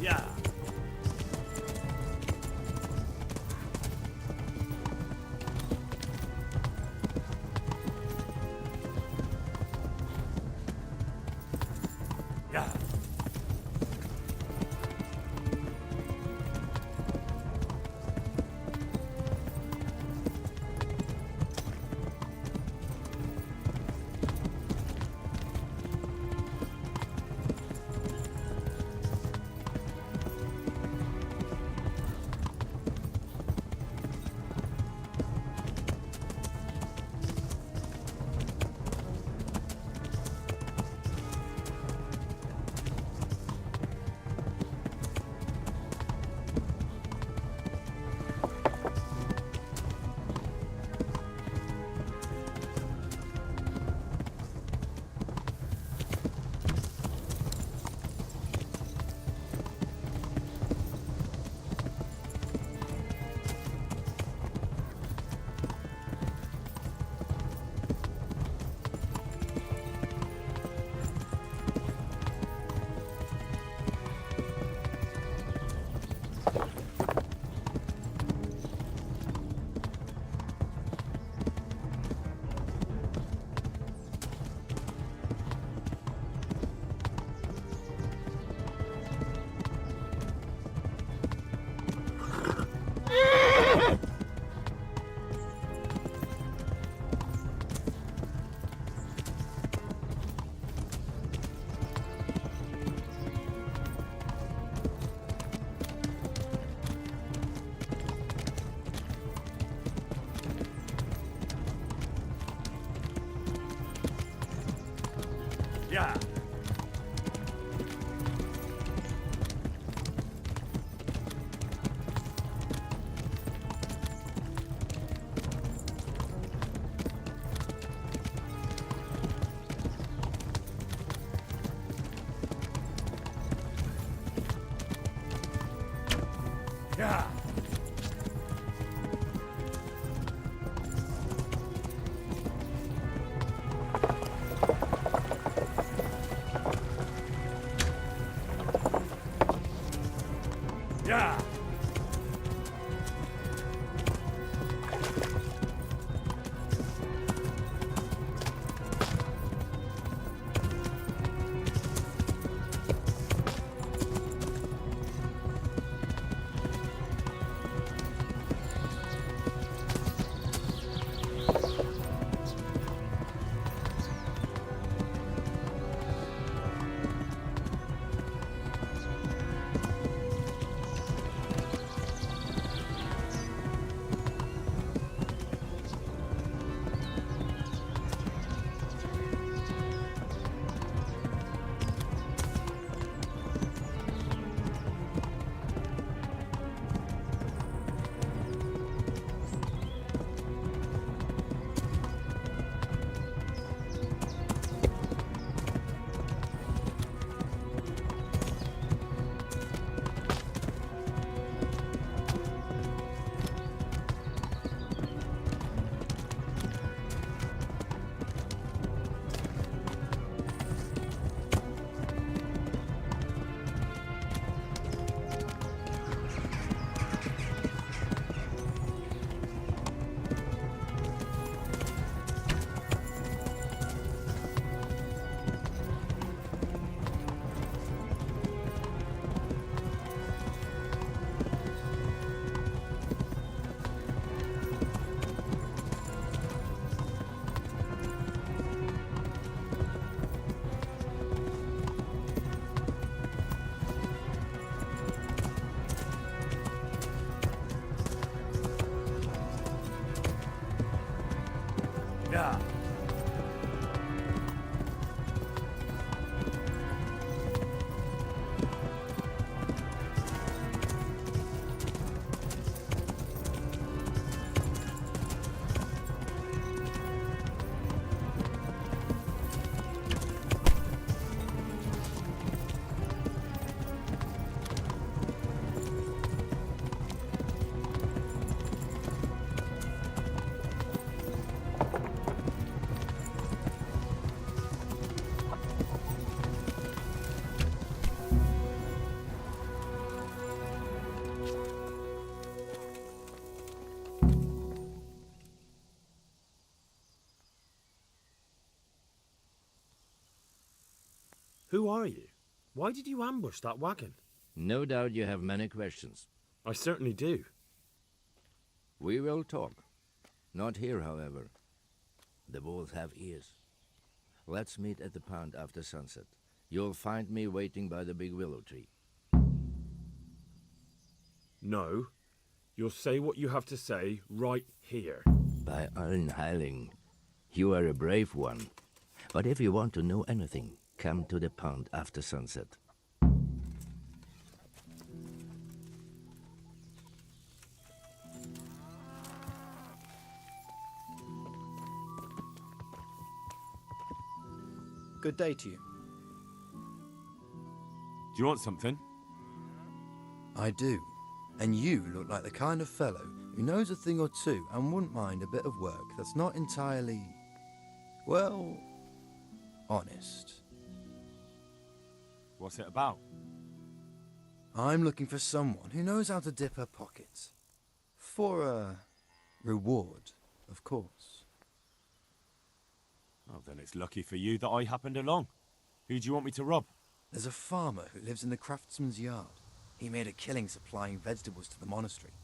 Yeah. Yeah. Yeah. Yeah. Yeah. Yeah. Who are you? Why did you ambush that wagon? No doubt you have many questions. I certainly do. We will talk. Not here, however. The wolves have ears. Let's meet at the pond after sunset. You'll find me waiting by the big willow tree. No. You'll say what you have to say right here. By Allen Heiling, you are a brave one. But if you want to know anything, come to the pond after sunset. Good day to you. Do you want something? I do. And you look like the kind of fellow who knows a thing or two and wouldn't mind a bit of work that's not entirely, well, honest. What's it about? I'm looking for someone who knows how to dip her pockets. For a reward, of course. Oh, then it's lucky for you that I happened along. Who do you want me to rob? There's a farmer who lives in the craftsman's yard. He made a killing supplying vegetables to the monastery.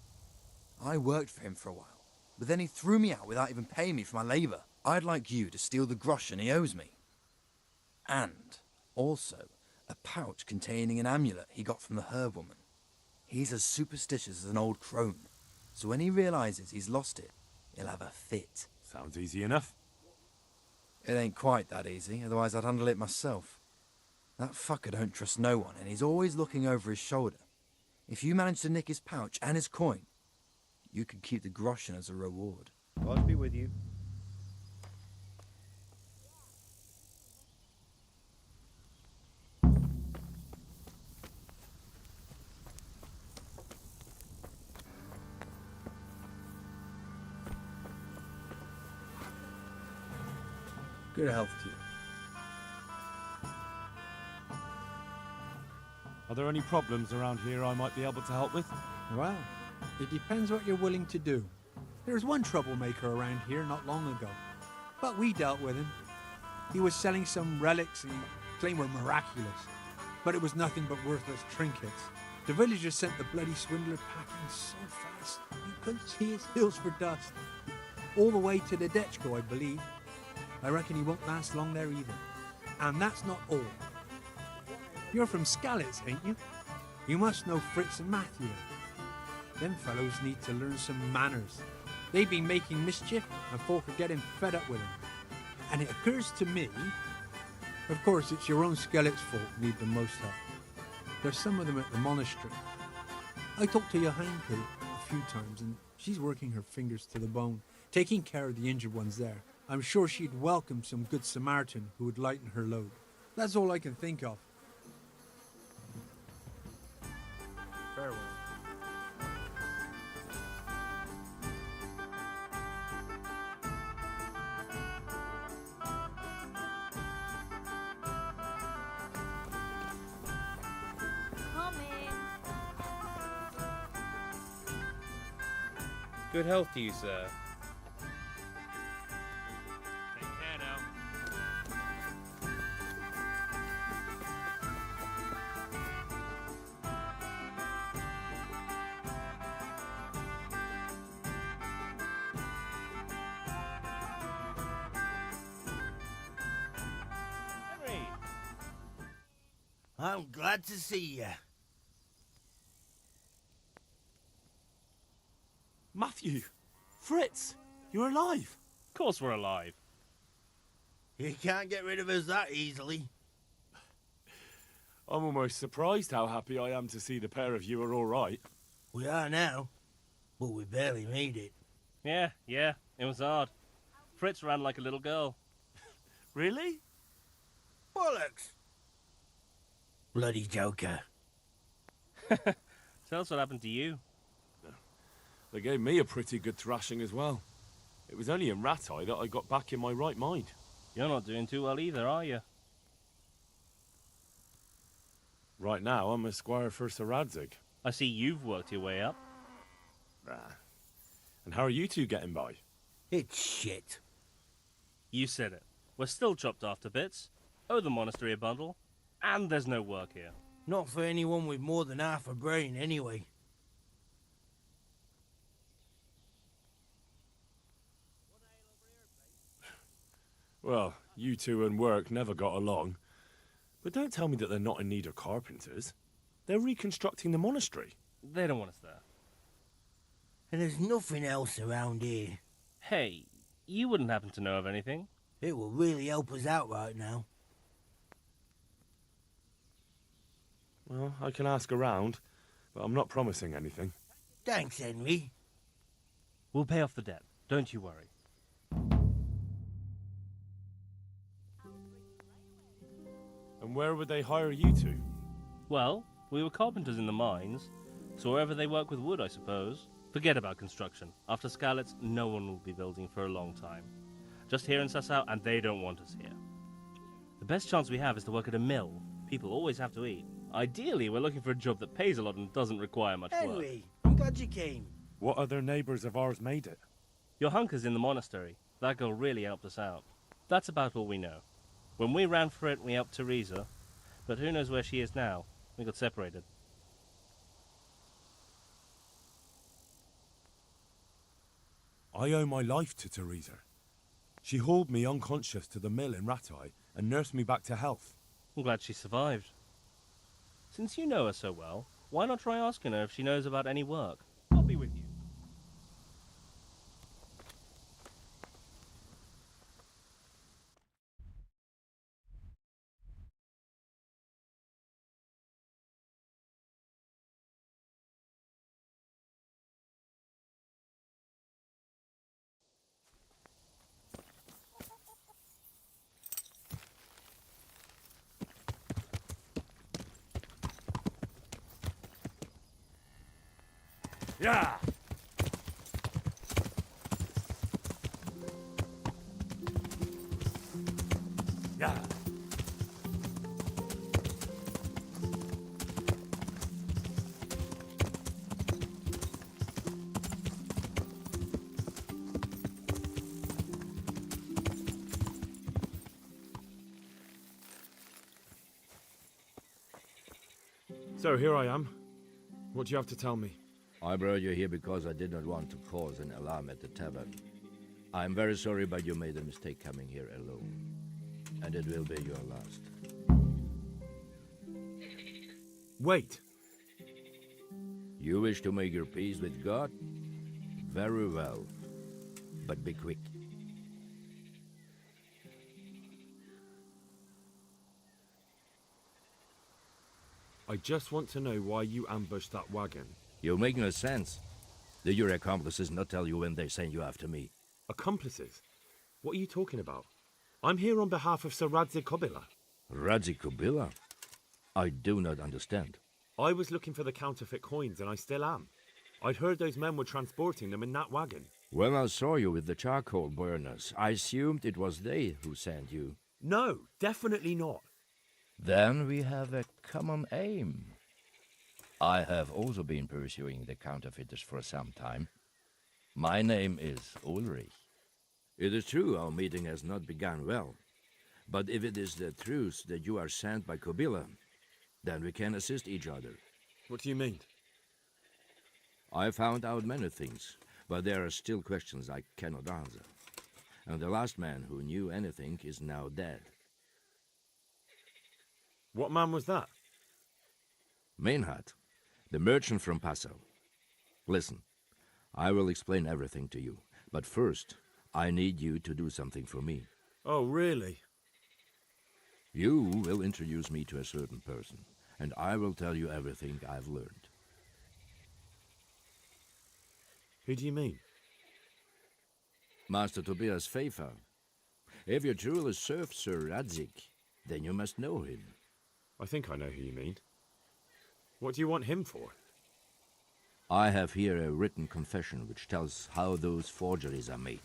I worked for him for a while, but then he threw me out without even paying me for my labour. I'd like you to steal the groschen he owes me. And also a pouch containing an amulet he got from the herb woman. He's as superstitious as an old crone, so when he realises he's lost it, he'll have a fit. Sounds easy enough. It ain't quite that easy, otherwise I'd handle it myself. That fucker don't trust no one, and he's always looking over his shoulder. If you manage to nick his pouch and his coin, you could keep the groschen as a reward. God be with you. Good health to you. Are there any problems around here I might be able to help with? Well, it depends what you're willing to do. There was one troublemaker around here not long ago, but we dealt with him. He was selling some relics he claimed were miraculous, but it was nothing but worthless trinkets. The villagers sent the bloody swindler packing so fast, you couldn't see his heels for dust. All the way to the Dechko, I believe. I reckon he won't last long there either. And that's not all. You're from Skalitz, ain't you? You must know Fritz and Matthew. Them fellows need to learn some manners. They've been making mischief, and folk are getting fed up with them. And it occurs to me, of course, it's your own Skalitz folk need the most help. There's some of them at the monastery. I talked to Johanka a few times, and she's working her fingers to the bone, taking care of the injured ones there. I'm sure she'd welcome some good Samaritan who would lighten her load. That's all I can think of. Farewell. Good health to you, sir. Take care now. Henry! I'm glad to see you. Matthew! Fritz! You're alive! Of course we're alive. You can't get rid of us that easily. I'm almost surprised how happy I am to see the pair of you are all right. We are now, but we barely made it. Yeah, it was hard. Fritz ran like a little girl. Really? Bollocks! Bloody joker. Tell us what happened to you. They gave me a pretty good thrashing as well. It was only in Rattay that I got back in my right mind. You're not doing too well either, are you? Right now, I'm a squire for Sir Radzig. I see you've worked your way up. And how are you two getting by? It's shit. You said it. We're still chopped off to bits. Owe the monastery a bundle. And there's no work here. Not for anyone with more than half a brain, anyway. Well, you two and work never got along. But don't tell me that they're not in need of carpenters. They're reconstructing the monastery. They don't want us there. And there's nothing else around here. Hey, you wouldn't happen to know of anything? It will really help us out right now. Well, I can ask around, but I'm not promising anything. Thanks, Henry. We'll pay off the debt. Don't you worry. And where would they hire you to? Well, we were carpenters in the mines, so wherever they work with wood, I suppose. Forget about construction. After Skalitz, no one will be building for a long time. Just here in Sasau, and they don't want us here. The best chance we have is to work at a mill. People always have to eat. Ideally, we're looking for a job that pays a lot and doesn't require much work. Henry, I'm glad you came. What other neighbours of ours made it? Your hunker's in the monastery. That girl really helped us out. That's about all we know. When we ran for it, we helped Teresa. But who knows where she is now? We got separated. I owe my life to Teresa. She hauled me unconscious to the mill in Ratai and nursed me back to health. I'm glad she survived. Since you know her so well, why not try asking her if she knows about any work? I'll be with you. Yeah! Yeah! So here I am. What do you have to tell me? I brought you here because I did not want to cause an alarm at the tavern. I'm very sorry, but you made a mistake coming here alone. And it will be your last. Wait! You wish to make your peace with God? Very well. But be quick. I just want to know why you ambushed that wagon. You make no sense. Did your accomplices not tell you when they sent you after me? Accomplices? What are you talking about? I'm here on behalf of Sir Radzik Kobila. Radzik Kobila? I do not understand. I was looking for the counterfeit coins, and I still am. I'd heard those men were transporting them in that wagon. When I saw you with the charcoal burners, I assumed it was they who sent you. No, definitely not. Then we have a common aim. I have also been pursuing the counterfeiters for some time. My name is Ulrich. It is true our meeting has not begun well. But if it is the truth that you are sent by Kobila, then we can assist each other. What do you mean? I found out many things, but there are still questions I cannot answer. And the last man who knew anything is now dead. What man was that? Meinhard, the merchant from Passau. Listen, I will explain everything to you, but first, I need you to do something for me. Oh, really? You will introduce me to a certain person, and I will tell you everything I've learned. Who do you mean? Master Tobias Pfeiffer. If you truly serve Sir Radzik, then you must know him. I think I know who you mean. What do you want him for? I have here a written confession which tells how those forgeries are made.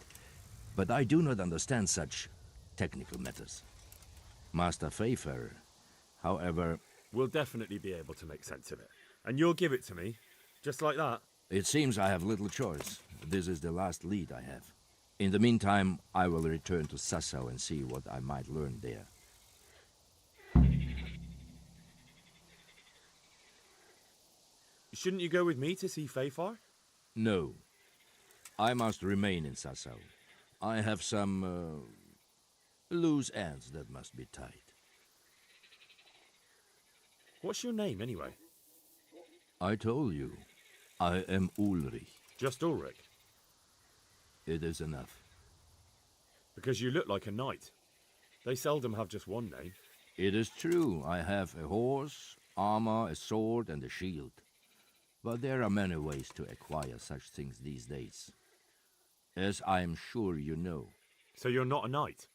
But I do not understand such technical matters. Master Pfeiffer, however... We'll definitely be able to make sense of it. And you'll give it to me, just like that? It seems I have little choice. This is the last lead I have. In the meantime, I will return to Sasau and see what I might learn there. Shouldn't you go with me to see Fafar? No. I must remain in Sasau. I have some loose ends that must be tied. What's your name, anyway? I told you. I am Ulrich. Just Ulrich? It is enough. Because you look like a knight. They seldom have just one name. It is true. I have a horse, armor, a sword, and a shield. But there are many ways to acquire such things these days. As I am sure you know. So you're not a knight?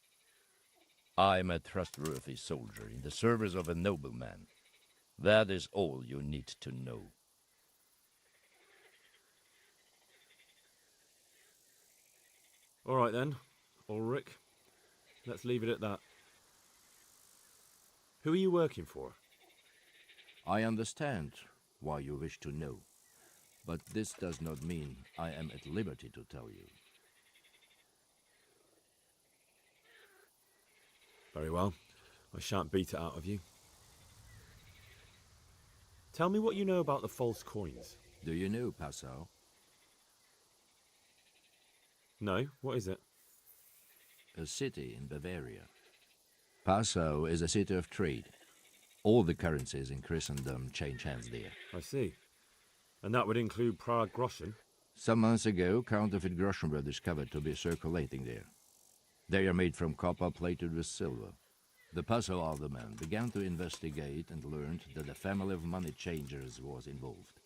I am a trustworthy soldier in the service of a nobleman. That is all you need to know. All right then, Ulrich. Let's leave it at that. Who are you working for? I understand why you wish to know, but this does not mean I am at liberty to tell you. Very well. I shan't beat it out of you. Tell me what you know about the false coins. Do you know Passau? No, what is it? A city in Bavaria. Passau is a city of trade. All the currencies in Christendom change hands there. I see. And that would include Prague groschen? Some months ago, counterfeit groschen were discovered to be circulating there. They are made from copper plated with silver. The Passau alderman began to investigate and learned that a family of money changers was involved.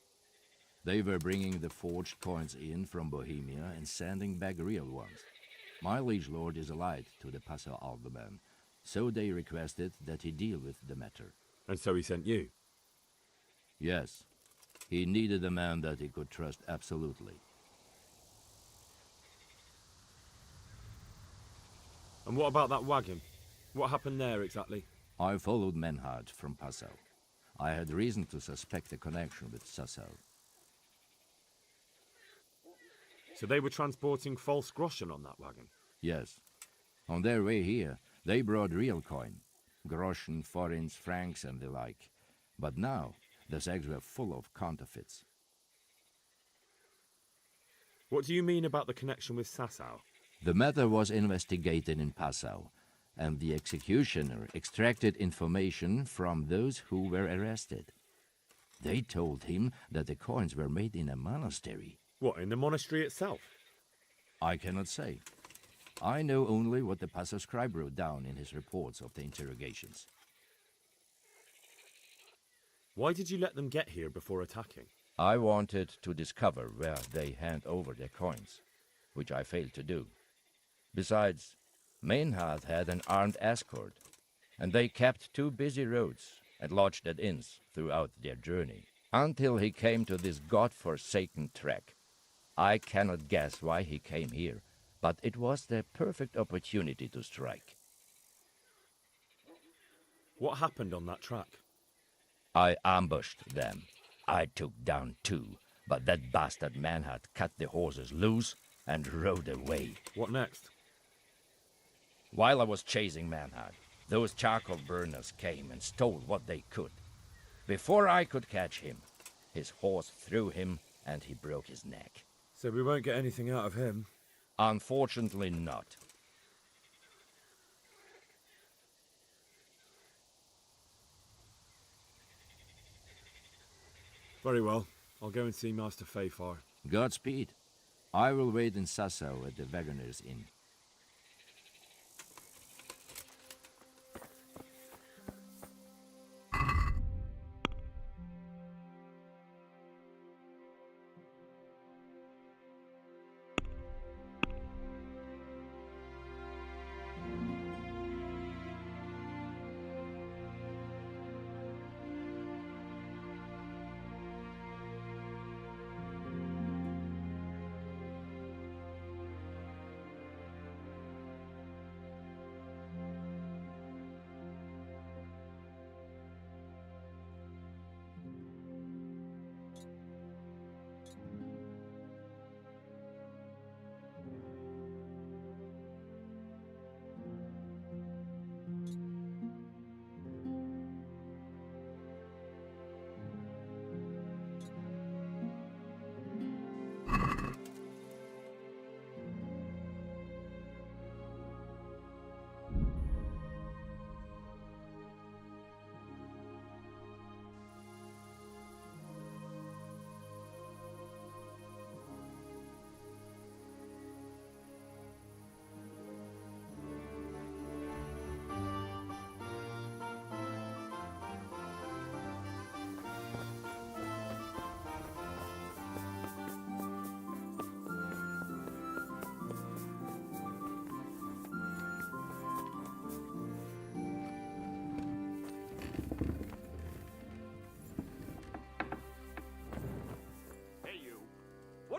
They were bringing the forged coins in from Bohemia and sending back real ones. My liege lord is allied to the Passau alderman, so they requested that he deal with the matter. And so he sent you? Yes. He needed a man that he could trust absolutely. And what about that wagon? What happened there exactly? I followed Menhard from Passau. I had reason to suspect a connection with Sasau. So they were transporting false groschen on that wagon? Yes. On their way here, they brought real coin. Groschen, forints, francs, and the like. But now, the sacks were full of counterfeits. What do you mean about the connection with Sasau? The matter was investigated in Passau, and the executioner extracted information from those who were arrested. They told him that the coins were made in a monastery. What, in the monastery itself? I cannot say. I know only what the Passau scribe wrote down in his reports of the interrogations. Why did you let them get here before attacking? I wanted to discover where they hand over their coins, which I failed to do. Besides, Meinhard had an armed escort, and they kept two busy roads and lodged at inns throughout their journey, until he came to this god-forsaken track. I cannot guess why he came here, but it was the perfect opportunity to strike. What happened on that track? I ambushed them. I took down two, but that bastard Manhart cut the horses loose and rode away. What next? While I was chasing Manhart, those charcoal burners came and stole what they could. Before I could catch him, his horse threw him and he broke his neck. So we won't get anything out of him? Unfortunately not. Very well. I'll go and see Master Fafar. Godspeed. I will wait in Sasau at the Wagoner's Inn.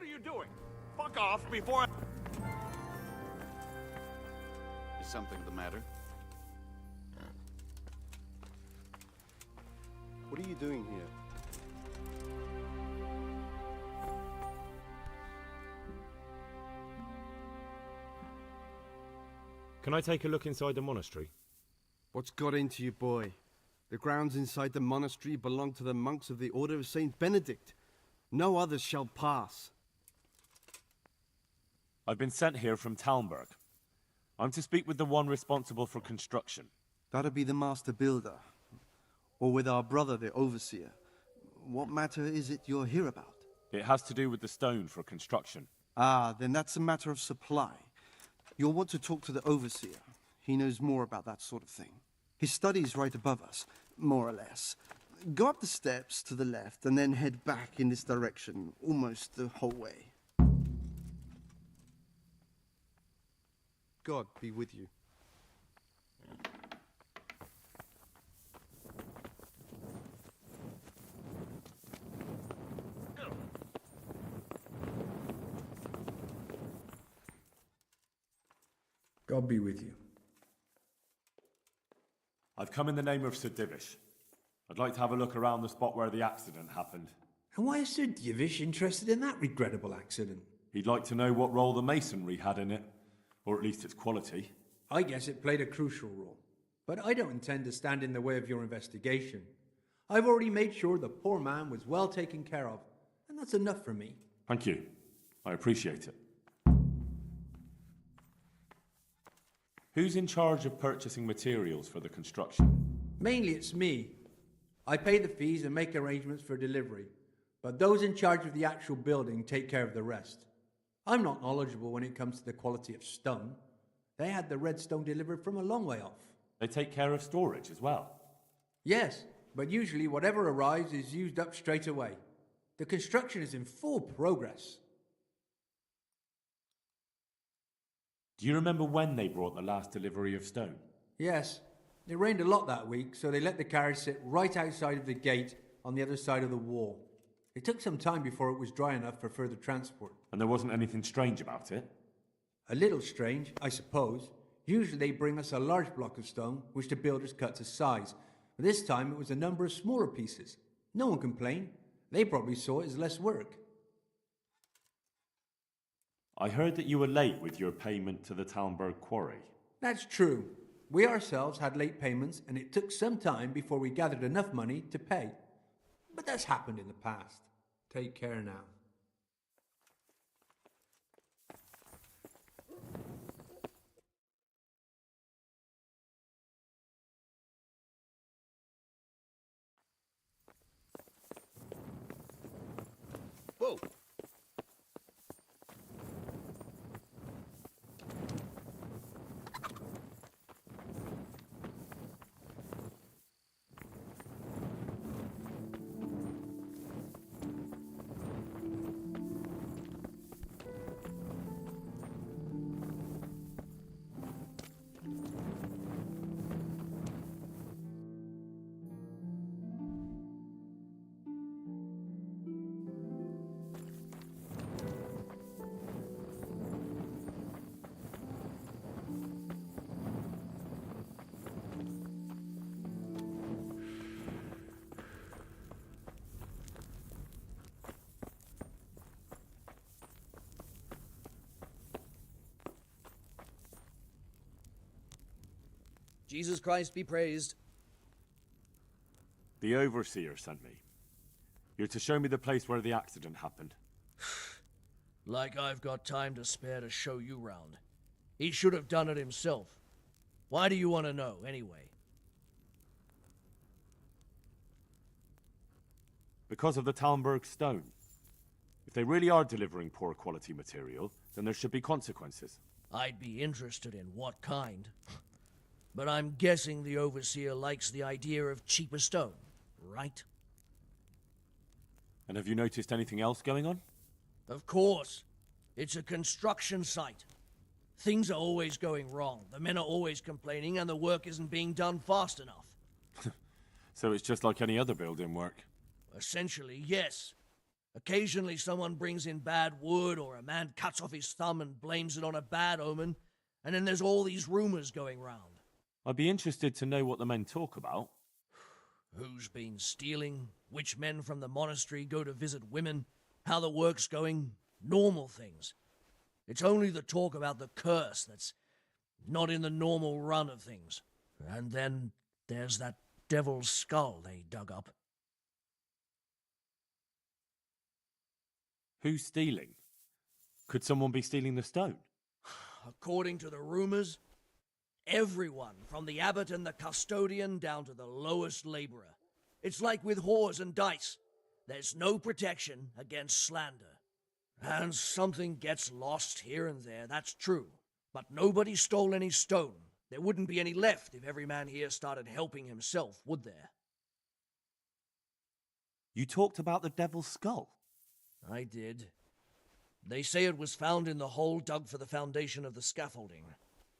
What are you doing? Fuck off before I... Is something the matter? What are you doing here? Can I take a look inside the monastery? What's got into you, boy? The grounds inside the monastery belong to the monks of the Order of Saint Benedict. No others shall pass. I've been sent here from Talmberg. I'm to speak with the one responsible for construction. That'd be the master builder. Or with our brother, the overseer. What matter is it you're here about? It has to do with the stone for construction. Ah, then that's a matter of supply. You'll want to talk to the overseer. He knows more about that sort of thing. His study's right above us, more or less. Go up the steps to the left and then head back in this direction, almost the whole way. God be with you. God be with you. I've come in the name of Sir Divish. I'd like to have a look around the spot where the accident happened. And why is Sir Divish interested in that regrettable accident? He'd like to know what role the masonry had in it, or at least its quality. I guess it played a crucial role. But I don't intend to stand in the way of your investigation. I've already made sure the poor man was well taken care of, and that's enough for me. Thank you. I appreciate it. Who's in charge of purchasing materials for the construction? Mainly it's me. I pay the fees and make arrangements for delivery, but those in charge of the actual building take care of the rest. I'm not knowledgeable when it comes to the quality of stone. They had the red stone delivered from a long way off. They take care of storage as well? Yes, but usually whatever arrives is used up straight away. The construction is in full progress. Do you remember when they brought the last delivery of stone? Yes, it rained a lot that week, so they let the carriage sit right outside of the gate on the other side of the wall. It took some time before it was dry enough for further transport. And there wasn't anything strange about it? A little strange, I suppose. Usually they bring us a large block of stone, which the builders cut to size. But this time it was a number of smaller pieces. No one complained. They probably saw it as less work. I heard that you were late with your payment to the Talmberg quarry. That's true. We ourselves had late payments, and it took some time before we gathered enough money to pay. But that's happened in the past. Take care now. Whoa! Jesus Christ be praised. The overseer sent me. You're to show me the place where the accident happened. Like I've got time to spare to show you round. He should have done it himself. Why do you want to know, anyway? Because of the Talmberg stone. If they really are delivering poor quality material, then there should be consequences. I'd be interested in what kind. But I'm guessing the overseer likes the idea of cheaper stone, right? And have you noticed anything else going on? Of course. It's a construction site. Things are always going wrong. The men are always complaining, and the work isn't being done fast enough. So it's just like any other building work? Essentially, yes. Occasionally someone brings in bad wood, or a man cuts off his thumb and blames it on a bad omen, and then there's all these rumors going round. I'd be interested to know what the men talk about. Who's been stealing, which men from the monastery go to visit women, how the work's going, normal things. It's only the talk about the curse that's not in the normal run of things. And then there's that devil's skull they dug up. Who's stealing? Could someone be stealing the stone? According to the rumors, everyone from the abbot and the custodian down to the lowest laborer. It's like with whores and dice. There's no protection against slander. And something gets lost here and there, that's true. But nobody stole any stone. There wouldn't be any left if every man here started helping himself, would there? You talked about the devil's skull. I did. They say it was found in the hole dug for the foundation of the scaffolding.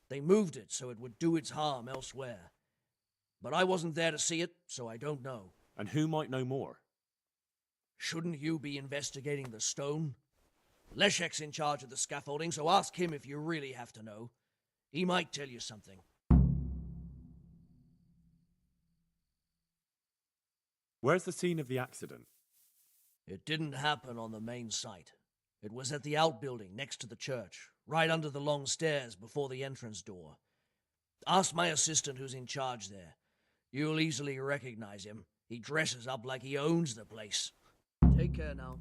They moved it so it would do its harm elsewhere. But I wasn't there to see it, so I don't know. And who might know more? Shouldn't you be investigating the stone? Leszek's in charge of the scaffolding, so ask him if you really have to know. He might tell you something. Where's the scene of the accident? It didn't happen on the main site. It was at the outbuilding next to the church, right under the long stairs before the entrance door. Ask my assistant who's in charge there. You'll easily recognize him. He dresses up like he owns the place. Take care now.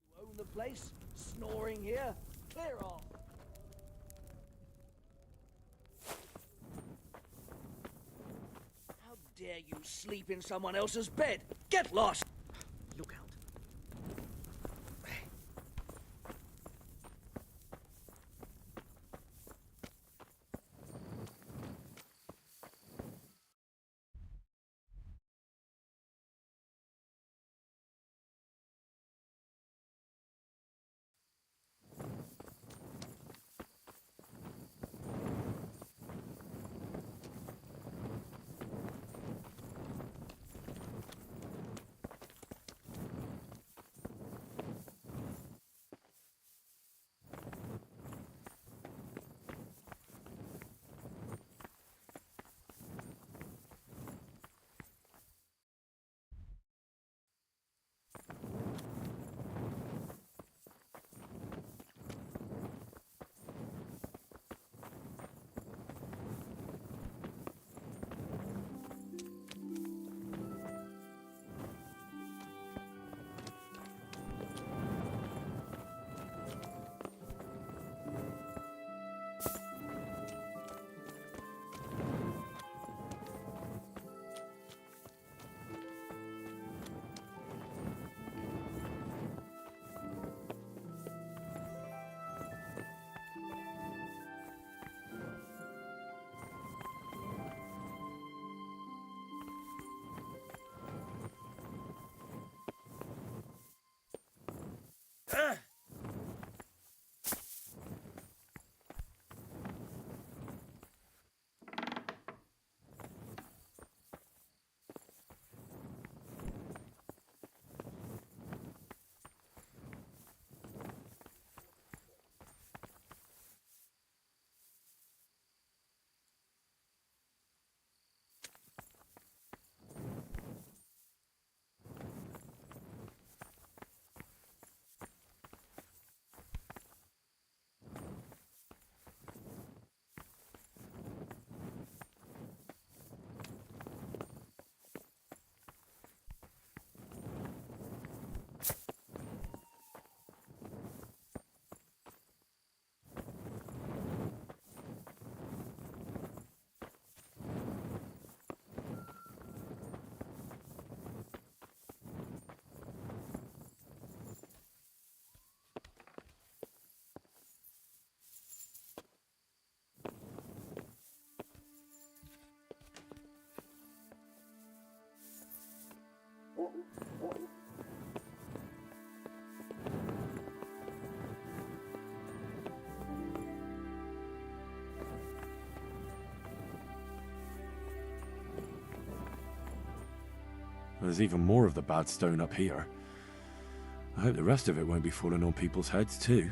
You own the place? Snoring here? Clear off! How dare you sleep in someone else's bed? Get lost! Look out. There's even more of the bad stone up here. I hope the rest of it won't be falling on people's heads too.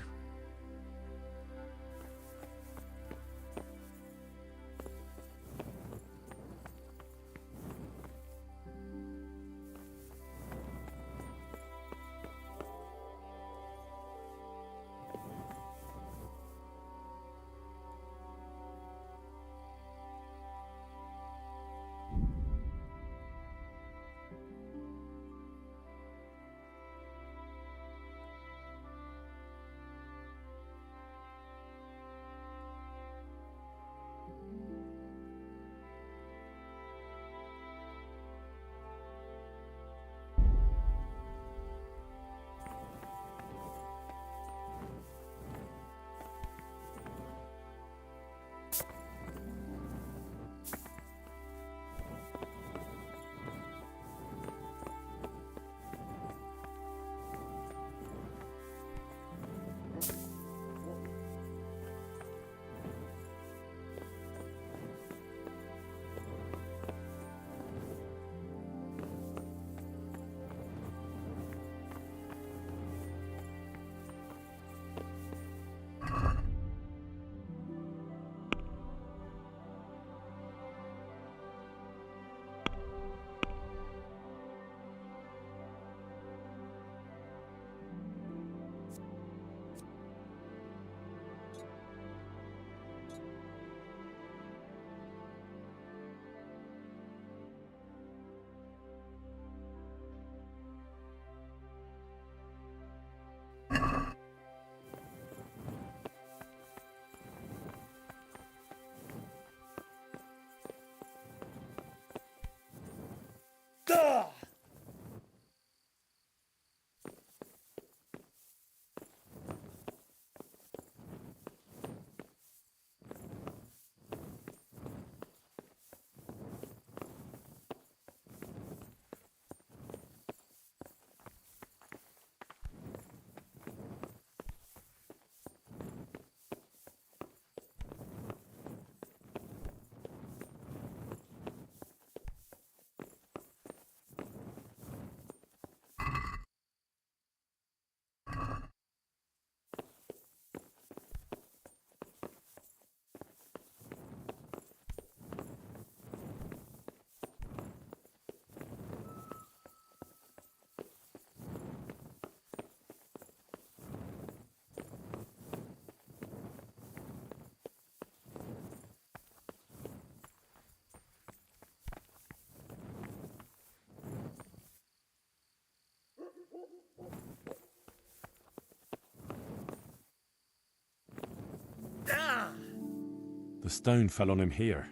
The stone fell on him here.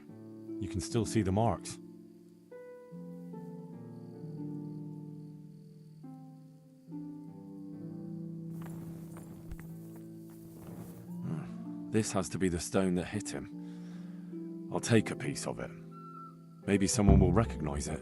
You can still see the marks. This has to be the stone that hit him. I'll take a piece of it. Maybe someone will recognize it.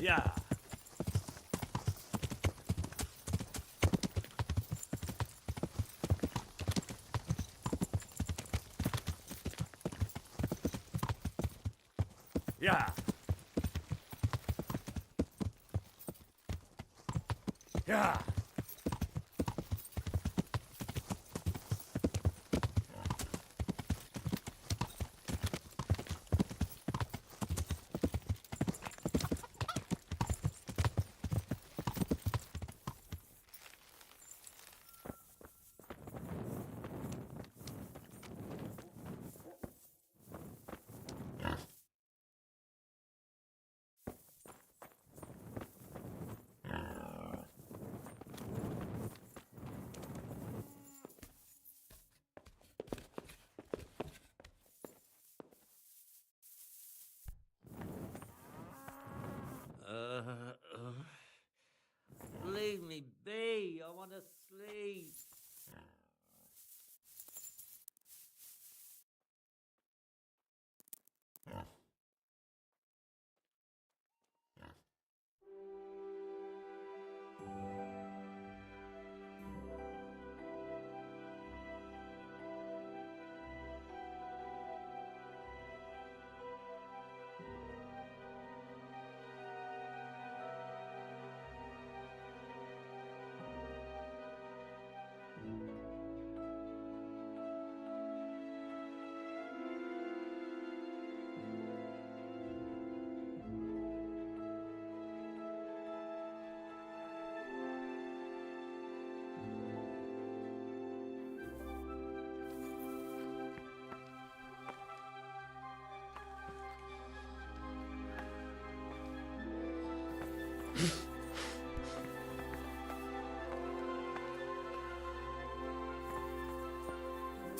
Yeah. Yeah. Yeah.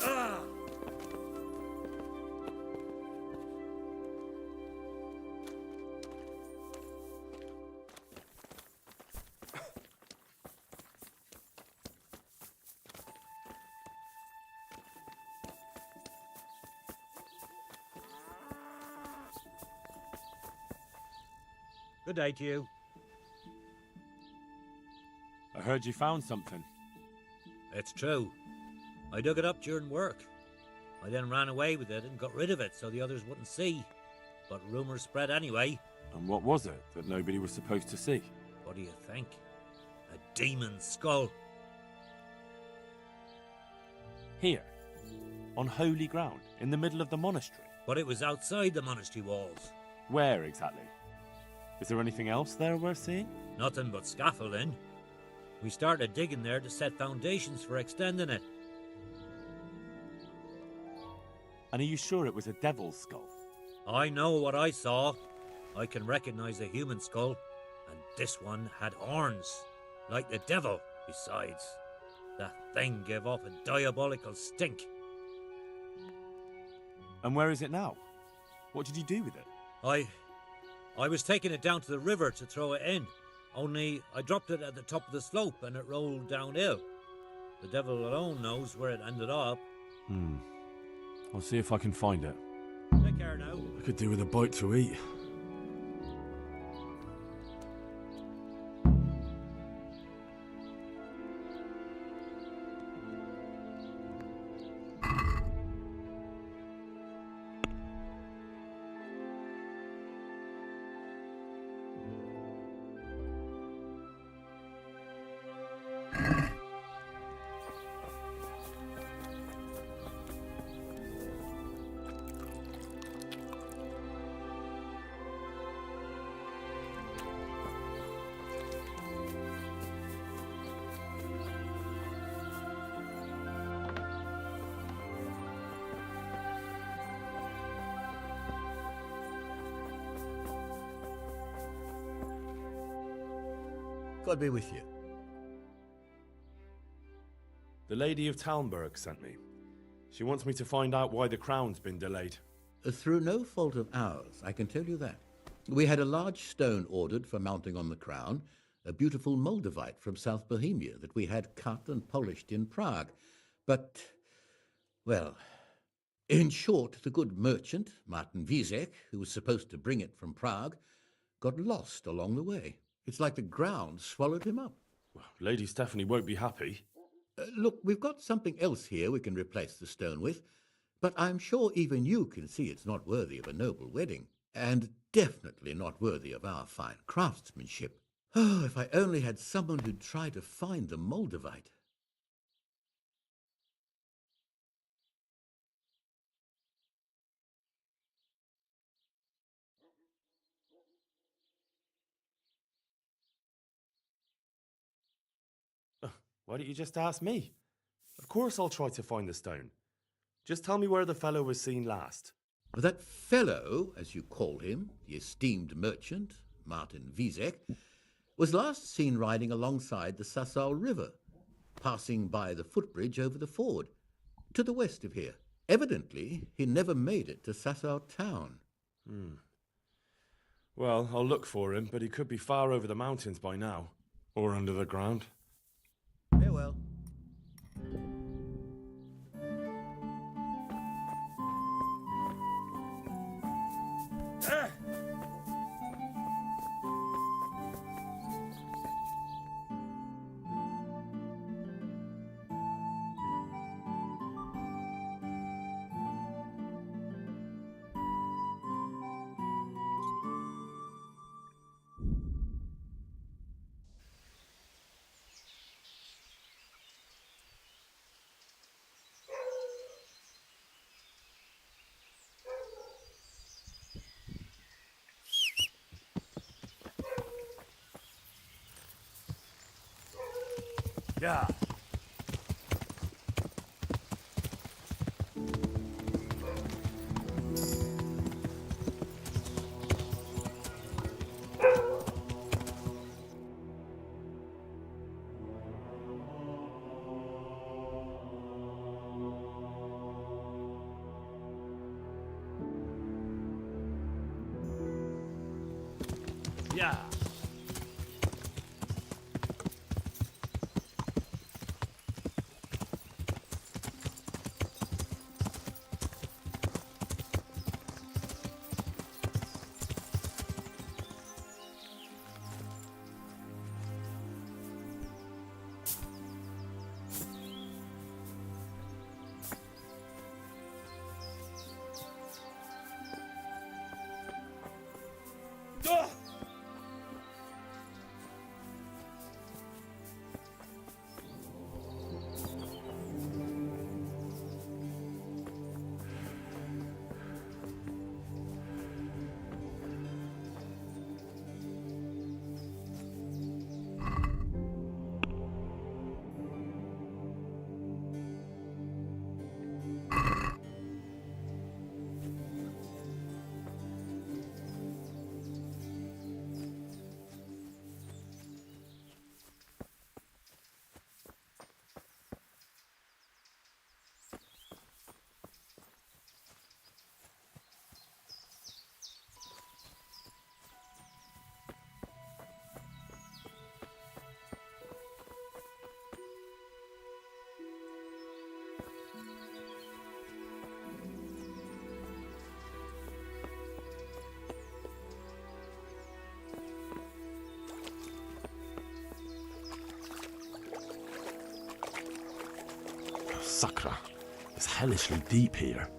Ah! Good day to you. I heard you found something. It's true. I dug it up during work. I then ran away with it and got rid of it so the others wouldn't see. But rumours spread anyway. And what was it that nobody was supposed to see? What do you think? A demon's skull. Here, on holy ground, in the middle of the monastery. But it was outside the monastery walls. Where exactly? Is there anything else there worth seeing? Nothing but scaffolding. We started digging there to set foundations for extending it. And are you sure it was a devil's skull? I know what I saw. I can recognize a human skull, and this one had horns, like the devil, besides. That thing gave off a diabolical stink. And where is it now? What did you do with it? I was taking it down to the river to throw it in, only I dropped it at the top of the slope and it rolled downhill. The devil alone knows where it ended up. I'll see if I can find it. Take care now. I could do with a bite to eat. God be with you. The Lady of Talmberg sent me. She wants me to find out why the crown's been delayed. Through no fault of ours, I can tell you that. We had a large stone ordered for mounting on the crown, a beautiful Moldavite from South Bohemia that we had cut and polished in Prague. But, well, in short, the good merchant, Martin Wiesek, who was supposed to bring it from Prague, got lost along the way. It's like the ground swallowed him up. Well, Lady Stephanie won't be happy. Look, we've got something else here we can replace the stone with, but I'm sure even you can see it's not worthy of a noble wedding, and definitely not worthy of our fine craftsmanship. Oh, if I only had someone who'd try to find the Moldavite. Why don't you just ask me? Of course I'll try to find the stone. Just tell me where the fellow was seen last. That fellow, as you call him, the esteemed merchant, Martin Wiesek, was last seen riding alongside the Sassau River, passing by the footbridge over the ford, to the west of here. Evidently, he never made it to Sassau town. Well, I'll look for him, but he could be far over the mountains by now. Or under the ground. Farewell. Yeah. Yeah. Sakra. It's hellishly deep here.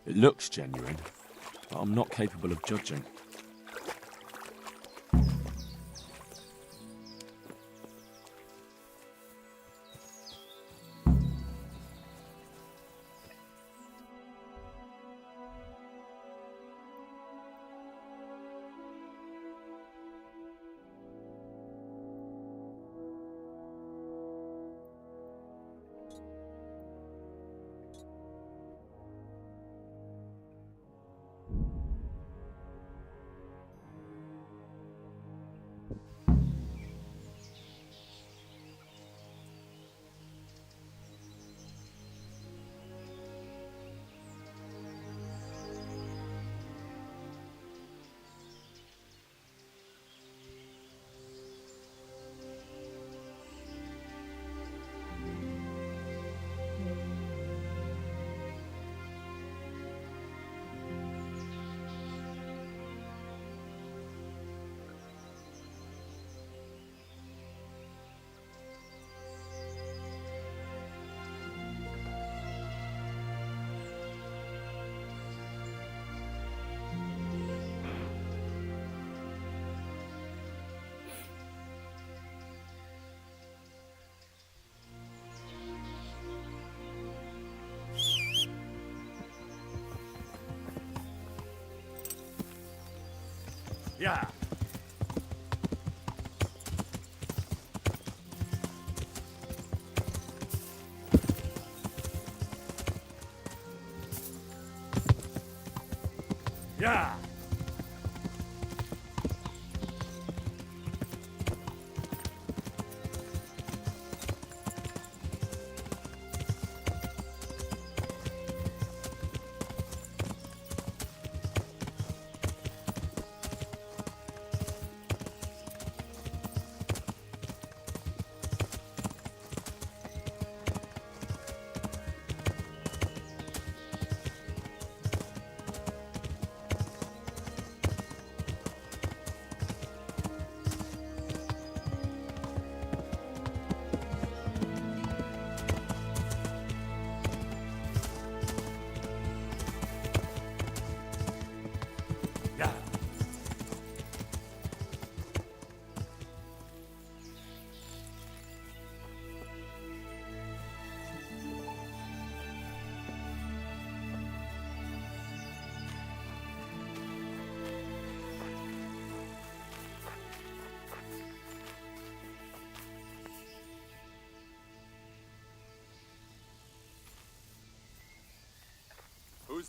It looks genuine, but I'm not capable of judging. Yeah. Yeah.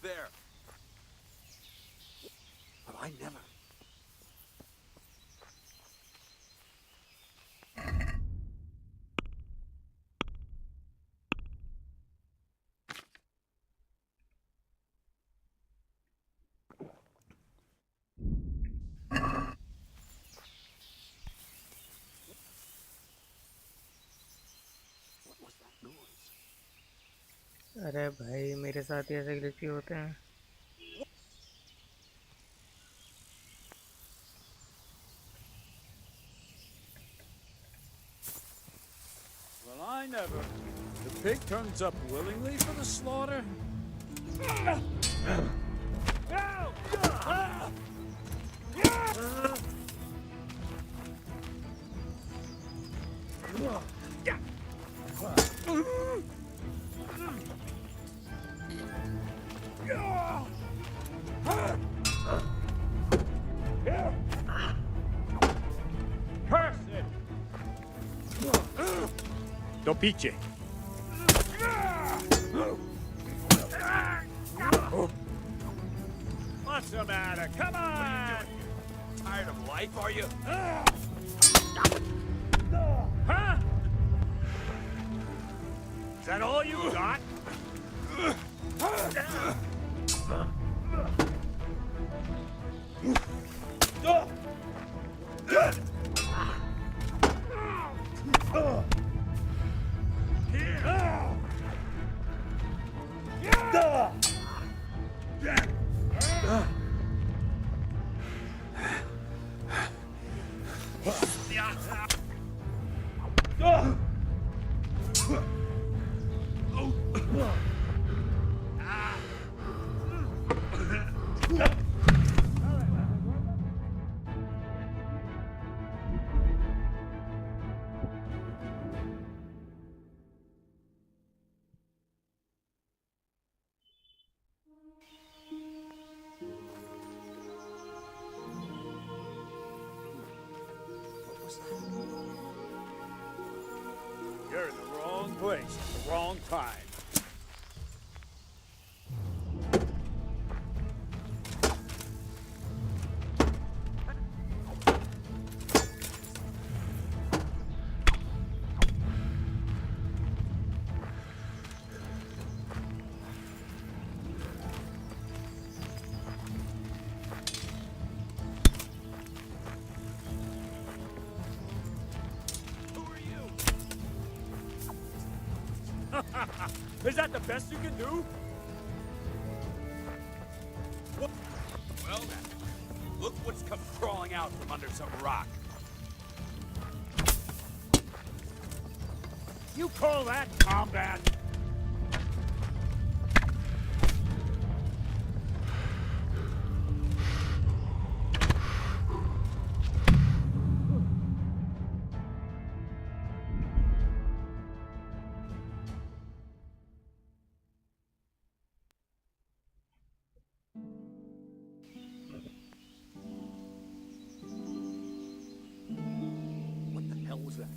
was there. But I never. अरे भाई मेरे साथ ही ऐसे glitch क्यों होते हैं? Well, I never. The pig turns up willingly for the slaughter? Curse it! Dopice. What's the matter? Come on! Tired of life, are you? Huh? Is that all you got? You're in the wrong place at the wrong time. Is that the best you can do? Well then, look what's come crawling out from under some rock. You call that combat? What the hell was that?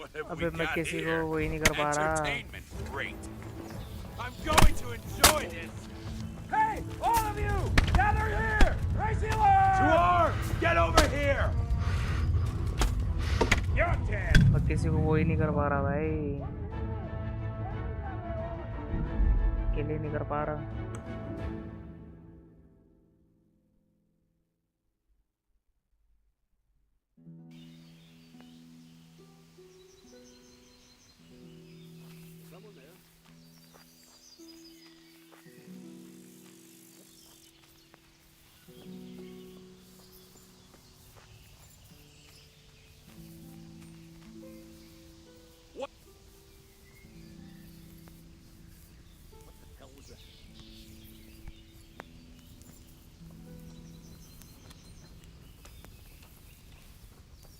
What have we अबे मैं got किसी को here? वही नहीं कर पा रहा. Entertainment, great. I'm going to enjoy this. Hey, all of you, gather here! Raise the alarm! To arms! Get over here! You're dead. मैं किसी को वही नहीं कर पा रहा भाई. अकेले नहीं कर पा रहा.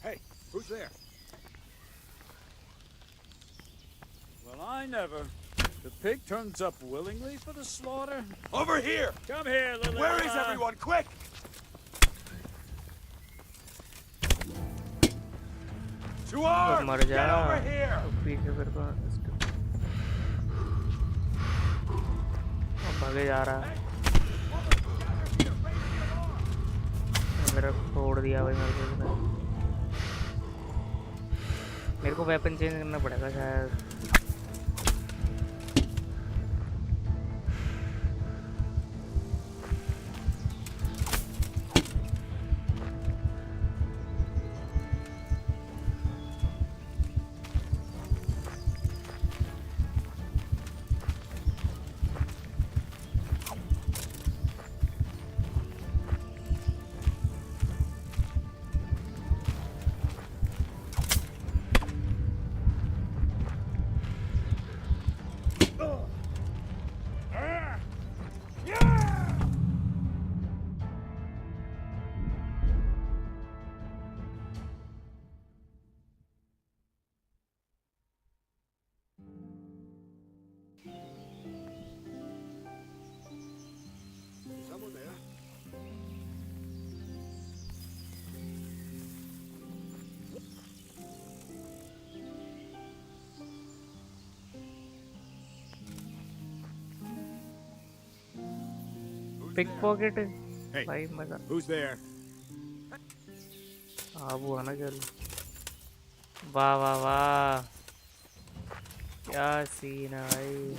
Hey, who's there? Well, I never. The pig turns up willingly for the slaughter? Over here! Come here, little. Where is everyone? Quick! To arms! मर जा. Get over here! पीछे फिर को भागे जा रहा है. मेरा तोड़ दिया भाई मेरे को. मेरे को वेपन चेंज करना पड़ेगा शायद. Pickpocket. Hey, भाई मजा. Who's there? वो आना चल. वाह वाह वाह. क्या सीन है भाई.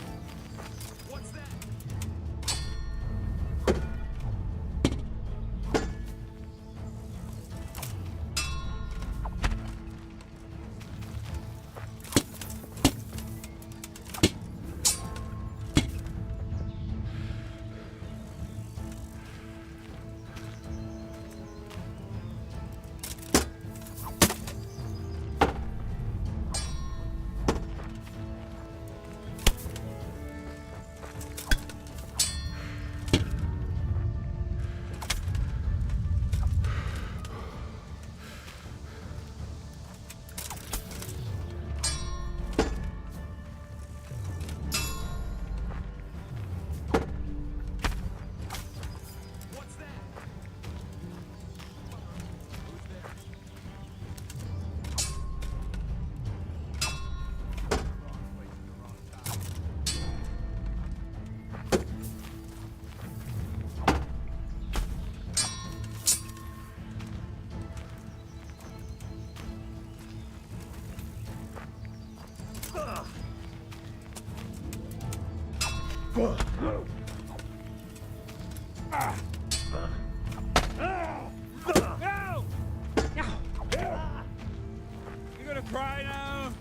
You gonna cry now?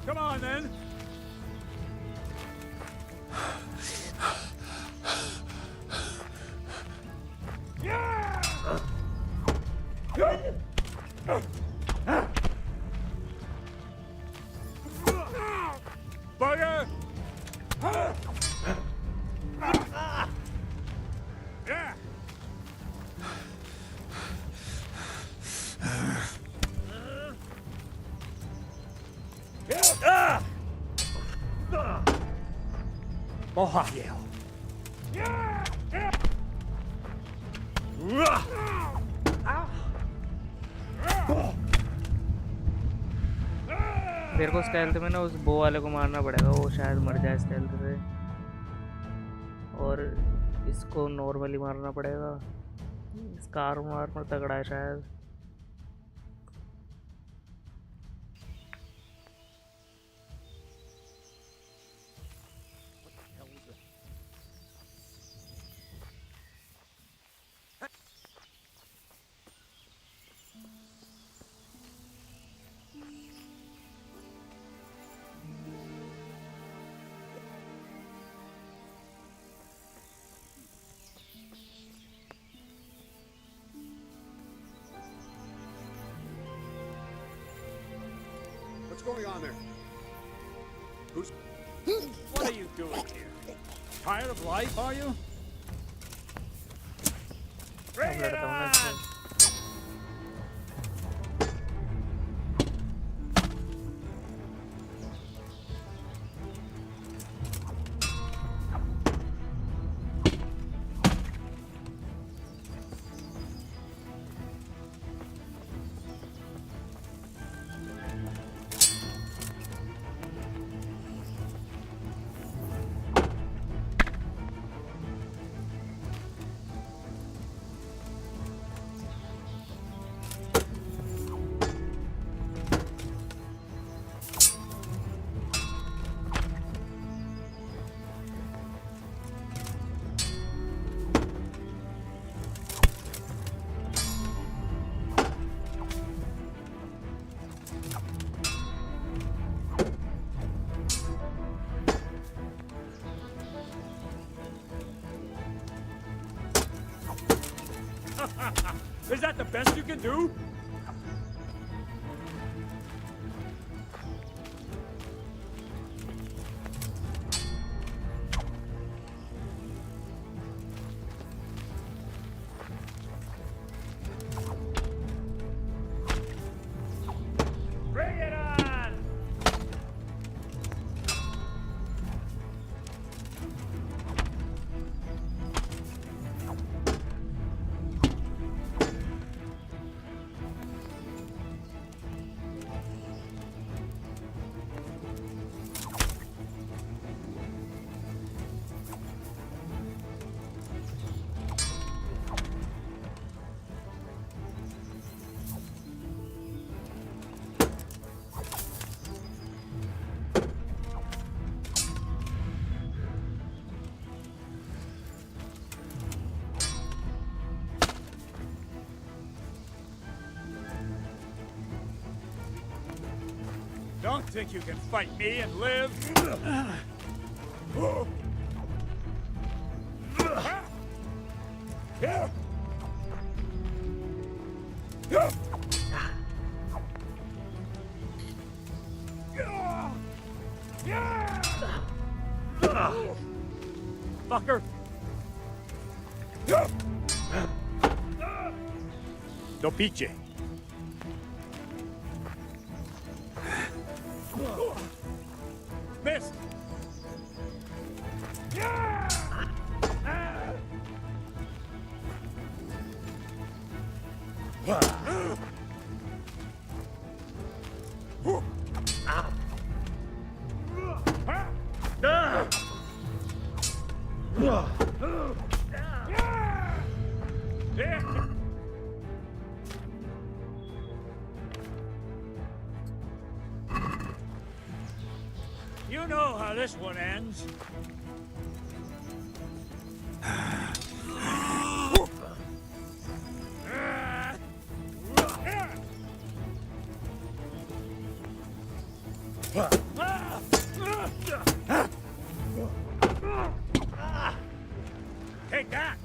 Come on then. Bugger! Yeah! Ohio. तेरे को स्टेल्थ में ना उस बो वाले को मारना पड़ेगा, वो शायद मर जाए स्टेल्थ से, और इसको नॉर्मली मारना पड़ेगा। इसका आर्मर तगड़ा है शायद। What's going on there? Who's... What are you doing here? Tired of life, are you? Bring it on! Is that the best you can do? Bring it on! Don't think you can fight me and live. Fucker. Do picie. Missed. You know how this one ends. Take that!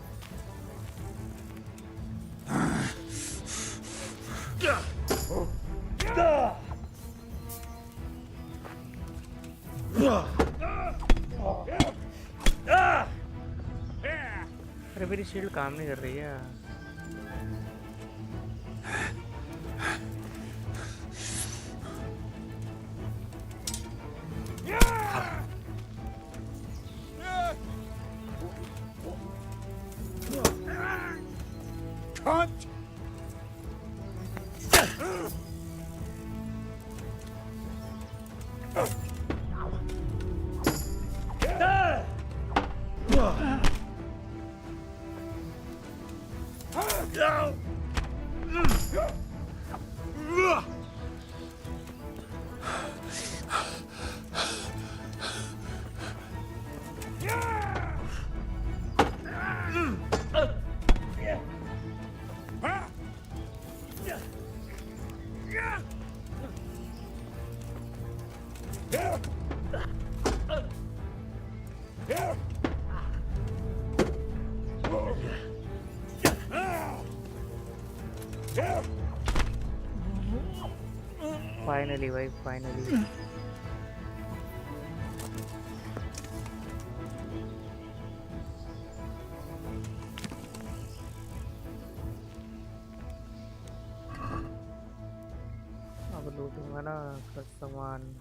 अरे मेरी shield काम नहीं कर रही है। Cunt! Finally भाई finally. अब लूटूंगा ना उसका सामान।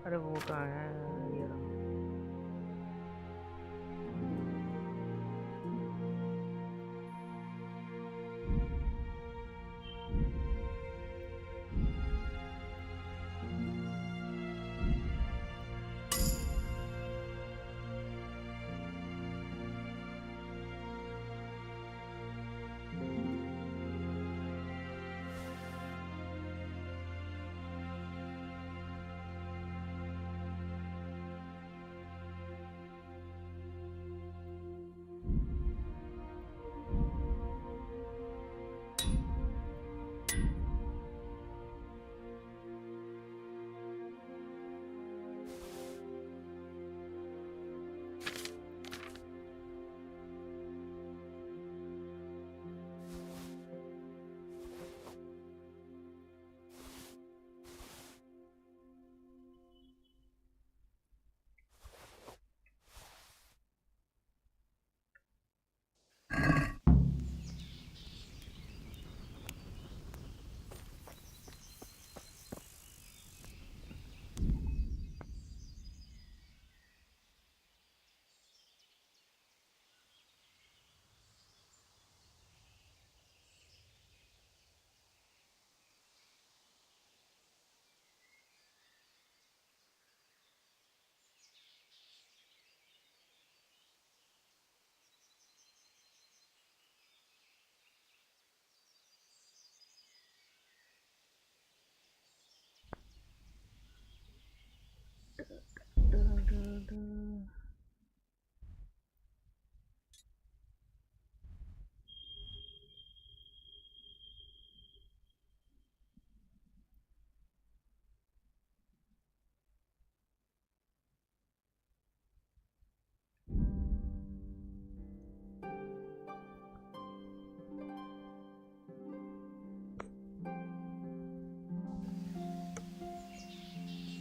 अरे वो कहाँ है ये रहा।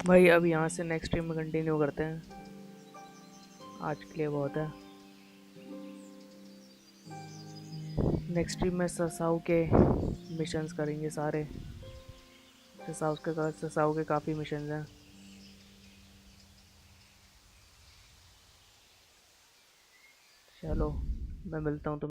भाई अब यहाँ से नेक्स्ट स्ट्रीम में कंटिन्यू करते हैं, आज के लिए बहुत है। नेक्स्ट स्ट्रीम में ससाऊ के मिशंस करेंगे सारे। ससाऊ के काफ़ी मिशंस हैं। चलो मैं मिलता हूँ तुम